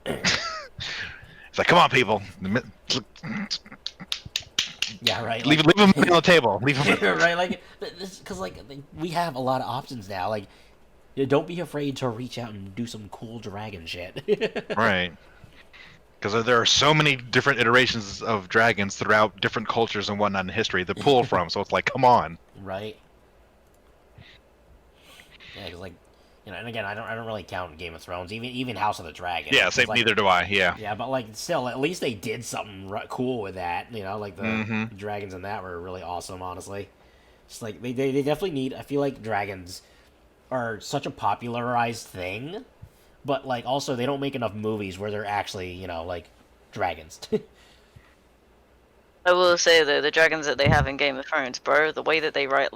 It's come on, people. Yeah, right. Leave them on the table. Leave them. right, because we have a lot of options now. Don't be afraid to reach out and do some cool dragon shit. Right. Because there are so many different iterations of dragons throughout different cultures and whatnot in history to pull from. So it's come on. Right. Yeah, because and again, I don't really count Game of Thrones, even House of the Dragon. Yeah, same. Like, Neither do I. Yeah. yeah, but like still, at least they did something cool with that. Like the dragons in that were really awesome. Honestly, it's like they definitely need. I feel like dragons are such a popularized thing, but like also they don't make enough movies where they're actually like dragons. I will say though, the dragons that they have in Game of Thrones, bro, the way that they write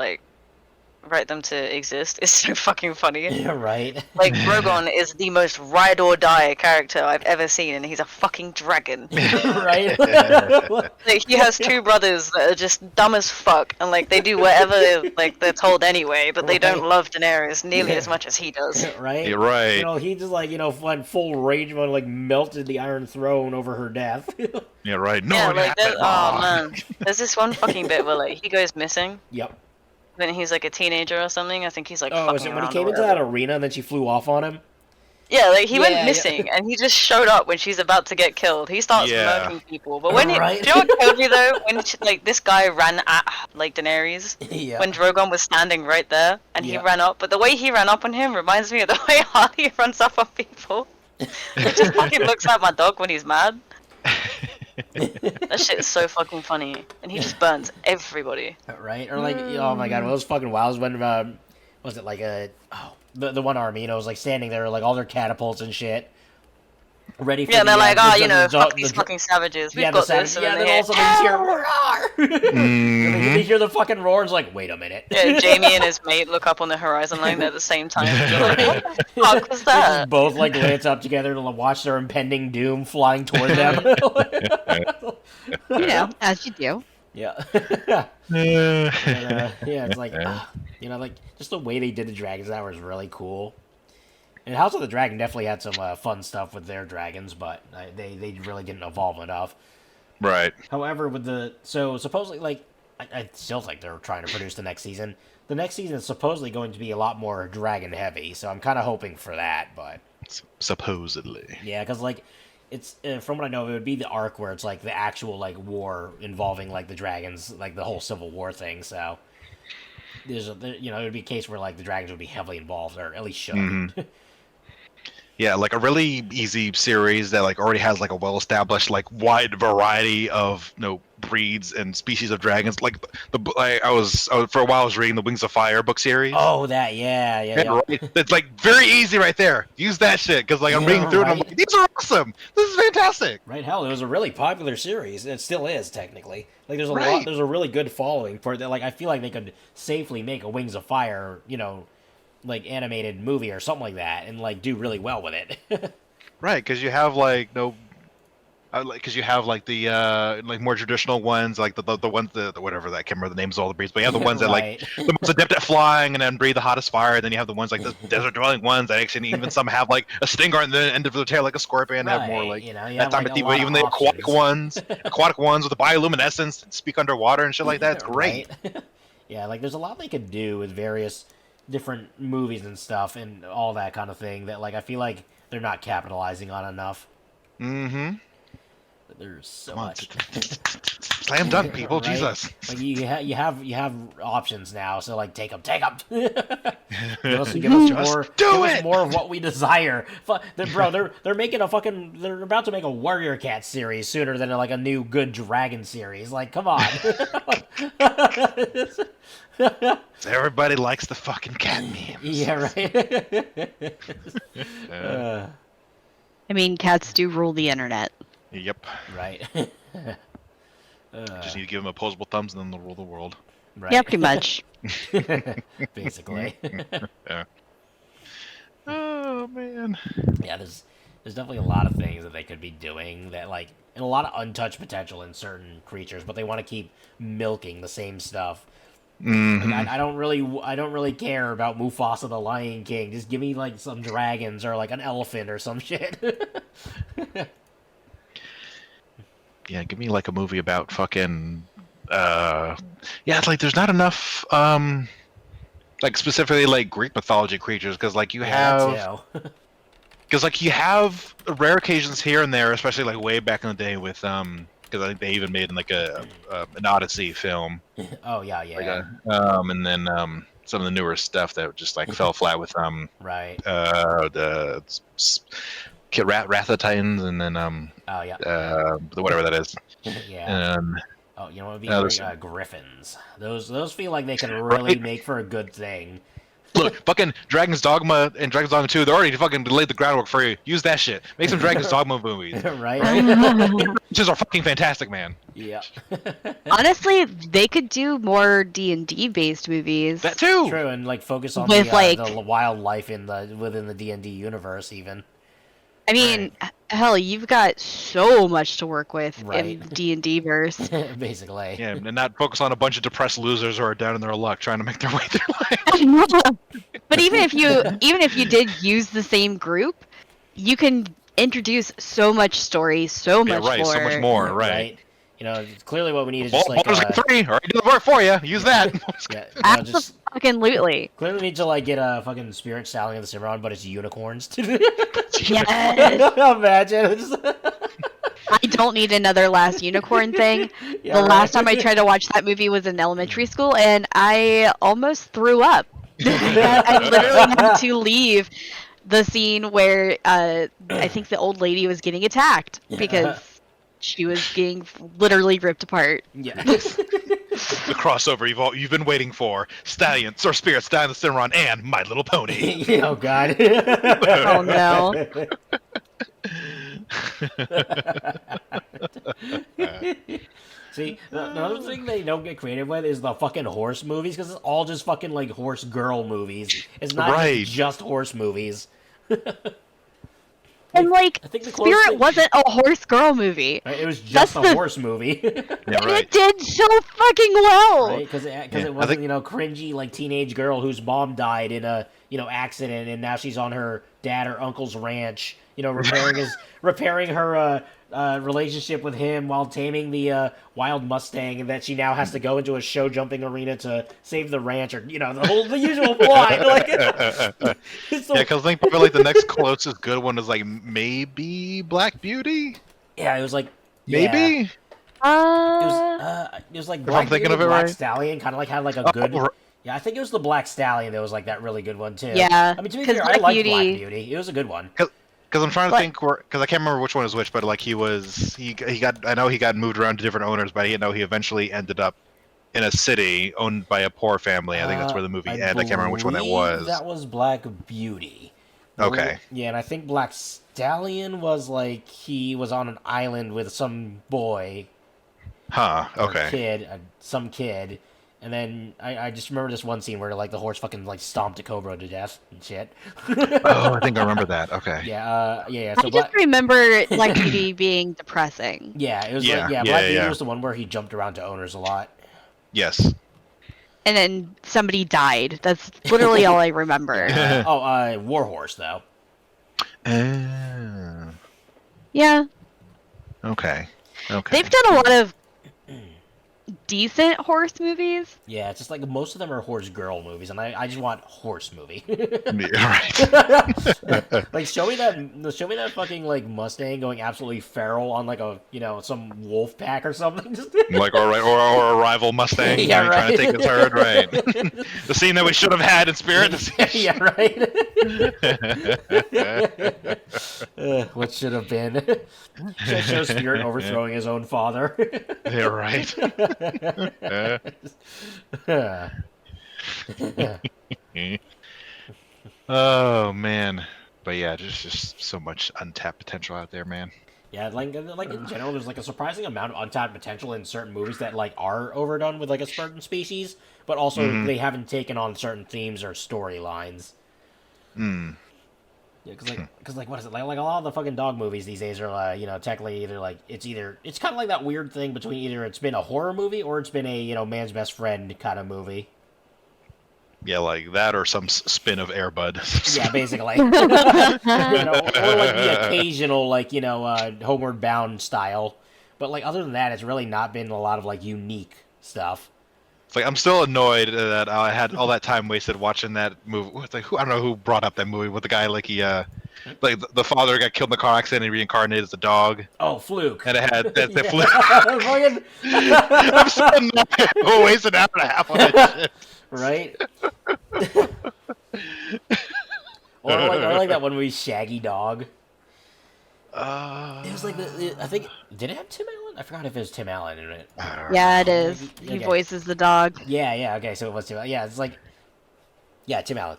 them to exist is so fucking funny. Yeah, right. Like, Drogon is the most ride or die character I've ever seen, and he's a fucking dragon. Right. Like, he has two brothers that are just dumb as fuck, and like they do whatever like they're told anyway, but they don't love Daenerys nearly as much as he does. Right. You're right. He just went full rage mode, like melted the Iron Throne over her death. Yeah, right. No, Yeah, it like happened. oh man, there's this one fucking bit where like he goes missing. Yep. When he's like a teenager or something, I think he's like. Oh, is it when he came into that arena and then she flew off on him? Yeah, like he went missing and he just showed up when she's about to get killed. He starts murdering people. But when do you know what killed me though? When this guy ran at like Daenerys, when Drogon was standing right there and he ran up. But the way he ran up on him reminds me of the way Harley runs up on people. He just fucking looks at my dog when he's mad. That shit is so fucking funny, and he just burns everybody. Right? Or like, oh my god, well, those fucking wows when was it like the one army, was like standing there, like all their catapults and shit, ready for and they're like, fuck these fucking savages. We've got this. And then also they hear the fucking roar, and it's like, wait a minute. Yeah, Jamie and his mate look up on the horizon line at the same time. They're like, what the fuck was that? Both like glance up together to watch their impending doom flying toward them. As you do. Yeah. It's like, like just the way they did the dragons, that was really cool. And House of the Dragon definitely had some fun stuff with their dragons, but they really didn't evolve enough. Right. However, so supposedly, like, I still think they're trying to produce the next season. The next season is supposedly going to be a lot more dragon heavy, so I'm kind of hoping for that, but... Supposedly. Yeah, because, like, it's, from what I know, it would be the arc where it's, like, the actual, like, war involving, like, the dragons, like, the whole Civil War thing, so... it would be a case where, like, the dragons would be heavily involved, or at least should. Mm-hmm. Yeah, like a really easy series that like already has like a well-established like wide variety of breeds and species of dragons. Like for a while I was reading the Wings of Fire book series. Oh, that yeah. Right? It's like very easy right there. Use that shit because like I'm reading through it and I'm like, these are awesome. This is fantastic. Right, hell, it was a really popular series. It still is technically. Like there's a really good following for it. Like I feel like they could safely make a Wings of Fire, like animated movie or something like that, and like do really well with it. Right, because you have like because you have like the like more traditional ones, like the ones the whatever that I can't remember the names of all the breeds, but you have the ones that like the most adept at flying and then breathe the hottest fire. And then you have the ones like the desert dwelling ones that actually even some have like a stinger on the end of the tail like a scorpion. Have more like that time of the even the aquatic ones with the bioluminescence and speak underwater and shit like that. It's great. Right. Yeah, like there's a lot they could do with various different movies and stuff and all that kind of thing that like I feel like they're not capitalizing on enough. Mm-hmm. There's so much. Slam dunk, people. Right? Jesus. Like you have options now, so like take them. Give us more of what we desire. Bro, they're making they're about to make a Warrior Cat series sooner than like a new good dragon series. Like, come on. Everybody likes the fucking cat memes. Yeah, right. I mean, cats do rule the internet. Yep. Right. Just need to give them opposable thumbs and then they'll rule the world. Right. Yeah, pretty much. Basically. Yeah. Oh man. Yeah, there's definitely a lot of things that they could be doing that like and a lot of untouched potential in certain creatures, but they want to keep milking the same stuff. Mm-hmm. Like, I don't really care about Mufasa the Lion King. Just give me like some dragons or like an elephant or some shit. Yeah, give me like a movie about fucking it's like there's not enough like specifically like Greek mythology creatures because like you have because like you have rare occasions here and there, especially like way back in the day with because I think they even made like an Odyssey film. Oh yeah. Like and then some of the newer stuff that just like fell flat with Right. the Wrath of the Titans, and then Oh yeah. whatever that is. Yeah. Oh, you know what would be great? Griffins. Those feel like they can really make for a good thing. Look, fucking Dragon's Dogma and Dragon's Dogma 2, they already fucking laid the groundwork for you. Use that shit. Make some Dragon's Dogma movies. Right? Which are fucking fantastic, man. Yeah. Honestly, they could do more D&D based movies. That too. True, and like focus on With, the wildlife within the D&D universe, even. I mean, hell, you've got so much to work with Right. in D&D verse. Basically. Yeah, and not focus on a bunch of depressed losers who are down in their luck trying to make their way through life. But even if you did use the same group, you can introduce so much story, so much right, more. so much more, right. You know, clearly what we need is just like Baldur's Gate 3, already did the work for you. Use that. yeah, you know, just Absolutely. clearly we need to like get a fucking Spirit Stallion of the Cimarron, but it's unicorns. Yes. Imagine. I don't need another last unicorn thing. Yeah, The right. last time I tried to watch that movie was in elementary school, and I almost threw up. I literally had to leave the scene where I think the old lady was getting attacked because she was getting literally ripped apart. Yeah. The crossover you've been waiting for. Stallions or Spirits Stallion the Cimarron and My Little Pony. Oh god. Oh no. See, the other thing they don't get creative with is the fucking horse movies, because it's all just fucking like horse girl movies. It's not Right. just horse movies. And like, I think the closest Spirit thing- wasn't a horse girl movie. Right? It was just That's a the- horse movie. Yeah, And right. it did so fucking well. Right? Because Yeah, it I wasn't, think- you know, cringy like teenage girl whose mom died in a, you know, accident, and now she's on her dad or uncle's ranch, you know, repairing her relationship with him while taming the wild Mustang, and that she now has to go into a show jumping arena to save the ranch, or you know, the usual plot. Like, it's so, Yeah, because I think probably like the next closest good one is like maybe Black Beauty. yeah, it was like Maybe. it was like I'm Black thinking Beauty, of it Black right. Stallion, kind of like had like a good. Oh, Yeah, I think it was the Black Stallion that was like that really good one too. Yeah, I mean, to be 'cause fair, I Black liked Beauty- Black Beauty. It was a good one. Because I'm trying to But- think, because I can't remember which one is which, but like he got, I know he got moved around to different owners, but he eventually ended up in a city owned by a poor family. I think that's where the movie ended. I can't remember which one that believe was. That was Black Beauty. Okay. Yeah, and I think Black Stallion was like he was on an island with some boy, Huh. or Okay. kid, some kid. And then I just remember this one scene where like the horse fucking like stomped a cobra to death and shit. Oh, I think I remember that. Okay. Yeah. I So just remember Black Beauty being depressing. yeah, it was Yeah, like yeah, Black Beauty yeah. was the one where he jumped around to owners a lot. Yes. And then somebody died. That's literally all I remember. Warhorse though. Yeah. Okay. Okay. They've done a lot of decent horse movies. Yeah, it's just like most of them are horse girl movies, and I just want horse movie. Right. Like show me that fucking like Mustang going absolutely feral on like a some wolf pack or something. Just Like or a rival Mustang, Yeah, trying to take his herd, right? right. The scene that we should have had in Spirit. Yeah, right. What should have been? Show Spirit overthrowing his own father. Yeah, right. Oh man, but yeah, just so much untapped potential out there, man. Yeah, like in general, there's like a surprising amount of untapped potential in certain movies that like are overdone with like a certain species, but also they haven't taken on certain themes or storylines. Hmm. Yeah, because what is it like a lot of the fucking dog movies these days are technically either like it's kind of like that weird thing between either it's been a horror movie or it's been a man's best friend kind of movie. Yeah, like that or some spin of Air Bud. Yeah, basically. Or like the occasional Homeward Bound style, but like other than that, it's really not been a lot of like unique stuff. It's like I'm still annoyed that I had all that time wasted watching that movie. It's like I don't know who brought up that movie with the guy like he Like the father got killed in the car accident and he reincarnated as a dog. Oh, Fluke. And it had that Yeah. Fluke. Fucking- I'm so wasting an hour and a half on that shit. right? or like that one movie, Shaggy Dog. It was like I think did it have Tim Allen? I forgot if it was Tim Allen in it. Yeah, it is. Okay. He voices the dog. Yeah. Okay, so it was Tim Allen. Yeah, it's like Tim Allen.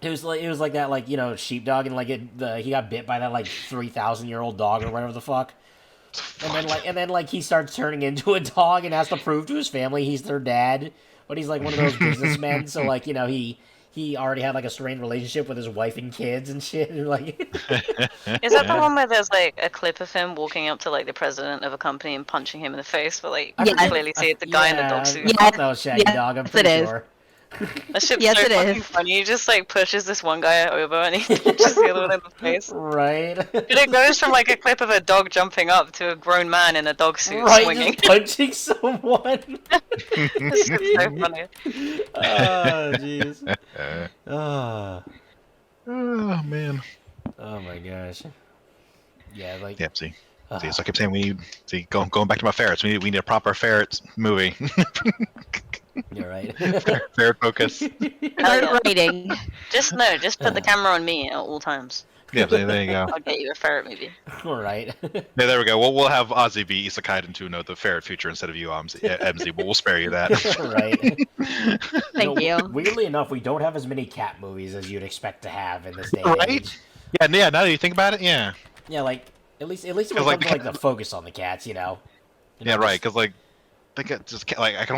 It was like that, like, sheepdog, and like he got bit by that like 3,000-year-old dog or whatever the fuck. And then he starts turning into a dog and has to prove to his family he's their dad, but he's like one of those businessmen, so like he already had like a strained relationship with his wife and kids and shit, and like. Is that the one where there's like a clip of him walking up to like the president of a company and punching him in the face, but like you can clearly see it's the guy in the dog suit. Yeah, that was Shaggy Dog. I'm pretty it is. sure. That shit's Yes, so it fucking is. funny. He just like pushes this one guy over and he punches the other one in the face. Right. But it goes from like a clip of a dog jumping up to a grown man in a dog suit Right, swinging. just punching someone. It's so funny. Oh, jeez. Oh man. Oh my gosh. Yeah, like. Yep. See, so I kept saying we need. Going back to my ferrets. We need a proper ferrets movie. You're right. Ferret focus. Hell yeah. Writing. Just put the camera on me at all times. Yeah, there you go. I'll get you a ferret movie. All right. Yeah, there we go. We'll have Ozzy be Isekai into the ferret future instead of you, MZ. But we'll spare you that. Right. Thank you. Weirdly enough, we don't have as many cat movies as you'd expect to have in this day and Right? age. Yeah. Now that you think about it, yeah. Yeah, like at least when it like, comes to like the focus on the cats, Yeah, just- right. Because like. I can't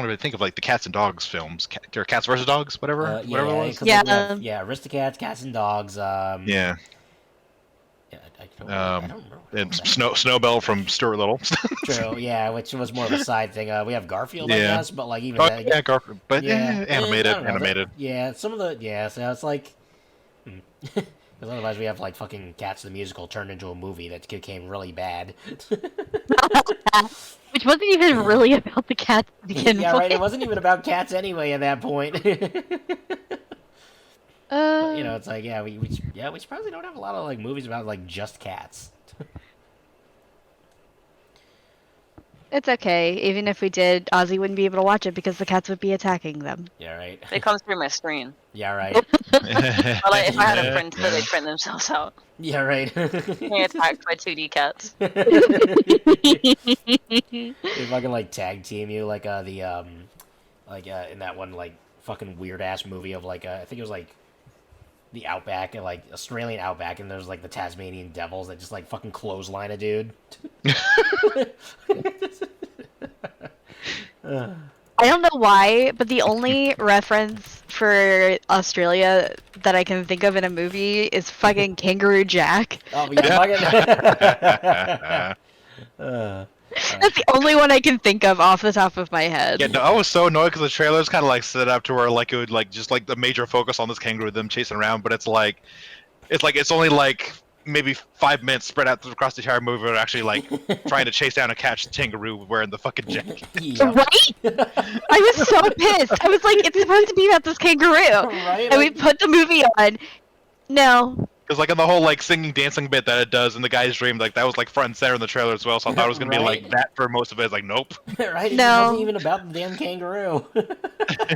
even think of like the cats and dogs films, or Cats versus Dogs, whatever it was. 'cause, Yeah. like, Aristocats, Cats and Dogs. Yeah. I don't remember. And Snowbell from Stuart Little. True, yeah, which was more of a side thing. We have Garfield, I Yeah. guess, but like even Oh that, yeah, Garfield, but I animated. don't know, Animated. some of the so it's like, because otherwise we have like fucking Cats the musical turned into a movie that became really bad. Which wasn't even really about the cat to begin Yeah, right. with. It wasn't even about cats anyway at that point. But, it's like we surprisingly don't have a lot of like movies about like just cats. It's okay. Even if we did, Ozzy wouldn't be able to watch it because the cats would be attacking them. Yeah, right. They come through my screen. Yeah, right. But like if I had a printer, they'd print themselves out. Yeah, right. Getting attacked by 2D cats. They fucking like tag team you like in that one like fucking weird ass movie of like I think it was like the Outback and like Australian Outback, and there's like the Tasmanian devils that just like fucking clothesline a dude. I don't know why, but the only reference for Australia that I can think of in a movie is fucking Kangaroo Jack. Oh yeah, fucking. That's the only one I can think of off the top of my head. Yeah, no, I was so annoyed because the trailers kind of like set up to where like it would like just like the major focus on this kangaroo, them chasing around, but it's only like maybe 5 minutes spread out across the entire movie. We're actually like trying to chase down and catch the kangaroo wearing the fucking jacket. Yeah. Right? I was so pissed. I was like, it's supposed to be about this kangaroo. Right, And we like- put the movie on. No. Because like in the whole like singing, dancing bit that it does in the guy's dream, like that was like front and center in the trailer as well. So I thought it was gonna be Right. like that for most of it. It's like nope. Right? It No. wasn't even about the damn kangaroo.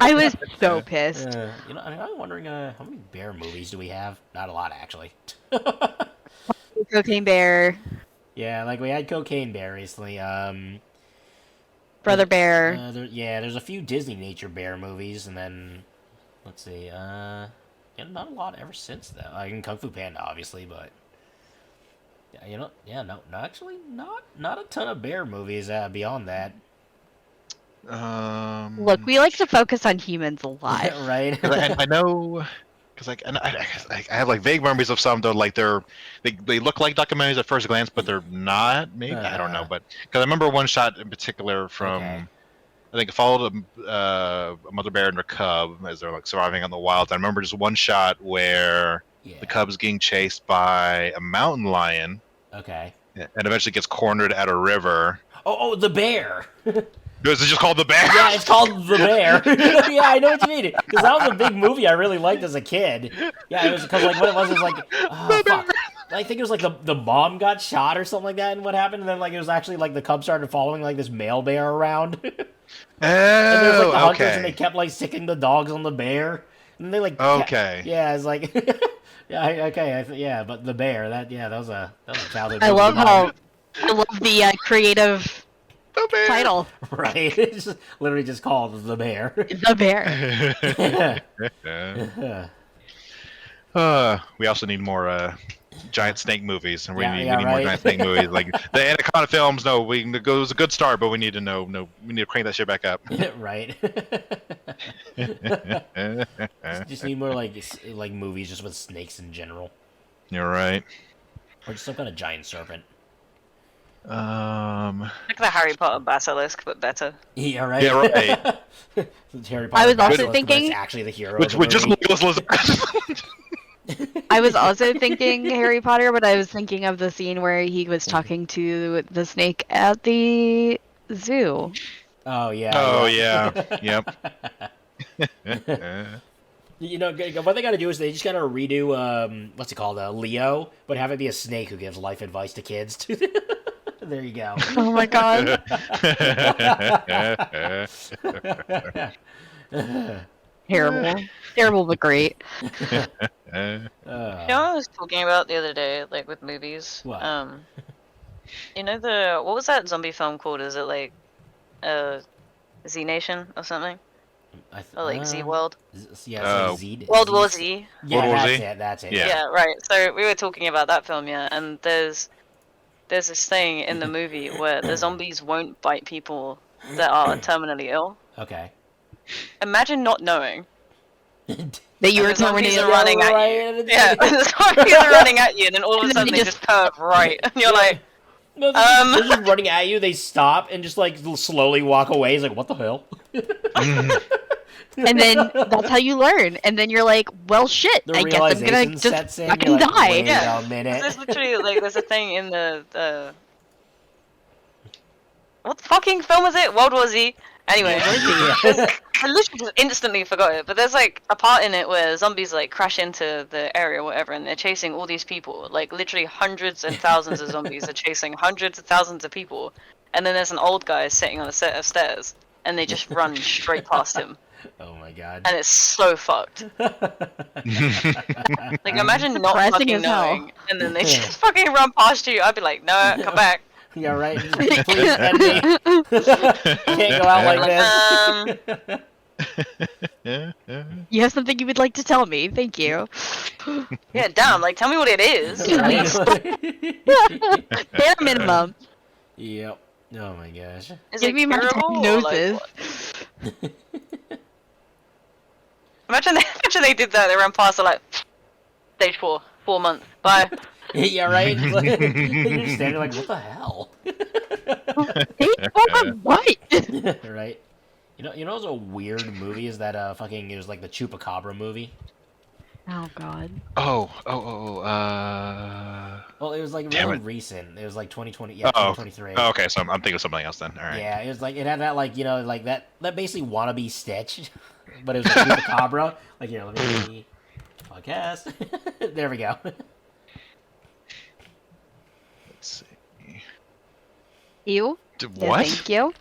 I was so pissed. I'm wondering how many bear movies do we have? Not a lot, actually. Cocaine Bear, Yeah, like we had Cocaine Bear recently. Brother Bear. There's a few Disney nature bear movies, and then let's see, not a lot ever since though. Like in Kung Fu Panda, obviously, but actually, not a ton of bear movies beyond that. Look, we like to focus on humans a lot. Right? I know, because like I have like vague memories of some. Though like they look like documentaries at first glance, but they're not. Maybe I don't know, but because I remember one shot in particular from. Okay. I think it followed a mother bear and her cub as they're like surviving on the wilds. I remember just one shot where Yeah. the cub's getting chased by a mountain lion Okay. and eventually gets cornered at a river. Oh, the bear. Is it just called The Bear? Yeah, it's called The Bear. Yeah, I know what you mean. Because that was a big movie I really liked as a kid. Yeah, it was because like what it was like, oh fuck. I think it was like the mom got shot or something like that, and what happened? And then like it was actually like the cubs started following like this male bear around. And there's like the hunters, and they kept like sicking the dogs on the bear, and they like yeah, it's like yeah, but the bear that was a childhood. I love the creative title. Right, it's just, literally just called the bear. The bear. We also need more giant snake movies, and we need right. more giant snake movies. Like the Anaconda films, it was a good start, but we need to we need to crank that shit back up. Right. Just need more like movies just with snakes in general. You're right. Or just some kind of giant serpent. Like the Harry Potter basilisk, but better. Yeah, right. Yeah, right. Harry Potter I was also basilisk, thinking but it's actually the hero. Which of the just movie. I was also thinking Harry Potter, but I was thinking of the scene where he was talking to the snake at the zoo. Oh yeah. Oh yeah. Yep. You know what they got to do is they just got to redo what's it called, Leo, but have it be a snake who gives life advice to kids. There you go. Oh my god. Terrible but great. You know what I was talking about the other day, like with movies? What? You know what was that zombie film called? Is it like Z Nation or something? Or like Z World? Yeah, like Z. World War Z. Yeah, World War that's Z? it. That's it. Yeah. Yeah, right. So we were talking about that film, yeah, and there's this thing in the movie where the zombies won't bite people that are terminally ill. Okay. Imagine not knowing. That you were The zombies terminated. are running at you. Yeah, the zombies are running at you, and then all of a sudden they just curve right, and you're like, No, they're just running at you. They stop and just like slowly walk away. It's like, what the hell? And then that's how you learn. And then you're like, well, shit. The I guess I'm gonna realization just sets in. fucking You're like, die. Wait Yeah. a minute. there's literally like there's a thing in the what fucking film is it? World War Z. Anyway, Yeah. I literally just instantly forgot it. But there's like a part in it where zombies like crash into the area or whatever, and they're chasing all these people. Like literally hundreds and thousands of zombies are chasing hundreds of thousands of people. And then there's an old guy sitting on a set of stairs, and they just run straight past him. Oh my god. And it's so fucked. Like imagine not Depressing fucking as hell. knowing, and then they just fucking run past you. I'd be like, no, come back. Yeah, right. Please end me. Can't go out like this. You have something you would like to tell me. Thank you. Yeah, damn. Like, tell me what it is. At least. Bare minimum. Yep. Oh my gosh. Is Give it me my curable, or, diagnosis. like, what? Imagine they did that. They ran past it like stage 4 months. Bye. Yeah, right. You're just standing like, what the hell? What? Right. You know, what's a weird movie is that it was like the Chupacabra movie. Oh god. Well, it was like Damn really it. recent. It was like 2020. Yeah, 2023. Oh, okay, so I'm thinking of something else then. All right. Yeah, it was like it had that like like that basically wannabe Stitch, but it was a Chupacabra. Like here, let me podcast. There we go. Let's see. You? What? Thank you.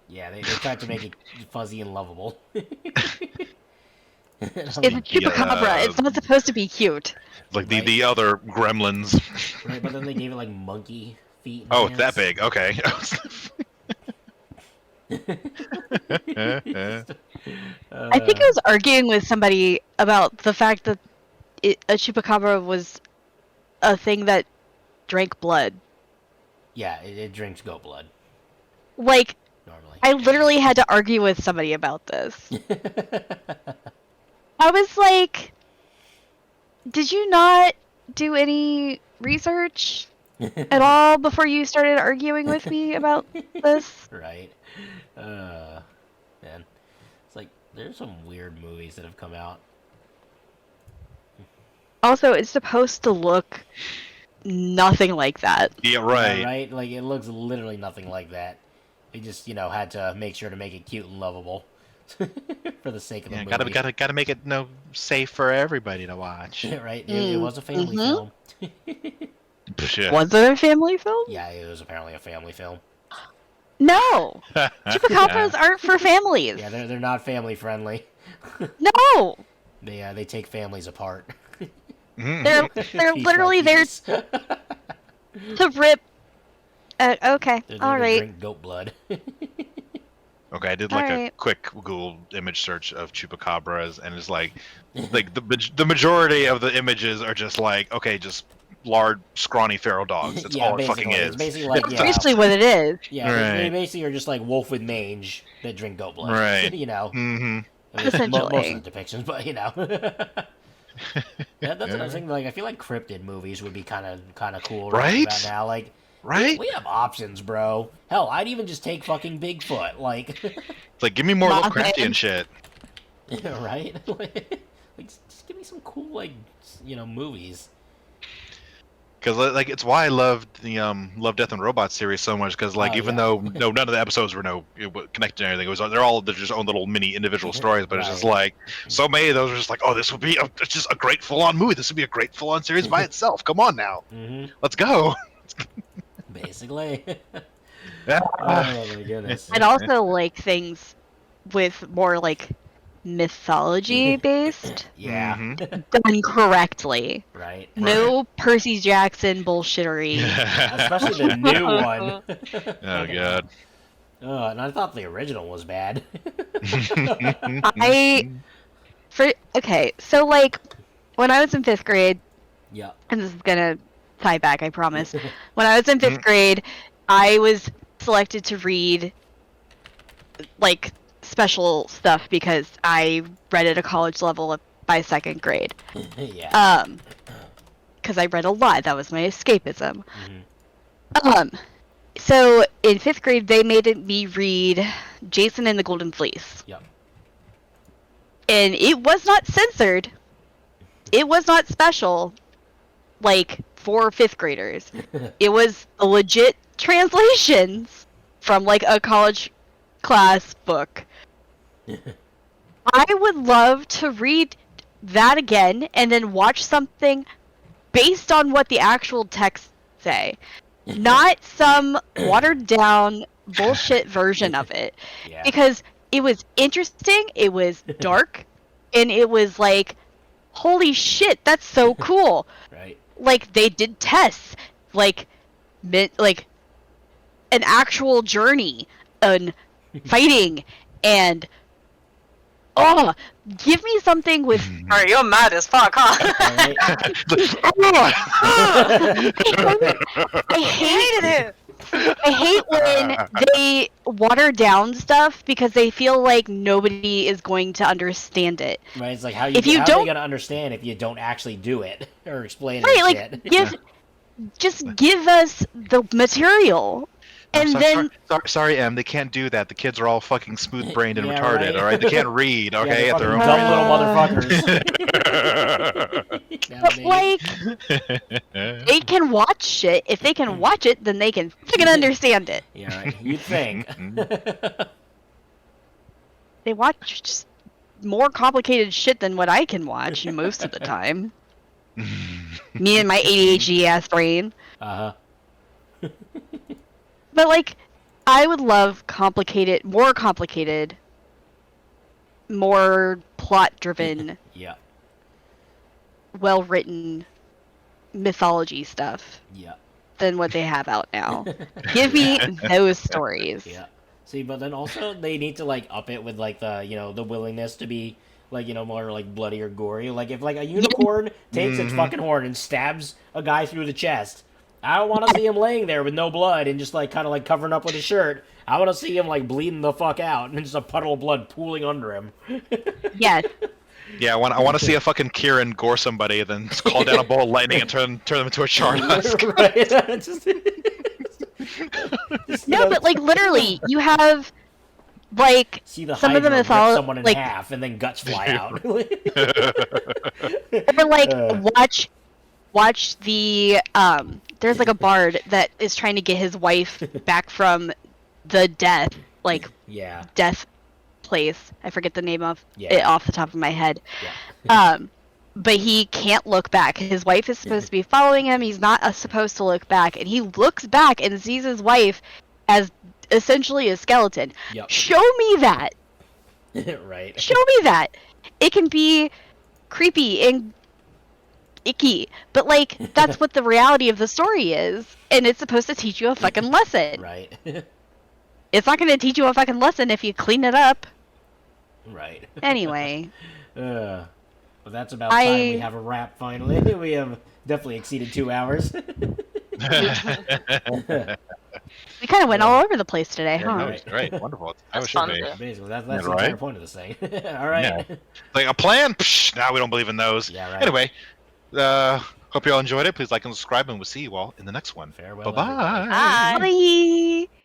Yeah, they tried to make it fuzzy and lovable. It's a chupacabra. It's not supposed to be cute. Like Right. the other gremlins. Right, but then they gave it like monkey feet. And Oh, it's that hands. big. Okay. I think I was arguing with somebody about the fact that a chupacabra was a thing that drank blood. Yeah, it drinks goat blood Like, normally. I literally had to argue with somebody about this. I was like, did you not do any research at all before you started arguing with me about this? Right. Man, it's like there's some weird movies that have come out. Also, it's supposed to look nothing like that. Yeah, right. Yeah, right? Like it looks literally nothing like that. They just, had to make sure to make it cute and lovable. for the sake of the Yeah, movie. gotta make it safe for everybody to watch. Right? It was a family film. Shit. Was it a family film? Yeah, it was apparently a family film. No. Chupacabras aren't for families. Yeah, they're not family friendly. No. They take families apart. They're Piece literally by there piece. to rip. Okay. They're there All to right. drink goat blood. Okay, I did like a Alright. quick Google image search of chupacabras, and it's like the majority of the images are just like, okay, just large, scrawny feral dogs. That's Yeah, all it fucking basically. is. It's basically like, That's basically what it is. Yeah, they Right. basically are just like wolf with mange that drink goat blood. Right. You know. Mm-hmm. I mean, most Essentially. of the depictions, but you know. That's another thing. Like, I feel like cryptid movies would be kind of cool Right? about now. Like, Right? we have options, bro. Hell, I'd even just take fucking Bigfoot. Like, It's like, give me more Mothman. Lovecraftian shit. right? Like, just give me some cool, like, movies. Because like it's why I loved the Love, Death, and Robots series so much. Because like Oh, even yeah. though none of the episodes were connected to anything, they're all just own little mini individual stories. But it's just Right. like so many of those are just like, oh, this would be it's just a great full on movie. This would be a great full on series by itself. Come on now, Mm-hmm. let's go. Basically. Yeah. Oh my goodness. I'd also like things with more like mythology based, Yeah. Mhm. done correctly. Right. No Percy Jackson bullshittery. Especially the new one. Oh god. And I thought the original was bad. Okay, so like when I was in 5th grade, Yeah. and this is gonna tie back, I promise. When I was in 5th grade, I was selected to read like special stuff because I read at a college level by 2nd grade. Yeah. Because I read a lot. That was my escapism. Mhm. So in 5th grade, they made me read Jason and the Golden Fleece. Yep. And it was not censored. It was not special, like, for 5th graders. It was a legit translations from, like, a college class book. I would love to read that again and then watch something based on what the actual texts say. Not some watered down bullshit version of it. Yeah. Because it was interesting, it was dark, and it was like, holy shit, that's so cool. Right. Like, they did tests, like an actual journey and fighting, and give me something with Alright, you're mad as fuck, huh? Right. I hated it. I hate when they water down stuff because they feel like nobody is going to understand it. Right. It's like how If you how are don't- they gonna understand if you don't actually do it or explain it? Right, and like shit? just give us the material, and then sorry, Em, they can't do that. The kids are all fucking smooth brained and Yeah, retarded. right. All right, they can't read. Yeah, Okay, they're at their own fucking dumb rate. little motherfuckers. but Nowadays. like they can watch shit. If they can watch it, then they can fucking understand it. Yeah. Right. You'd think. They watch just more complicated shit than what I can watch most of the time. Me and my ADHD ass brain. Uh huh. But like, I would love more plot-driven, Yeah. well-written mythology stuff Yeah. than what they have out now. Give me those stories. Yeah. See, but then also they need to like up it with like the the willingness to be like more like bloody or gory. Like if like a unicorn takes its fucking horn and stabs a guy through the chest, I don't want to see him laying there with no blood and just like kind of like covering up with his shirt. I want to see him like bleeding the fuck out and just a puddle of blood pooling under him. Yes. Yeah, I want to see a fucking Kieran gore somebody, then call down a bolt of lightning and turn them into a shard husk. Right? Just, No, but like literally, you have like see the some of the Hydra rip mythology, someone in like half and then guts fly out. or like watch the there's like a bard that is trying to get his wife back from the death Yeah. place. I forget the name of Yeah. it off the top of my head. Yeah. But he can't look back. His wife is supposed to be following him. He's not supposed to look back, and he looks back and sees his wife as essentially a skeleton. Yep. Show me that. Right. Show me that. It can be creepy and icky, but like that's what the reality of the story is, and it's supposed to teach you a fucking lesson. Right. It's not going to teach you a fucking lesson if you clean it up. Right. Anyway. Well, that's about time we have a wrap finally. We have definitely exceeded 2 hours. We kind of went all over the place today, Yeah, huh? no, it's great, wonderful. How it That's should fun, be. too. Basically, that's Yeah, the right? entire point of this thing. All right. Yeah. Like a plan? Psh, nah, we don't believe in those. Yeah, right. Anyway, hope you all enjoyed it. Please like and subscribe, and we'll see you all in the next one. Farewell, Bye-bye. everybody. Bye. Bye.